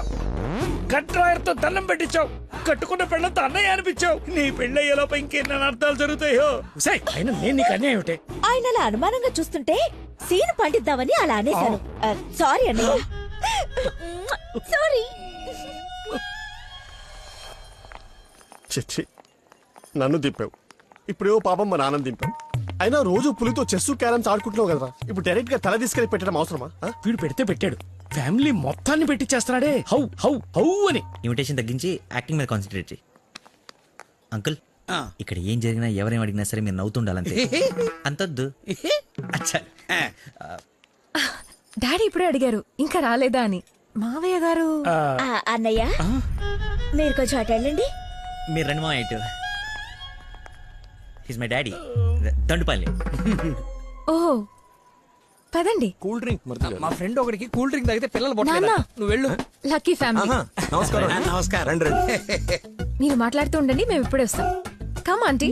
గట్రాయర్తో దండం పెట్టించావు. కట్టుకున్న పెళ్ళంతో అన్నయ్య అనిపించావు. నీ పెళ్ళయ్యేలోపు ఇంకెన్న అర్థాలు జరుగుతాయో. అయినా నేను నీకు అన్యాయం ఏమిటి? ఆయన అలా అనుమానంగా చూస్తుంటే సీన్ పండిద్దామని అలా అనేశాను. సారీ అన్నయ్య. సారీ. చిచ్చి, నన్ను దింపావు. ఇప్పుడేవో పాపం మా నాన్న దింపావు. అయినా రోజు పులితో చెస్ క్యారమ్స్ ఆడుకుంటున్నావు కదరా. ఇప్పుడు డైరెక్ట్ గా తల తీసుకెళ్లి పెట్టడం అవసరమా? వీడు పెడితే పెట్టాడు, ఫ్యామిలీ మొత్తాన్ని పెట్టిచ్చేస్తున్నాడే. హౌ హౌ హౌ అని. ఇన్విటేషన్ తగ్గించి యాక్టింగ్ మీద కాన్సన్ట్రేట్ చేయి. అంకుల్, ఇక్కడ ఏం జరిగినా ఎవరేం అడిగినా సరే మీరు నవ్వుతుండాలంతే. అంతొద్దు. అచ్చా. డాడీ ఇప్పుడే అడిగారు ఇంకా రాలేదా అని. మావయ్య గారు. అన్నయ్య, మీరు కొంచెం అటు వెళ్ళండి. మీరు రండి మా ఇటు. His my daddy. దండుపల్లి. ఓహో, పదండి. Cool drink. మా ఫ్రెండ్ ఒకడికి కూల్ డ్రింక్ తాగితే పిల్లలు నాన్న. పుట్టలేదు. నువ్వు వెళ్ళు. Lucky family. నమస్కారం. నమస్కారం. రండి రండి. మీరు మాట్లాడుతూ ఉండండి, మేము ఇప్పుడే వస్తాం. Come aunty.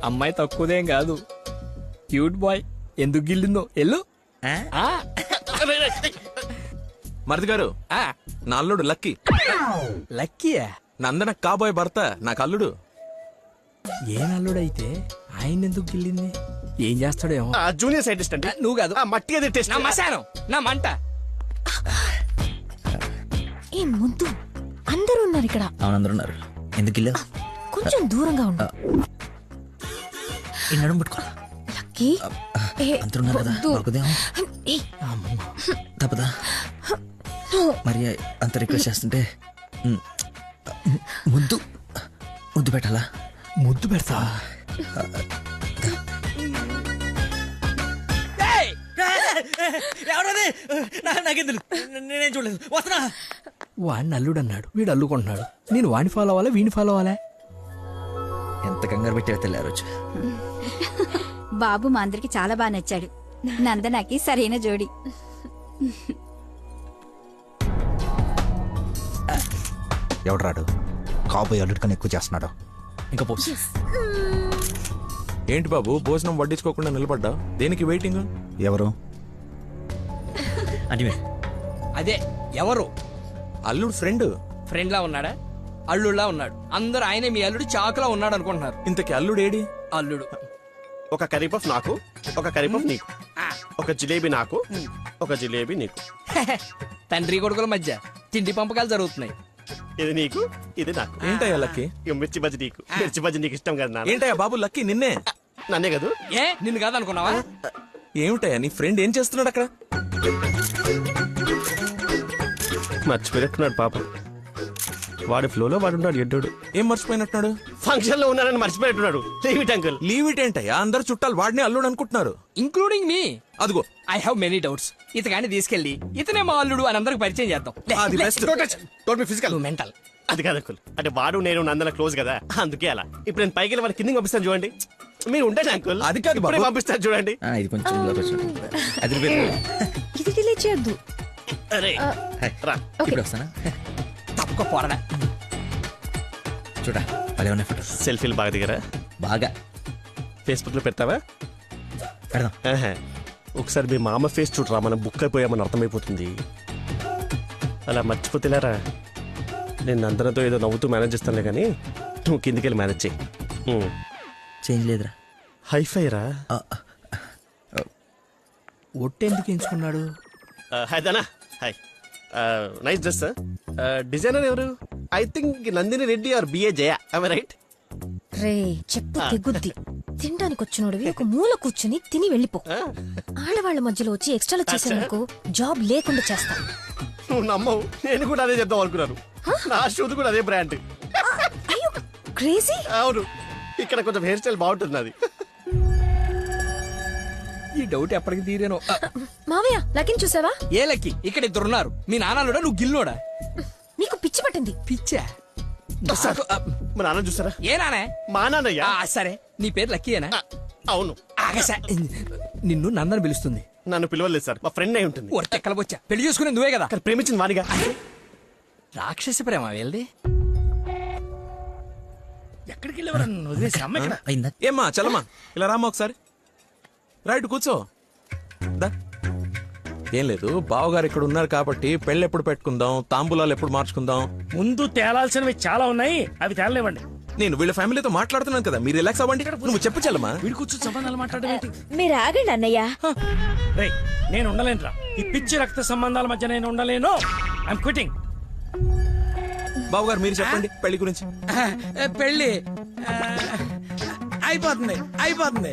అమ్మాయి తక్కువదేం కాదు, క్యూట్ బాయ్. ఎందుకు గిల్లిందో ఎల్లు. మరిది గారు, నా అల్లుడు లక్కీ. లక్కీయా? నందన కాబోయే భర్త నాకు అల్లుడు. ఏ నల్లుడైతే ఆయన ఎందుకు గిల్లింది? ఏం చేస్తాడేమో. జూనియర్ సైంటిస్ట్ అంటే నువ్వు కాదు, మట్టి అది టెస్ట్. నా మశానం, నా మంట. ఏ ముద్దు, అందరూ ఉన్నారు ఇక్కడ. అవునందరూ ఉన్నారు. ఎందుకు ఇల్లు? కొంచెం దూరంగా ఉండు. ఈ నడుము పట్టుకోరా. లక్కీ. అందరూ ఉన్నారు కదా, దొరకదేమో. తప్పదా? మరి అంత రిక్వెస్ట్ చేస్తుంటే ముద్దు ముద్దు పెట్టాలా? ముద్దు పెడతా. నాకేం తెలుసు, నేనేం చూడలేదు. వస్తున్నా. వాడిని అల్లుడు అన్నాడు, వీడు అల్లుకుంటున్నాడు. నేను వాడిని ఫాలో అవ్వాలా వీడిని ఫాలో అవ్వాలా? ఎంత కంగారు పెట్టారో తెలియారు. బాబు మా అందరికి చాలా బాగా నచ్చాడు. నందనకి సరైన జోడి. ఎవడరాడు? కాబోయే అల్లుడి కన్నా ఎక్కువ చేస్తున్నాడు. ఇంకా పోసి. ఏంటి బాబు, భోజనం వడ్డించుకోకుండా నిలబడ్డా? దేనికి వెయిటింగ్? ఎవరు? అంటే అదే ఎవరు? అల్లుడు ఫ్రెండ్. ఫ్రెండ్ లా ఉన్నాడా? అల్లుడులా ఉన్నాడు. అందరూ ఆయనే మీ అల్లుడు చాకులా ఉన్నాడు అనుకుంటున్నారు. ఇంతకీ అల్లుడు ఏడి? అల్లుడు ఒక కర్రీ పఫ్ నాకు, ఒక కర్రీ పఫ్ నీకు, ఒక జిలేబీ నాకు, ఒక జిలేబీ నీకు. తండ్రి కొడుకుల మధ్య తిండి పంపకాలు జరుగుతున్నాయి. ఇది నీకు, ఇది నాకు. ఏంటయ్యా లక్కీ? మిర్చి బజ్జి నీకు, మిర్చి బజ్జి నీకు ఇష్టం కదా నాన్న. ఏంటయ్యా బాబు లక్కీ నిన్నే? నన్నే కదా. ఏ నిన్ను కాదనుకున్నావా? ఏమిటయ్యా నీ ఫ్రెండ్ ఏం చేస్తున్నాడు అక్కడ? మర్చిపోయినట్టున్నాడు పాప. వాడి ఫ్లోలో వాడు ఉన్నాడు. ఎడ్డోడు ఏం మర్చిపోయినట్టున్నాడు? ఫంక్షన్ లో ఉన్నానని మర్చిపోయినట్టున్నాడు. Leave it uncle. Leave it ఏంటయ్యా? అందరు చుట్టాలు వాడిని అల్లుడు అనుకుంటున్నారు, ఇంక్లూడింగ్ మీ. అదిగో ఐ హావ్ మెనీ డౌట్స్. ఇతగాని తీసుకెళ్లి ఇతనే మా అల్లుడు అని అందరికి పరిచయం చేద్దాం. అది బెస్ట్. Physical mental. అది కాదు అంకుల్. అంటే వాడు నేను నందన క్లోజ్ కదా, అందుకే అలా. ఇప్పుడు నేను పైకి వెళ్ళి వాడి కిందకి పంపిస్తాను చూడండి. మీరు ఉండండి అంకుల్. అది కాదు బాబు. పంపిస్తాను చూడండి. ఇది కొంచెం ఇది డిలీట్ చేయొద్దు. అరే రా. ఇప్పుడు వస్తానా? తప్పక పోరడా. చూడా భలే ఉన్నాయి ఫోటో. సెల్ఫీలు బాగా దిగరా? బాగా. ఫేస్బుక్ లో పెడతావా? పెడదాం. ఒకసారి మీ మామ ఫేస్ చూడరా, మనం బుక్ అయిపోయామని అర్థమైపోతుంది. అలా మర్చిపోతేలేరా. నేను నందనతో ఏదో నవ్వుతూ మేనేజ్ చేస్తానులే కానీ నువ్వు కిందికి వెళ్ళి మేనేజ్ చేయి. చేంజ్ లేదురా. హైఫై రా. ఒట్టెందుకు ఎంచుకున్నాడు? Hi Dana. Hi. Nice dress. Designer ఎవరు? I think Nandini Reddy or B A Jaya. I right? రే చెప్పు తెగుద్ది. తినడానికి వచ్చినోడివి ఒక మూల కూర్చుని తిని వెళ్ళిపో. ఆడవాళ్ల మధ్యలో వచ్చి ఎక్స్ట్రాలు చేసేందుకు జాబ్ లేకుండా చేస్తా. నువ్వు నమ్మవు, నేను కూడా అదే చెప్దాం అనుకున్నాను. నా షూది కూడా అదే బ్రాండ్. క్రేజీ. అవును, ఇక్కడ కొంచెం హెయిర్ స్టైల్ బాగుంటుంది అది. ఈ డౌట్ ఎప్పటికి తీరేనో. మావయ్య లక్కీని చూసావా? ఏ లక్కీ? ఇక్కడ ఇద్దరున్నారు. మీ నాన్నలోడా నువ్వు గిల్లోడా? నీకు పిచ్చి పట్టింది. పిచ్చా? మా నాన్న చూసారా? ఏ నానే? మా నాన్నయ్య. సరే నీ పేరు లక్కీయేనా? అవును. నిన్ను నందన పిలుస్తుంది. నన్ను పిలవలేదు సార్, మా ఫ్రెండ్ అయి ఉంటుంది. ఎక్కలబొచ్చా పెళ్లి చేసుకునే నువ్వే కదా. ప్రేమించింది వానిగా. రాక్షస ప్రేమ వెళ్ళి ఎక్కడికి వెళ్ళేవారు? ఏమ్మా చలమా ఇలా రామ్మా ఒకసారి. రైట్ కూర్చో. ఏం లేదు, బావగారు ఇక్కడ ఉన్నారు కాబట్టి పెళ్ళి ఎప్పుడు పెట్టుకుందాం, తాంబూలాలు ఎప్పుడు మార్చుకుందాం. ముందు తేలాల్సినవి చాలా ఉన్నాయి, అవి తేలనివ్వండి. నేను వీళ్ళ ఫ్యామిలీతో మాట్లాడుతున్నాను కదా, మీరు రిలాక్స్ అవ్వండి. నువ్వు చెప్పు చలమా. వీడి కూర్చొని సంబంధాలు మాట్లాడేంటి? మీరు ఆగండి అన్నయ్య. రేయ్ నేను ఉండలేనురా. ఈ పిచ్చి రక్త సంబంధాల మధ్య నేను ఉండలేను. I'm quitting. బావగారు మీరు చెప్పండి పెళ్లి గురించి. పెళ్లి అయిపోతుంది అయిపోతుంది.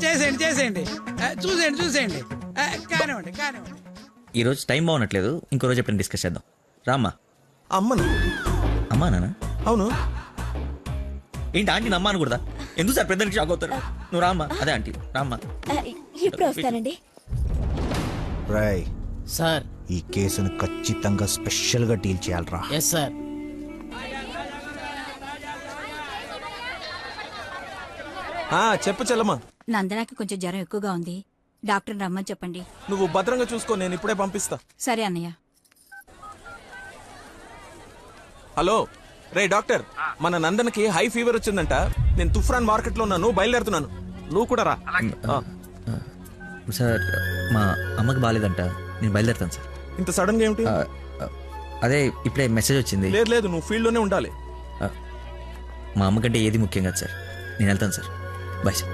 చేసేయండి చేసేయండి. చూసేయండి కానివ్వండి కానివ్వండి. ఈ రోజు టైం బాగున్నట్లేదు, ఇంకో రోజు ఎప్పుడైనా డిస్కస్ చేద్దాం. రామ్మా. అమ్మను. అమ్మా నాన్న? అవును. ఏంటి ఆంటీ అమ్మ అనకూడదా? ఎందుకు సార్ పెద్దానికి షాక్ అవుతారు? నువ్వు రామ్మా. అదే ఆంటీ రామ్మా. ఇప్పుడు వస్తానండి. రాయ్ సార్, ఈ కేసును ఖచ్చితంగా స్పెషల్ గా డీల్ చేయాలరా. Yes sir. చెప్పు చెల్లమ్మా. నందనాకి కొంచెం జ్వరం ఎక్కువగా ఉంది, డాక్టర్ రమ్మని చెప్పండి. నువ్వు భద్రంగా చూసుకో, నేను ఇప్పుడే పంపిస్తా. సరే అన్నయ్య. హలో రే డాక్టర్, మన నందనకి హై ఫీవర్ వచ్చిందంట. నేను తుఫ్రాన్ మార్కెట్ లో ఉన్నాను, బయలుదేరుతున్నాను. నువ్వు కూడా రా. సార్ మా అమ్మకి బాగాలేదంట, నేను బయలుదేరుతాను సార్. ఇంత సడన్ గా ఏమిటి? అదే ఇప్పుడే మెసేజ్ వచ్చింది. లేదు లేదు, నువ్వు ఫీల్డ్ లోనే ఉండాలి. మా అమ్మకంటే ఏది ముఖ్యం కాదు సార్, నేను వెళ్తాను సార్. Bye sir.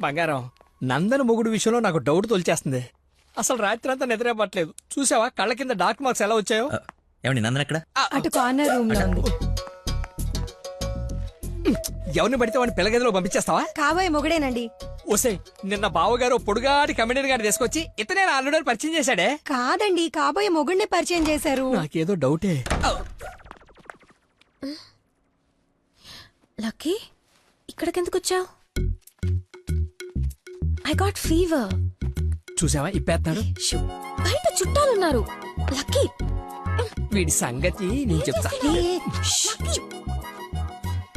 బంగారం, నందన మొగుడు విషయంలో నాకు డౌట్ తొలిచేస్తుంది. అసలు రాత్రి అంతా నిద్రపట్లేదు. చూసావా కళ్ళ కింద డార్క్ మార్క్స్ ఎలా వచ్చాయో? ఏమండి నందన ఎక్కడ? అటు కార్నర్ రూమ్ లో ఉంది. ఎవరిని పడితే వాడిని పిల్లగదిలో పంపించేస్తావా? కాబోయే మొగుడేనండి. ఓసే, నిన్న బావగారు పొడుగాటి కమిడీని గారిని తీసుకొచ్చి ఇతనే ఆల్రెడీ పరిచయం చేశాడే. కాదండి, కాబోయే మొగుడిని పరిచయం చేశారు. నాకేదో డౌటే. లక్కీ ఇక్కడికెందుకు వచ్చావు? I got fever. చూసావా ఇప్పేస్తాడు. బయట చుట్టాలున్నారు. లక్కీ వీడి సంగతి నేను చెప్తా.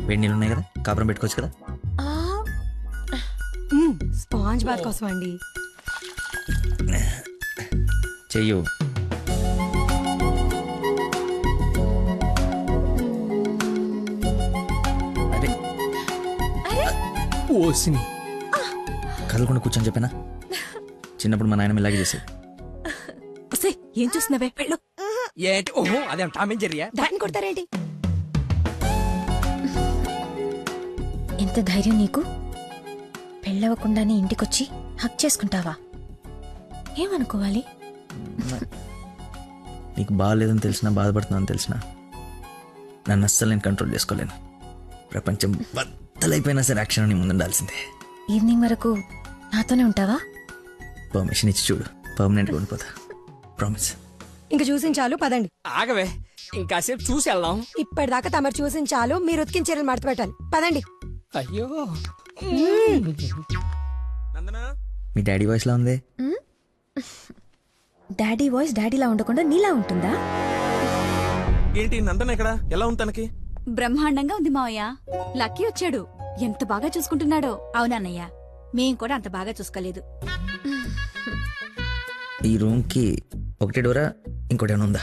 వేడి నీళ్ళు ఉన్నాయి కదా, కాపురం పెట్టుకోవచ్చు కదా. స్పాంజ్ బాత్ కోసం అండి. చెయ్యు. ఓసిని కదలకుండా కూర్చొని చెప్పానా? చిన్నప్పుడు మా నాయనమ్మ ఇలాగే చేసేది. ఏం చూస్తున్నావే వెళ్ళు. ఏంటి ఓహో అదేం టామ్ అండ్ జెర్రీయా? దాన్ని కొడతారేంటి? ఎంత ధైర్యం నీకు? పెళ్ళవకుండానే ఇంటికొచ్చి హక్ చేసుకుంటావా? ఏమనుకోవాలి? నీకు బాగాలేదని తెలిసినా, బాధపడుతున్నాను తెలిసినా నన్ను అస్సలు నేను కంట్రోల్ చేసుకోలేను. ప్రపంచం బద్దలైపోయినా సరే యాక్షన్ నీ ముందు ఉండాల్సిందే. ఈవినింగ్ వరకు నాతోనే ఉంటావా? పర్మిషన్ ఇచ్చి చూడు, పర్మనెంట్గా ఉండిపోతా. ప్రామిస్. ఇంక చూసించాలు పదండి. ఆగవే ఇంకాసేపు చూసి వెళ్దాం. ఇప్పటిదాకా తమరు చూసించాలు, మీరు ఉతికిన చీరలు మడత పెట్టాలి. పదండి. అయ్యో మీ డాడీ వాయిస్ లా ఉంది. డాడీ వాయిస్ డాడీలా ఉండకుండా నీలా ఉంటుందా? ఏంటి నందన ఇక్కడ? ఎలా ఉంది తనకి? బ్రహ్మాండంగా ఉంది మావయ్య. లక్కీ వచ్చాడు. ఎంత బాగా చూసుకుంటున్నాడో. అవునన్నయ్య, మేం కూడా అంత బాగా చూసుకోలేదు. ఈ రూమ్ కి ఒకటే డోరా, ఇంకోటి ఏమైనా ఉందా?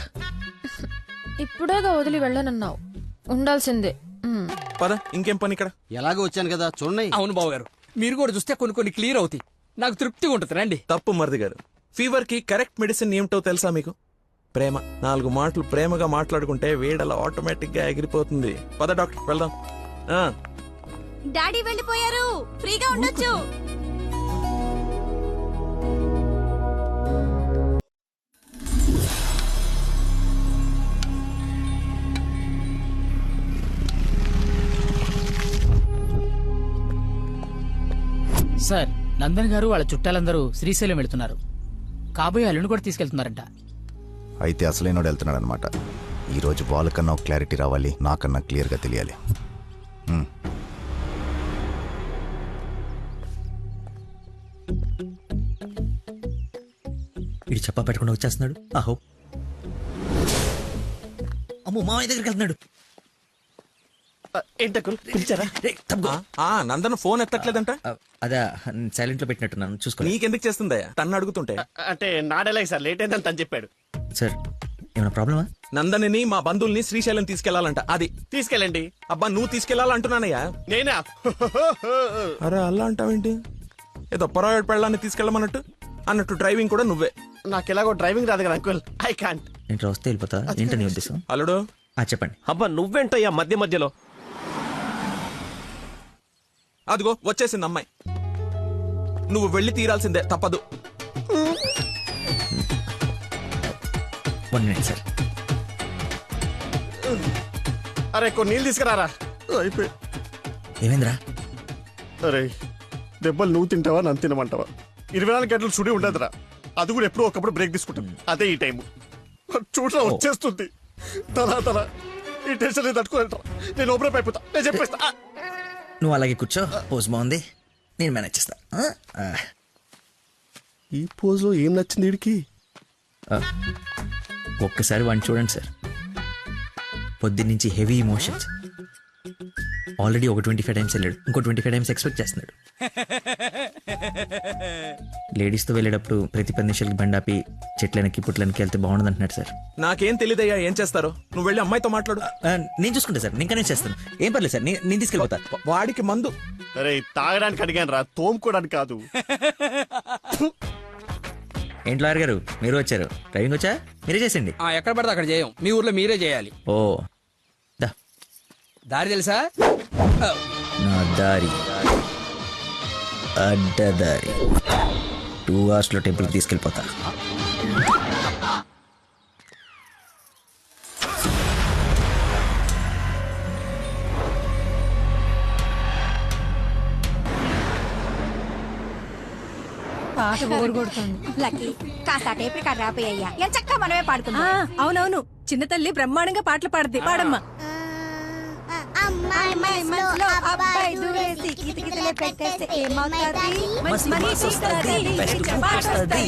ఇప్పుడేగా వదిలి వెళ్ళనన్నావు, ఉండాల్సిందే. పద, ఇంకేం పని ఇక్కడ? ఎలాగో వచ్చాను కదా చూడండి. అవును బాబు గారు, మీరు కూడా చూస్తే కొన్ని క్లియర్ అవుతాయి. నాకు తృప్తిగా ఉంటుంది. రండి. తప్పు మరిది గారు. ఫీవర్ కి కరెక్ట్ మెడిసిన్ ఏమిటో తెలుసా మీకు? ప్రేమ. 4 మాటలు ప్రేమగా మాట్లాడుకుంటే వేడలా ఆటోమేటిక్ గా ఎగిరిపోతుంది. పద డాక్టర్ వెళ్దాం. డాడీ వెళ్ళిపోయారు, ఫ్రీగా ఉండొచ్చు. సార్, నందన్ గారు వాళ్ళ చుట్టాలందరూ శ్రీశైలం వెళ్తున్నారు. కాబోయే అల్లుని కూడా తీసుకెళ్తున్నారంట. అయితే అసలైనోడు వెళ్తున్నాడు అనమాట. ఈరోజు వాళ్ళకన్నా ఒక క్లారిటీ రావాలి, నాకన్నా క్లియర్గా తెలియాలి. వీడు చెప్పా పెట్టకుండా వచ్చేస్తున్నాడు. ఆహో, అమ్మో మామయ్య దగ్గరికి వెళ్తున్నాడు. నందన ఫోన్ ఎత్తట్లేదంట. అదే సైలెంట్ లో పెట్టినట్టున్నాను, చూసుకో. నీకెందుకు చేస్తుందా తన్ను అడుగుతుంటే? అంటే నాడేలాగ సార్, లేట్ అయిందని తను చెప్పాడు. సార్ ఏమైనా ప్రాబ్లమా? నందనిని మా బంధువుల్ని శ్రీశైలం తీసుకెళ్లాలంట. అది తీసుకెళ్ళండి. అబ్బా నువ్వు తీసుకెళ్లాలంటున్నానయ్యా. నేనా? అరే అలా అంటావేంటి? ఏదో పొరపాటు పెళ్ళాన్ని తీసుకెళ్ళమన్నట్టు అన్నట్టు డ్రైవింగ్ కూడా నువ్వే. నాకు ఎలాగో డ్రైవింగ్ రాదు కదా అంకుల్, ఐ కాంట్. ఏంటి వస్తే వెళ్ళిపోతా? ఏంటని ఉద్దేశం? అల్లుడు చెప్పండి. అబ్బా నువ్వేంటయ్యా మధ్య మధ్యలో? అదిగో వచ్చేసింది అమ్మాయి. నువ్వు వెళ్ళి తీరాల్సిందే, తప్పదు. 1 minute సార్. అరే కొన్ని నీళ్ళు తీసుకురారా. అయిపోయి. ఏమైందిరా? అరే దెబ్బలు నువ్వు తింటావా నన్ను తినమంటావా? 24 గంటలు చుడి ఉండదురా. అది కూడా ఎప్పుడో ఒకప్పుడు బ్రేక్ తీసుకుంటాం. అదే ఈ టైం చూడరా వచ్చేస్తుంది. తలా ఈ టెన్షన్ తట్టుకోలేటరా. నేను ఓపెన్ అయిపోతా, నేను చెప్పేస్తా. నువ్వు అలాగే కూర్చో, పోజ్ బాగుంది, నేను మేనేజ్ చేస్తా. ఈ పోజ్ లో ఏం నచ్చింది వీడికి? ఒక్కసారి వాడిని చూడండి సార్. పొద్దున్నుంచి హెవీ ఇమోషన్స్. ఆల్రెడీ ఒక 25 టైమ్స్ వెళ్ళాడు, ఇంకో 25 టైమ్స్ ఎక్స్పెక్ట్ చేస్తున్నాడు. లేడీస్తో వెళ్ళేటప్పుడు ప్రతి 10 నిమిషాలకి బండాపి చెట్లనికి పుట్లనికి వెళ్తే బాగుండదు అంటున్నాడు సార్. నాకేం తెలియదయ్యా ఏం చేస్తారో. నువ్వు వెళ్ళి అమ్మాయితో మాట్లాడు. నేను చూసుకుంటా సార్, నేను కనెక్ట్ చేస్తాను. ఏం పర్లేదు సార్, నేను తీసుకెళ్ళిపోతా. వాడికి మందు. అరే తాగడానికి అడిగాను రా, తోముకోవడానికి కాదు. ఏంటి లాయర్ గారు మీరు వచ్చారు? డ్రైవింగ్ వచ్చా? మీరే చేసండి. ఎక్కడ పడితే అక్కడ చేయం, మీ ఊర్లో మీరే చేయాలి. ఓ దారి తెలుసా? నా దారి అడ్డదారి. 2 hours లో టెంపుల్కి తీసుకెళ్ళిపోతా. పాట బోర్ కొడుతుంది. లక్కీ కాస్త టేప్ రికార్డ్ రాపోయ్యా, ఎంచక్కా మనమే పాడుకుందాం. అవునవును, చిన్న తల్లి బ్రహ్మాండంగా పాటలు పాడుద్ది. పాడమ్మా. అమ్మాయి మనసులో అబ్బాయి దూరేసి కితకితలే పెట్టేస్తే ఏమవుతుంది? మరి వస్తుంది.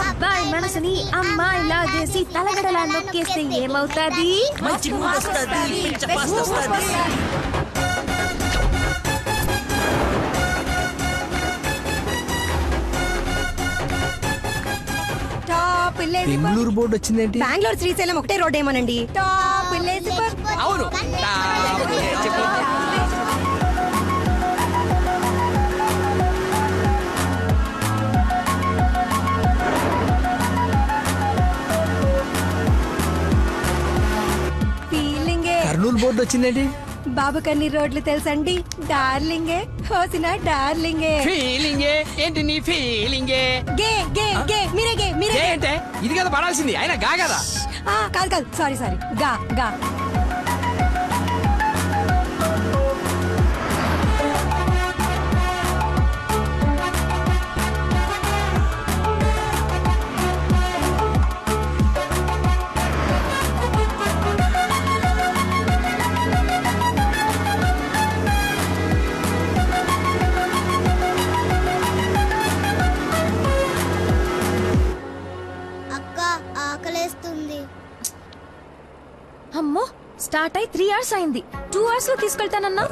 అబ్బాయి మనసుని అమ్మాయి లాగేసి తలగడలా నొక్కేస్తే ఏమవుతాది? బెంగళూరు బోర్డు వచ్చిందేంటి? బెంగళూరు శ్రీశైలం ఒకటే రోడ్ ఏమోనండి. అవును. వద్దు వచ్చిందేంటి? బాబు కన్ని రోడ్లు తెలుసండి, డార్లింగే హోసిన డార్లింగే. ఫీలింగే ఏంటి నీ ఫీలింగే? గే గే గే మీరే గే మీరే గే అంటే ఇది కదా పడాల్సింది, అయినా గా కదా. కాదు కాదు సారీ సారీ గా గా. అమ్మో స్టార్ట్ అయి 3 hours అయింది. 2 hours లో తీసుకెళ్తానన్నా.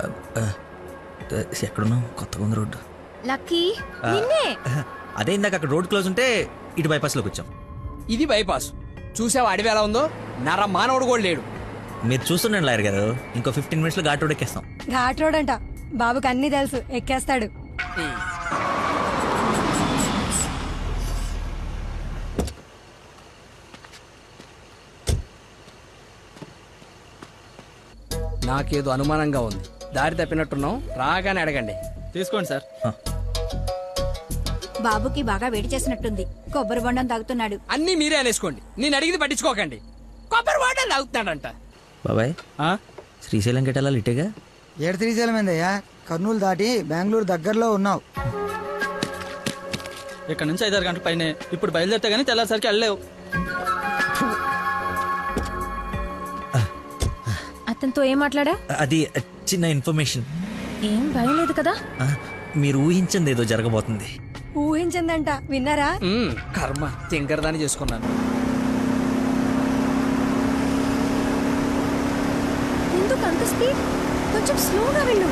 ఎక్కడున్నావు? కొత్తగా ఉంది రోడ్డు. లక్కీ నిన్నే. అదే ఇందాక అక్కడ రోడ్ క్లోజ్ ఉంటే ఇటు బైపాస్ లోకి వచ్చాం. ఇది బైపాస్. చూసావా అడవి ఎలా ఉందో? నర మానవుడు కూడా లేడు. మీరు చూస్తుండండి లాయర్ గారు, ఇంకో 15 minutes లో ఘాట్ రోడ్ ఎక్కేస్తాం. ఘాట్ రోడ్ అంట, బాబుకి అన్ని తెలుసు, ఎక్కేస్తాడు. నాకేదో అనుమానంగా ఉంది. దారి తప్పినట్టున్నాం, రాగానే అడగండి. తీసుకోండి సార్. బాబుకి బాగా వేడి చేసినట్టుంది, కొబ్బరి బొండం తాగుతున్నాడు. అన్నీ మీరే అనేసుకోండి, నేను అడిగింది పట్టించుకోకండి. కొబ్బరి వాటర్ తాగుతున్నాడంట. బాబాయ్ శ్రీశైలం గెటాలి ఇటేగా? ఏడు శ్రీశైలం ఏందయ్యా, కర్నూలు దాటి బెంగళూరు దగ్గరలో ఉన్నావు. ఇక్కడ నుంచి 5-6 గంటల పైనే. ఇప్పుడు బయలుదేరితే గానీ తెల్లారిసరికి వెళ్ళలేవు. అతనితో ఏం మాట్లాడా? అది చిన్న ఇన్ఫర్మేషన్. ఏం భయం లేదు కదా? మీరు ఊహించింది ఏదో జరగబోతుంది. ఊహించిందంట, విన్నారా? కర్మ, తింకరదాన్ని చేసుకున్నాను. ఎందుకు అంత స్పీడ్? కొంచెం స్లోగా వెళ్ళు.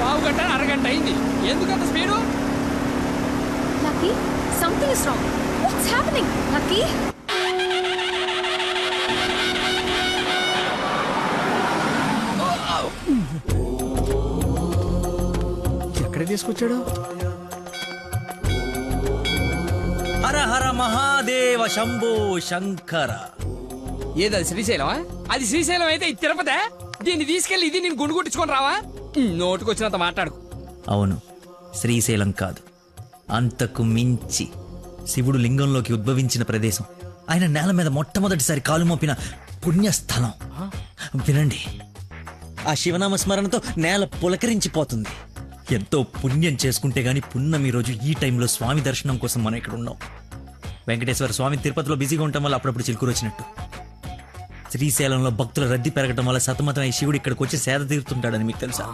పావు గంట అరగంట అయింది, ఎందుకంత speed? Lucky something is wrong. What's happening? Lucky ఎక్కడ తీసుకొచ్చాడు? హర హర మహాదేవ శంభో శంకర. ఏదది శ్రీశైలమా? అది శ్రీశైలం అయితే ఇది తిరుపతే. దీన్ని తీసుకెళ్లి ఇది నేను గుండు కొట్టించుకొని రావా? నోటుకొచ్చినంత మాట్లాడుకు. అవును, శ్రీశైలం కాదు, అంతకు మించి శివుడు లింగంలోకి ఉద్భవించిన ప్రదేశం, ఆయన నేల మీద మొట్టమొదటిసారి కాలు మోపిన పుణ్యస్థలం. వినండి, ఆ శివనామ స్మరణతో నేల పులకరించిపోతుంది. ఎంతో పుణ్యం చేసుకుంటే గాని పున్నమి రోజు ఈ టైంలో స్వామి దర్శనం కోసం మనం ఇక్కడ ఉన్నాం. వెంకటేశ్వర స్వామి తిరుపతిలో బిజీగా ఉండటం వల్ల అప్పుడప్పుడు చిలుకూరు వచ్చినట్టు, శ్రీశైలంలో భక్తుల రద్దీ పెరగడం వల్ల సతమతం ఈ శివుడు ఇక్కడికి వచ్చి సేద తీరుతుంటాడని మీకు తెలుసా?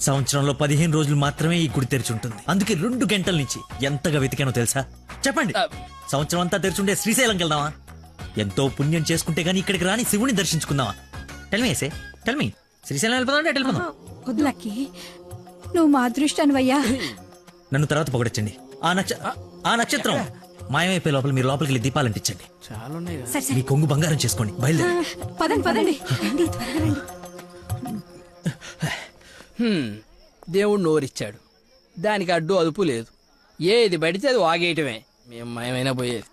సంవత్సరంలో 15 రోజులు మాత్రమే ఈ గుడి తెరిచి ఉంటుంది. అందుకే 2 గంటల నుంచి ఎంతగా వెతికానో తెలుసా? చెప్పండి, సంవత్సరం అంతా తెరిచుంటే శ్రీశైలంకి వెళ్దామా? ఎంతో పుణ్యం చేసుకుంటే గానీ ఇక్కడికి రాని శివుని దర్శించుకుందామా? టెల్మీ టెల్మీ శ్రీశైలం వెళ్ళిపోదాం అంటే వెళ్ళిపోదాం. వద్దు లక్కీ, నువ్వు మా అదృష్టానివయ్యా. నన్ను తర్వాత పొగడొచ్చండి. ఆ నక్షత్రం మాయమైపోయే లోపల మీరు లోపలికి వెళ్ళి దీపాలు అంటించండి. మీ కొంగు బంగారం చేసుకోండి. బయలుదేరి పదండి పదండి. దేవుడు నోరిచ్చాడు, దానికి అడ్డు అదుపు లేదు. ఏది పడితే అది వాగేయటమే. మేము మయమైనా పోయేది.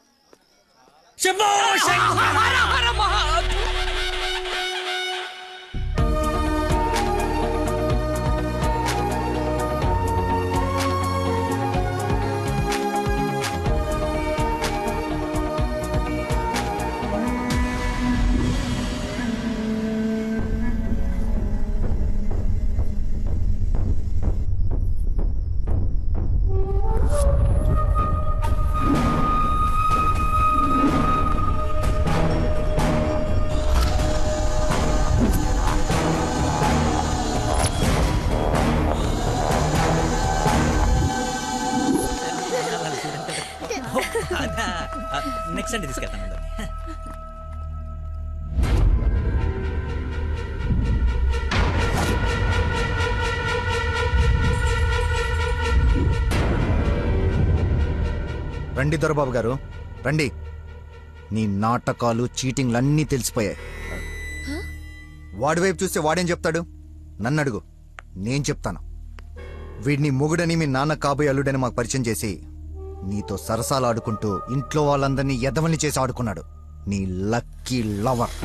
నెక్స్ట్ అంటే తీసుకెళ్తాను. రండి దొరబాబు గారు, రండి. నీ నాటకాలు చీటింగ్లన్నీ తెలిసిపోయాయి. వాడి వైపు చూస్తే వాడేం చెప్తాడు? నన్ను అడుగు, నేను చెప్తాను. వీడిని మొగుడని మీ నాన్న కాబోయే అల్లుడని మాకు పరిచయం చేసి నీతో సరసాలు ఆడుకుంటూ ఇంట్లో వాళ్ళందరినీ ఎదవల్ని చేసి ఆడుకున్నాడు నీ లక్కీ లవర్.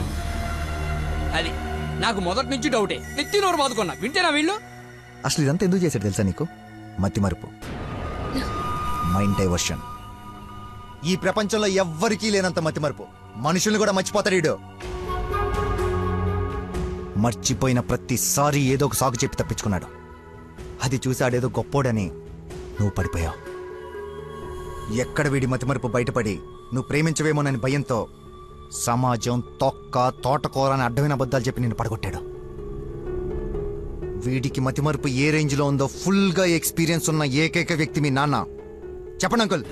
అది నాకు మొదటి నుంచి డౌటే. నెత్తి నోరు బాదుకున్నా వింటేనా వీళ్ళు? అసలు ఇదంతా ఎందుకు చేశాడు తెలుసా నీకు? మతి మరుపు, మైండ్ డైవర్షన్. ఈ ప్రపంచంలో ఎవ్వరికీ లేనంత మతి మరుపు. మనుషుల్ని కూడా మర్చిపోతాడు వీడు. మర్చిపోయిన ప్రతిసారి ఏదో ఒక సాకు చెప్పి తప్పించుకున్నాడు. అది చూసి ఆడేదో గొప్పోడని నువ్వు పడిపోయావు. ఎక్కడ వీడి మతిమరుపు బయటపడి నువ్వు ప్రేమించవేమోనని భయంతో సమాజం తొక్క తోటకూర అని అడ్డమైన అబద్ధాలు చెప్పి నిన్ను పడగొట్టాడు. వీడికి మతిమరుపు ఏ రేంజ్లో ఉందో ఫుల్గా ఎక్స్పీరియన్స్ ఉన్న ఏకైక వ్యక్తి మీ నాన్న. చెప్పండి అంకుల్.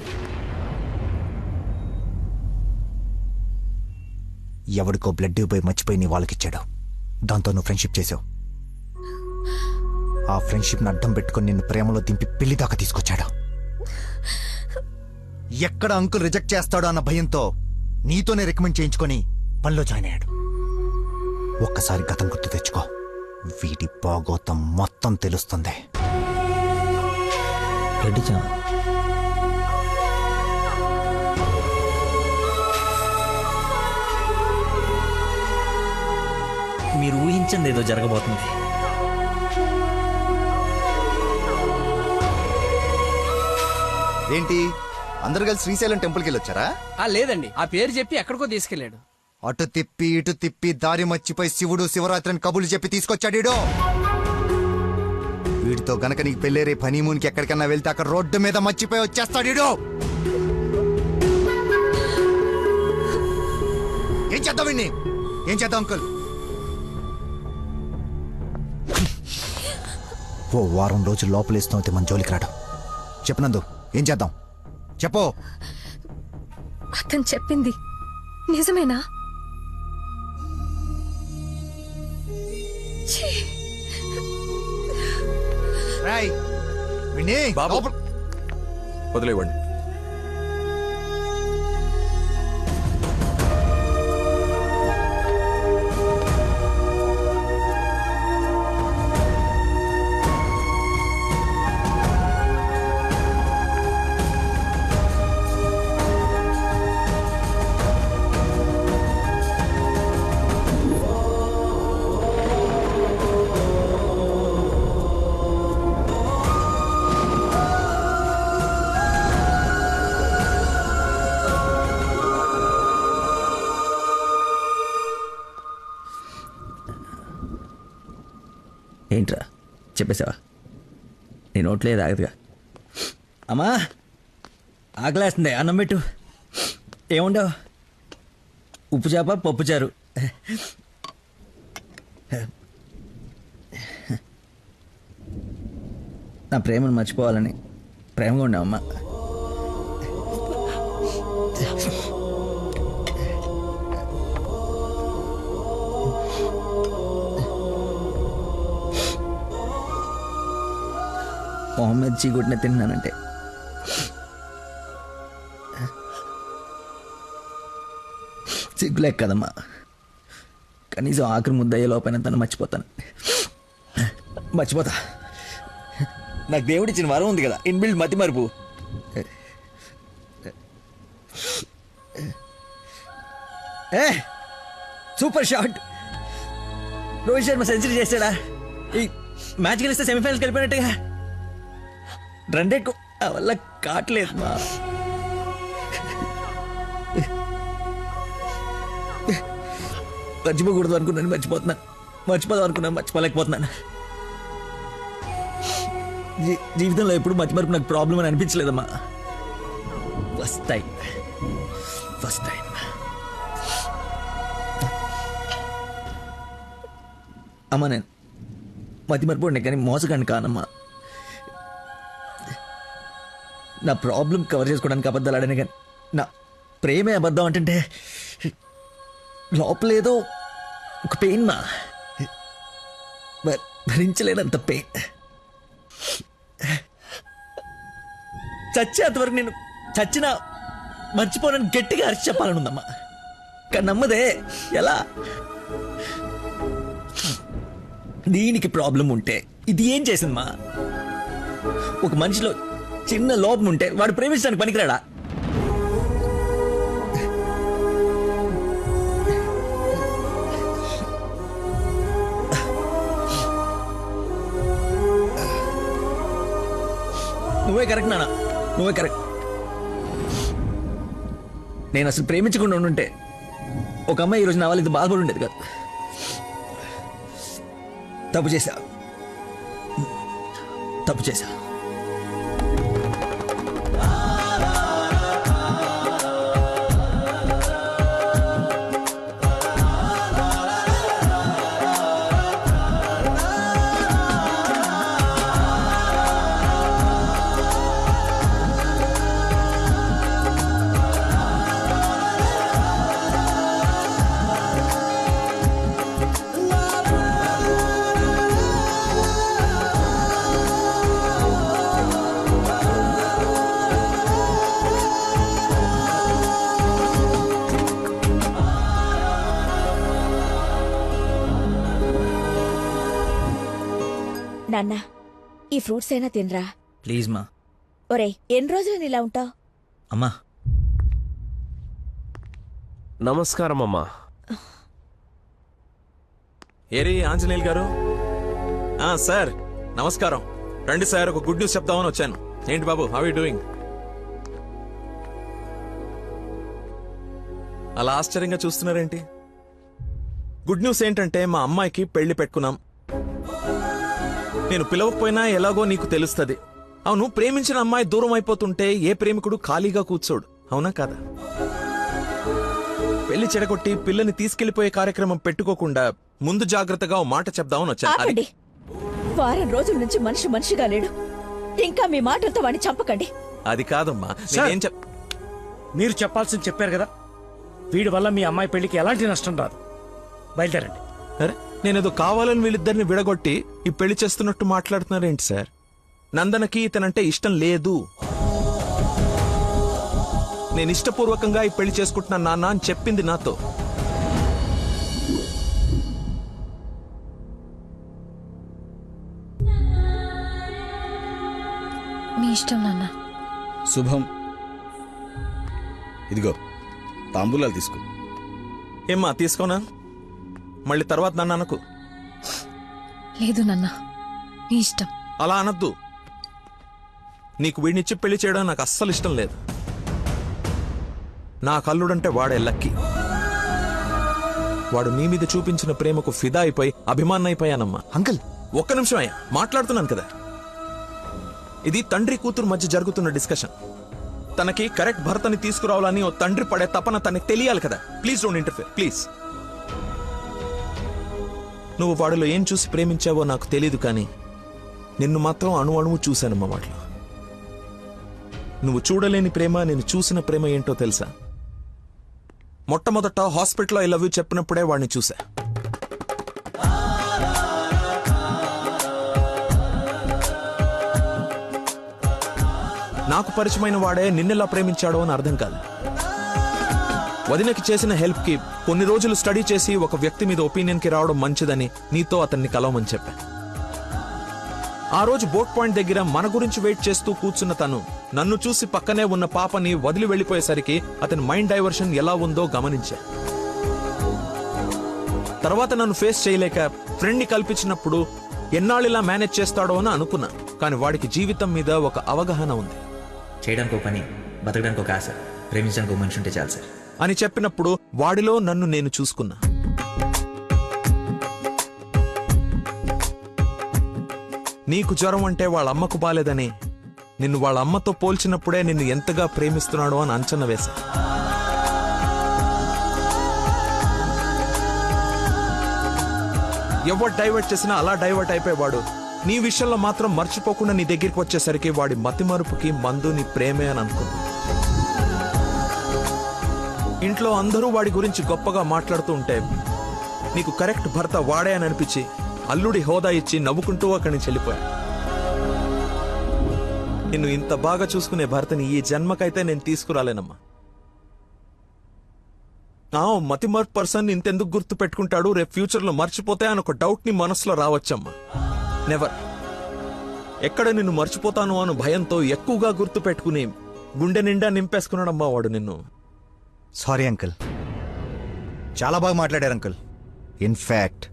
ఎవడికో బ్లడ్ పోయి మర్చిపోయి నీ వాళ్ళకిచ్చాడు. దాంతో నువ్వు ఫ్రెండ్షిప్ చేసావు. ఆ ఫ్రెండ్షిప్ని అడ్డం పెట్టుకుని నిన్ను ప్రేమలో దింపి పెళ్లి దాకా తీసుకొచ్చాడు. ఎక్కడ అంకుల్ రిజెక్ట్ చేస్తాడో అన్న భయంతో నీతోనే రికమెండ్ చేయించుకొని పనిలో జాయిన్ అయ్యాడు. ఒక్కసారి గతం గుర్తు తెచ్చుకో, వీడి బాగోతం మొత్తం తెలుస్తుంది. మీరు ఊహించింది ఏదో జరగబోతుంది. ఏంటి అందరు కలిసి శ్రీశైలం టెంపుల్కి వెళ్ళొచ్చారా? లేదండి, ఆ పేరు చెప్పి ఎక్కడికో తీసుకెళ్లాడు. అటు తిప్పి ఇటు తిప్పి దారి మర్చిపోయి శివుడు శివరాత్రిని కబులు చెప్పి తీసుకొచ్చాడు. వీడితో గనక నీకు పెళ్ళేరే హనీమూన్కి ఎక్కడికన్నా వెళ్తే అక్కడ రోడ్డు మీద మర్చిపోయి వచ్చేస్తాడు. ఏం చేద్దాం వీడిని? ఏం చేద్దాం అంకుల్? ఓ వారం రోజులు లోపలేస్తూ అయితే మన జోలికి రాడు. చెప్పనందు ఏం చేద్దాం చెప్పు. అతను చెప్పింది నిజమేనా? వదిలేవండి. ఏంట్రా చెప్పేసావా? నీ నోట్లేదు ఆగదుగా. అమ్మా ఆకలేస్తుంది, అన్నం పెట్టు. ఏముండవు? ఉప్పు చేప పప్పుచారు. నా ప్రేమను మర్చిపోవాలని ప్రేమగా ఉండవమ్మా. మొహమ్మద్ చీగుడిని తిన్నానంటే సిగ్గులేక కదమ్మా. కనీసం ఆఖరి ముద్దయ్యే లోపైన తను మర్చిపోతాను. మర్చిపోతా. నాకు దేవుడిచ్చిన వరం ఉంది కదా, ఇన్బిల్డ్ మతి మరుపు. Super shot. Rohit Sharma century చేశాడా? ఈ మ్యాచ్ గెలిస్తే సెమీఫైనల్కి వెళ్ళిపోయినట్టుగా. రన్ రేట్ వల్ల కావట్లేదు మా. మర్చిపోకూడదు అనుకున్నాను, మర్చిపోతున్నాను. మర్చిపోదాం అనుకున్నాను, మర్చిపోలేకపోతున్నాను. జీవితంలో ఎప్పుడు మర్చిమరుపు నాకు ప్రాబ్లం అని అనిపించలేదమ్మా. ఫస్ట్ టైం అమ్మా. నేను మతిమరుపు ఉండే కానీ మోసగాన్ని కానమ్మా. నా ప్రాబ్లం కవర్ చేసుకోవడానికి అబద్ధాలు ఆడాను కానీ నా ప్రేమే అబద్ధం అంటే లోపలేదో ఒక పెయిన్ మా, భరించలేనంత పెయిన్. చచ్చేంతవరకు నేను చచ్చినా మర్చిపోనని గట్టిగా అరిచి చెప్పాలని ఉందమ్మా. కానీ నమ్మదే. ఎలా? దీనికి ప్రాబ్లం ఉంటే ఇది ఏం చేసిందమ్మా? ఒక మనిషిలో చిన్న లోపం ఉంటే వాడు ప్రేమించడానికి పనికిరాడా? నువ్వే కరెక్ట్ నాన్న, నువ్వే కరెక్ట్. నేను అసలు ప్రేమించకుండా ఉండుంటే ఒక అమ్మాయి ఈరోజు నా వాళ్ళు ఇది బాధపడి ఉండేది కాదు. తప్పు చేశా. నాన్న, ఈ ఫ్రూట్స్ అయినా తినరా. ప్లీజ్ మా. ఒరే, ఎన్ని రోజులు ఇలా ఉంటావు? అమ్మా. నమస్కారం అమ్మా. ఏరి ఆంజనేయులు గారు. సార్ నమస్కారం. రండి సార్, ఒక గుడ్ న్యూస్ చెప్దామని వచ్చాను. ఏంటి బాబు, హౌ యూ డూయింగ్? అలా ఆశ్చర్యంగా చూస్తున్నారేంటి? గుడ్ న్యూస్ ఏంటంటే మా అమ్మాయికి పెళ్లి పెట్టుకున్నాం. నేను పిలవకపోయినా ఎలాగో నీకు తెలుస్తుంది. అవును, ప్రేమించిన అమ్మాయి దూరం అయిపోతుంటే ఏ ప్రేమికుడు ఖాళీగా కూర్చోడు, అవునా కాదా? పెళ్లి చెడగొట్టి పిల్లని తీసుకెళ్లిపోయే కార్యక్రమం పెట్టుకోకుండా ముందు జాగ్రత్తగా ఓ మాట చెప్దామని వచ్చాను. ఆపండి. వారం రోజుల నుంచి మనిషిగా లేడు. ఇంకా మీ మాటలతో వాడిని చంపకండి. అది కాదమ్మా, మీరు చెప్పాల్సింది చెప్పారు కదా. వీడి వల్ల మీ అమ్మాయి పెళ్లికి ఎలాంటి నష్టం రాదు. బయలుదేరండి. అరే, నేనేదో కావాలని వీళ్ళిద్దరిని విడగొట్టి ఈ పెళ్లి చేస్తున్నట్టు మాట్లాడుతున్నారేంటి సార్? నందనకి ఇతనంటే ఇష్టం లేదు. నేను ఇష్టపూర్వకంగా ఈ పెళ్లి చేసుకుంటున్నాను నాన్న అని చెప్పింది నాతో. మీ ఇష్టం నాన్న. శుభం. ఇదిగో తాంబూలాలు తీసుకో. ఏమ్మా, తీసుకోనా? మళ్ళీ తర్వాత నన్ను అనకు. లేదు నాన్న, మీ ఇష్టం. అలా అనద్దు. నీకు వీడినిచ్చి పెళ్లి చేయడం నాకు అస్సలు ఇష్టం లేదు. నా కల్లుడంటే వాడే లక్కీ. వాడు నీ మీద చూపించిన ప్రేమకు ఫిదా అయిపోయి అభిమానైపోయానమ్మా. అంకుల్, ఒక్క నిమిషం అయ్యా, మాట్లాడుతున్నాను కదా. ఇది తండ్రి కూతురు మధ్య జరుగుతున్న డిస్కషన్. తనకి కరెక్ట్ భర్తని తీసుకురావాలని ఓ తండ్రి పడే తపన తనకి తెలియాలి కదా. Please don't interfere, please. నువ్వు వాడిలో ఏం చూసి ప్రేమించావో నాకు తెలీదు, కానీ నిన్ను మాత్రం అణువు చూశానమ్మా వాటిలో. నువ్వు చూడలేని ప్రేమ, నేను చూసిన ప్రేమ ఏంటో తెలుసా? మొట్టమొదట హాస్పిటల్లో ఐ లవ్ యూ చెప్పినప్పుడే వాడిని చూసా. నాకు పరిచయమైన వాడే నిన్నెలా ప్రేమించాడో అని అర్థం కాదు. వదినకి చేసిన హెల్ప్ కి కొన్ని రోజులు స్టడీ చేసి ఒక వ్యక్తి మీద ఒపీనియన్ కి రావడం మంచిదని నీతో అతన్ని కలవమని చెప్పా. ఆ రోజు బోట్ పాయింట్ దగ్గర మన గురించి వెయిట్ చేస్తూ కూర్చున్న తను నన్ను చూసి పక్కనే ఉన్న పాపని వదిలి వెళ్లిపోయేసరికి అతని మైండ్ డైవర్షన్ ఎలా ఉందో గమనించా. తర్వాత నన్ను ఫేస్ చేయలేక ఫ్రెండ్ ని కల్పించినప్పుడు ఎన్నాళ్ళిలా మేనేజ్ చేస్తాడో అని అనుకున్నా. కానీ వాడికి జీవితం మీద ఒక అవగాహన ఉంది. చేయడానికి ఒక పని, బతకడానికి ఒక ఆశ, ప్రేమించడానికి ఒక మనిషి ఉంటే చాలు సార్ అని చెప్పినప్పుడు వాడిలో నన్ను నేను చూసుకున్నా. నీకు జ్వరం అంటే వాళ్ళ అమ్మకు బాలేదని నిన్ను వాళ్ళ అమ్మతో పోల్చినప్పుడే నిన్ను ఎంతగా ప్రేమిస్తున్నాడో అని అంచనా వేశా. ఎవరు డైవర్ట్ చేసినా అలా డైవర్ట్ అయిపోయేవాడు నీ విషయంలో మాత్రం మర్చిపోకుండా నీ దగ్గరికి వచ్చేసరికి వాడి మతిమరుపుకి మందు నీ ప్రేమే అని అనుకున్నా. ఇంట్లో అందరూ వాడి గురించి గొప్పగా మాట్లాడుతూ ఉంటే నీకు కరెక్ట్ భర్త వాడే అని అనిపించి అల్లుడి హోదా ఇచ్చి నవ్వుకుంటూ అక్కడి నుంచి వెళ్ళిపోయా. నిన్ను ఇంత బాగా చూసుకునే భర్తని ఈ జన్మకైతే నేను తీసుకురాలేనమ్మా. మతిమర్పు పర్సన్ ఇంతెందుకు గుర్తు పెట్టుకుంటాడు, రేపు ఫ్యూచర్ లో మర్చిపోతే అని ఒక డౌట్ ని మనసులో రావచ్చమ్మా. నెవర్. ఎక్కడ నిన్ను మర్చిపోతాను అను భయంతో ఎక్కువగా గుర్తు పెట్టుకుని గుండె నిండా నింపేసుకున్నాడమ్మా వాడు నిన్ను. సారీ అంకుల్, చాలా బాగా మాట్లాడారు అంకుల్. ఇన్ఫాక్ట్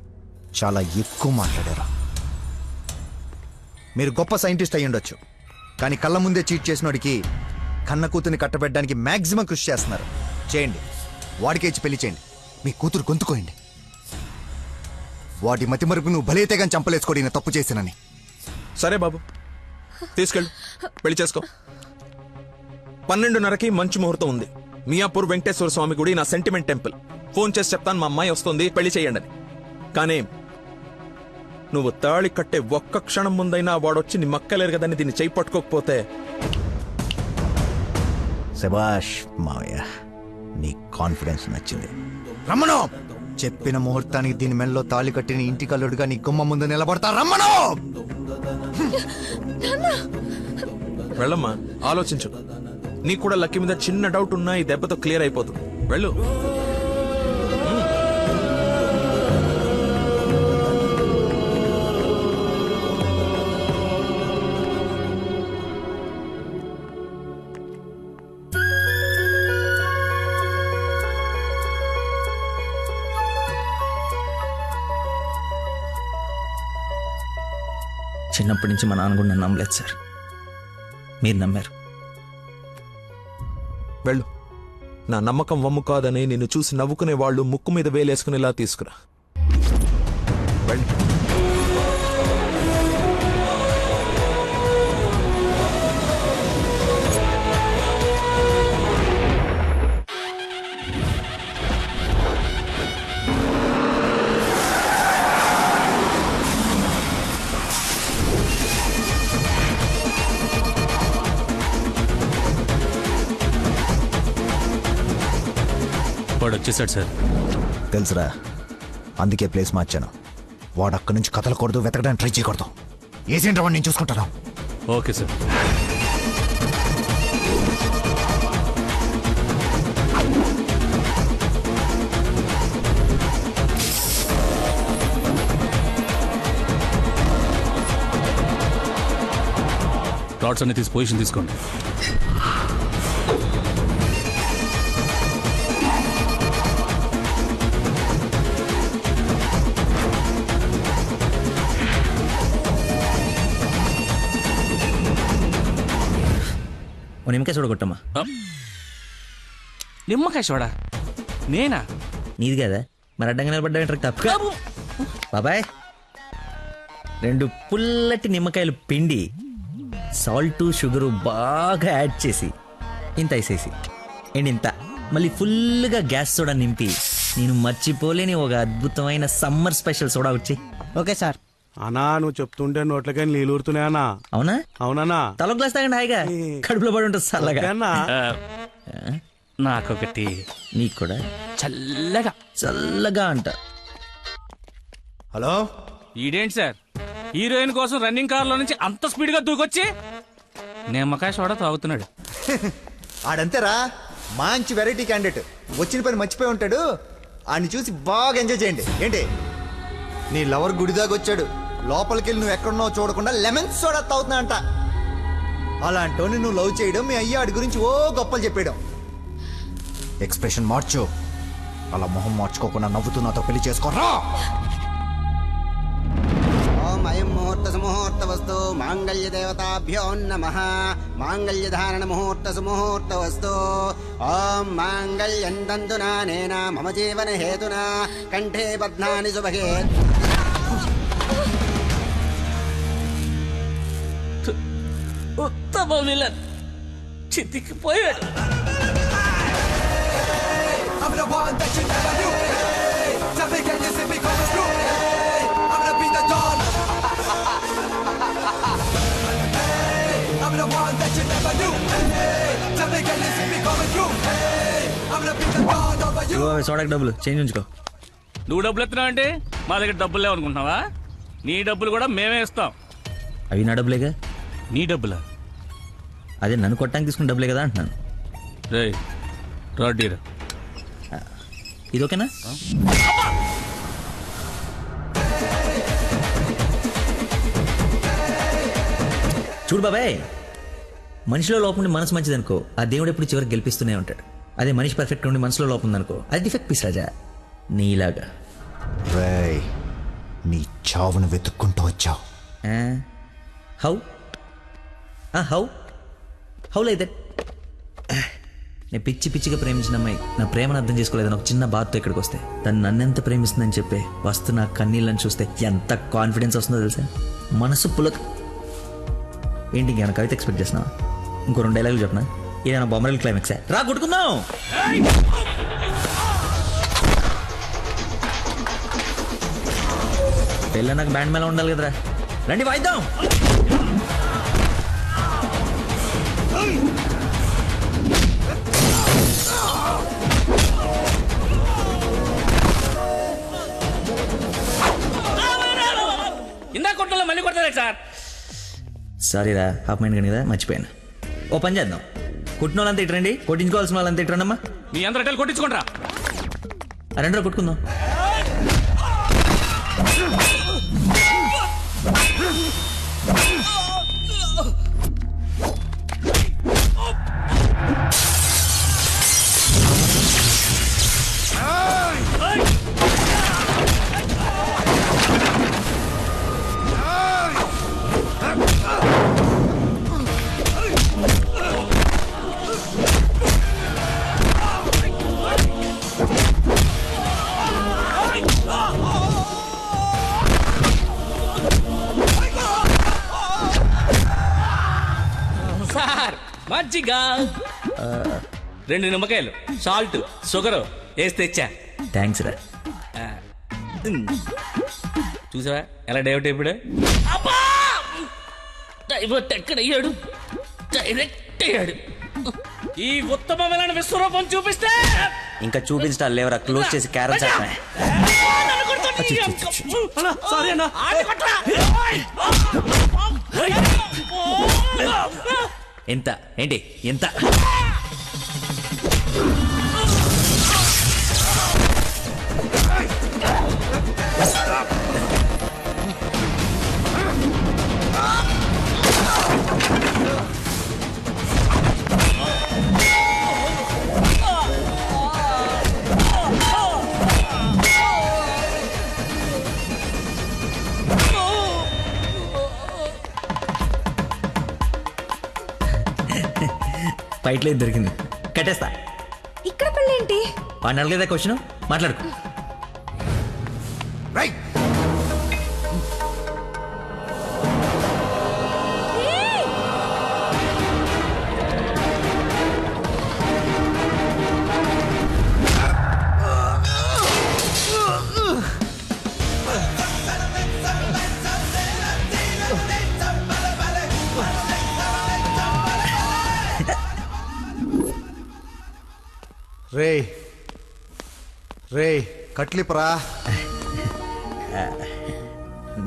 చాలా ఎక్కువ మాట్లాడారు. మీరు గొప్ప సైంటిస్ట్ అయి ఉండొచ్చు, కానీ కళ్ళ ముందే చీట్ చేసినోడికి కన్న కూతుర్ని కట్టబెట్టడానికి మాక్సిమం కృషి చేస్తున్నారు. చేయండి, వాడికే ఇచ్చి పెళ్లి చేయండి. మీ కూతురు గొంతుకోయండి. వాటి మతి మరుపు నువ్వు బలైతే కానీ చంపలేసుకోడి నేను తప్పు చేశానని. సరే బాబు, తీసుకెళ్ళు, పెళ్లి చేసుకో. 12:30కి మంచి ముహూర్తం ఉంది. మియాపూర్ వెంకటేశ్వర స్వామి గుడి, నా సెంటిమెంట్ టెంపుల్. ఫోన్ చేసి చెప్తాను, మా అమ్మాయి వస్తుంది, పెళ్లి చేయండి అని. కానీ నువ్వు తాళి కట్టే ఒక్క క్షణం ముందైనా వాడొచ్చి నీ మక్కలేరు కదని దీన్ని చేయి పట్టుకోకపోతే. శభాష్ మావయ్య, నీ కాన్ఫిడెన్స్ నచ్చింది. రమ్మను, చెప్పిన ముహూర్తానికి దీని మెల్లో తాళి కట్టిన ఇంటి కల్లుడుగా నీ గుమ్మ ముందు నిలబడతా. రమ్మను. వెళ్ళమ్మా, ఆలోచించు. నీకు కూడా లక్కీ మీద చిన్న డౌట్ ఉన్నా ఈ దెబ్బతో క్లియర్ అయిపోతుంది. వెళ్ళు. చిన్నప్పటి నుంచి మా నాన్న కూడా నన్ను నమ్మలేదు సార్. మీరు నమ్మారు. వెళ్ళు. నా నమ్మకం వమ్ము కాదని నిన్ను చూసి నవ్వుకునే వాళ్ళు ముక్కు మీద వేలేసుకునేలా తీసుకురా. వెళ్ళు. వాడు వచ్చేసాడు సార్. తెలుసురా, అందుకే ప్లేస్ మార్చాను. వాడు అక్కడి నుంచి కదలకూడదు, వెతకడానికి ట్రై చేయకూడదు. ఏజెంట్ వాడిని నేను చూసుకుంటాను. Okay sir. రాడ్స్ అన్ని తీసి పొజిషన్ తీసుకోండి. నిమ్మకాయ చూడగొట్టమ్మా. నిమ్మకాయ చూడా? నేనా? నీది కదా, మరి అడ్డంగా నిలబడ్డా తప్ప. బాబాయ్, 2 పుల్లటి నిమ్మకాయలు పిండి సాల్ట్ షుగరు బాగా యాడ్ చేసి ఇంత వేసేసి ఇంత మళ్ళీ ఫుల్గా గ్యాస్ సోడా నింపి నేను మర్చిపోలేని ఒక అద్భుతమైన సమ్మర్ స్పెషల్ సోడా వచ్చి. Okay sir. అన్నా, నువ్వు చెప్తుంటే నోట్లకని నీళ్ళు ఊరుతున్నాయన్నా. అవునా? అవునన్నా. తల గ్లాస్ తాగండి హాయిగా, కడుపులో పడి ఉంటుంది చల్లగా. నాకొకటి. నీకు కూడా చల్లగా. చల్లగా అంట. హలో, ఈడేంటి సార్ హీరోయిన్ కోసం రన్నింగ్ కార్ లో నుంచి అంత స్పీడ్ గా దూకొచ్చి నిమ్మకాయ సోడా తాగుతున్నాడు. ఆడంతేరా, మంచి వెరైటీ క్యాండిడేట్. వచ్చిన పని మర్చిపోయి ఉంటాడు. ఆడిని చూసి బాగా ఎంజాయ్ చేయండి. ఏంటి, నీ లవర్ గుడిదాకా వచ్చాడు, లోపలికి నువ్వు ఎక్కడున్నావు చూడకుండా లెమన్ సోడా తాగుతున్నా అంట. అలాంటోని నువ్వు లవ్ చేయడం, మీ అయ్య ఆడి గురించి ఓ గొప్పలు చెప్పేయడం. ఎక్స్ప్రెషన్ మార్చు. అలా మొహం మార్చుకోకుండా నవ్వుతూ నాతో పెళ్లి చేసుకోరా. ఓం అయం ముహూర్త సుముహూర్త వస్తు మాంగళ్య దేవతాభ్యో నమః. మాంగళ్య ధారణ ముహూర్త సుముహూర్త వస్తు. ఓం మాంగళ్యం తంతునా నేన మమ జీవన హేతునా కంఠే బధ్నాని శుభగే. ఉత్తమ విలన్ చితికిపోయాడు. సోడాకి డబ్బులు చేంజ్ ఉంచుకో. నువ్వు డబ్బులు ఎత్తున్నావు అంటే మా దగ్గర డబ్బులు లేవనుకుంటున్నావా? నీ డబ్బులు కూడా మేమే ఇస్తాం. అవి నా డబ్బులేగా. నీ డబ్బులా? అదే నన్ను కొట్టడానికి తీసుకున్న డబ్బులే కదా అంటున్నాను. రే రాడ్డీరా, ఇది ఓకేనా? చూడు బాబాయ్, మనిషిలో లోపం ఉండి మనసు మంచిదనుకో, ఆ దేవుడు ఎప్పుడు చివరికి గెలిపిస్తూనే ఉంటాడు. అదే మనిషి పర్ఫెక్ట్ ఉండి మనసులో లోపం ఉందనుకో, అది డిఫెక్ట్ పీస్ రాజా, నీలాగా. రేయ్, నీ చావును వెతుక్కుంటూ వచ్చావు. హౌ? How like that? నేను పిచ్చిగా ప్రేమించిన అమ్మాయి నా ప్రేమను అర్థం చేసుకోలేదని ఒక చిన్న బాధతో ఇక్కడికి వస్తే తను నన్నెంత ప్రేమిస్తుందని చెప్పే వస్తు నా కన్నీళ్ళని చూస్తే ఎంత కాన్ఫిడెన్స్ వస్తుందో తెలుసా? మనసు పులక. ఏంటి ఇంకేమైనా కవిత ఎక్స్పెక్ట్ చేస్తున్నావా? ఇంకో 2 డైలాగులు చెప్పనా? ఏదైనా బొమ్మరల్ క్లైమాక్సా? రా కొట్టుకుందాం. పెళ్ళ నాకు బ్యాండ్ మేళ ఉండాలి కదరా, రండి వాయిద్దాం. ఇందా కొట్టలో మళ్ళీ కొడతారా సార్? సారీరా, హాఫ్ మైండ్ కానీ కదా, మర్చిపోయాను. ఓ పని చేద్దాం, కొట్టిన వాళ్ళంతా ఇట్రండి, కొట్టించుకోవాల్సిన వాళ్ళంతా ఇట్రండమ్మా. మీ అందరూ కొట్టించుకుంటారా? రెండో కొట్టుకుందాం. సార్ మజ్జిగ 2 నిమ్మకాయలు, సాల్ట్, షుగర్ వేసి తెచ్చా. థ్యాంక్స్ రా. చూసావా ఎలా డైవర్ట్ అయిపోయాడు? డైవర్ట్ ఎక్కడయ్యాడు? డైరెక్ట్ అయ్యాడు. ఈ ఉత్తమమైన విశ్వరూపం చూపిస్తే ఇంకా చూపించడాలు లేవరా, క్లోజ్ చేసి క్యారల్ చేస్తా. ఎంత ఏంటి ఎంత? ఫైట్ లేదు, దొరికింది, కట్టేస్తా. ఇక్కడ పెళ్ళేంటి? వాడిని అడగలేదా క్వశ్చన్? మాట్లాడుకో. రే కట్లిపరా.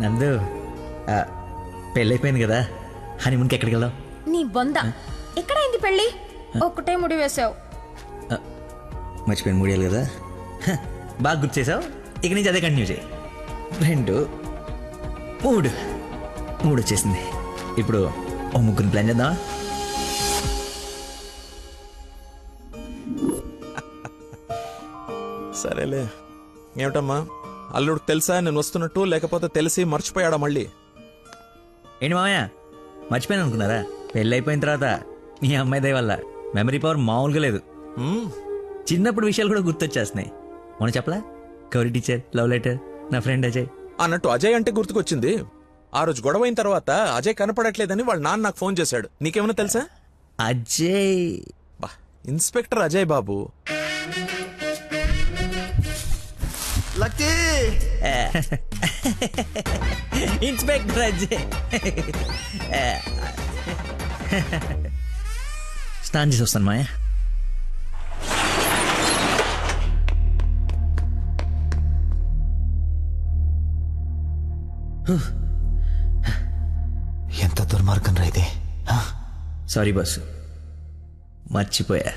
నందు, పెళ్ళైపోయింది కదా, హనీమూన్కి ఎక్కడికి వెళ్దాం? నీ బొంద, ఎక్కడైంది పెళ్ళి? ఒక్కటే ముడి వేసావు. మర్చిపోయిన మూడేళ్ళు కదా, బాగా గుర్తు చేసావు. ఇక నుంచి అదే కంటిన్యూ చేయి. 2 3 వచ్చేసింది. ఇప్పుడు ఓ 3 ప్లాన్ చేద్దామా? సరేలే. ఏమిటమ్మా, అల్లుడికి తెలుసా నేను వస్తున్నట్టు, లేకపోతే తెలిసి మర్చిపోయాడా మళ్ళీ? ఏంటి మామయ్య, మర్చిపోయాను అనుకున్నారా? పెళ్ళి అయిపోయిన తర్వాత మీ అమ్మాయి దయ వల్ల మెమరీ పవర్ మామూలుగా లేదు. చిన్నప్పుడు విషయాలు కూడా గుర్తొచ్చేస్తున్నాయి. మొన్న చెప్పలా, గౌరీ టీచర్, లవ్ లెటర్, నా ఫ్రెండ్ అజయ్ అన్నట్టు అజయ్ అంటే గుర్తుకొచ్చింది. ఆ రోజు గొడవ అయిన తర్వాత అజయ్ కనపడట్లేదని వాళ్ళ నాన్న నాకు ఫోన్ చేశాడు. నీకేమైనా తెలుసా? Ajay inspector Ajay Babu. Lucky inspector Ajay. స్నానం చేసి వస్తాను మాయా. ఎంత దుర్మార్గం రా ఇది. సారీ బాసు, మర్చిపోయా.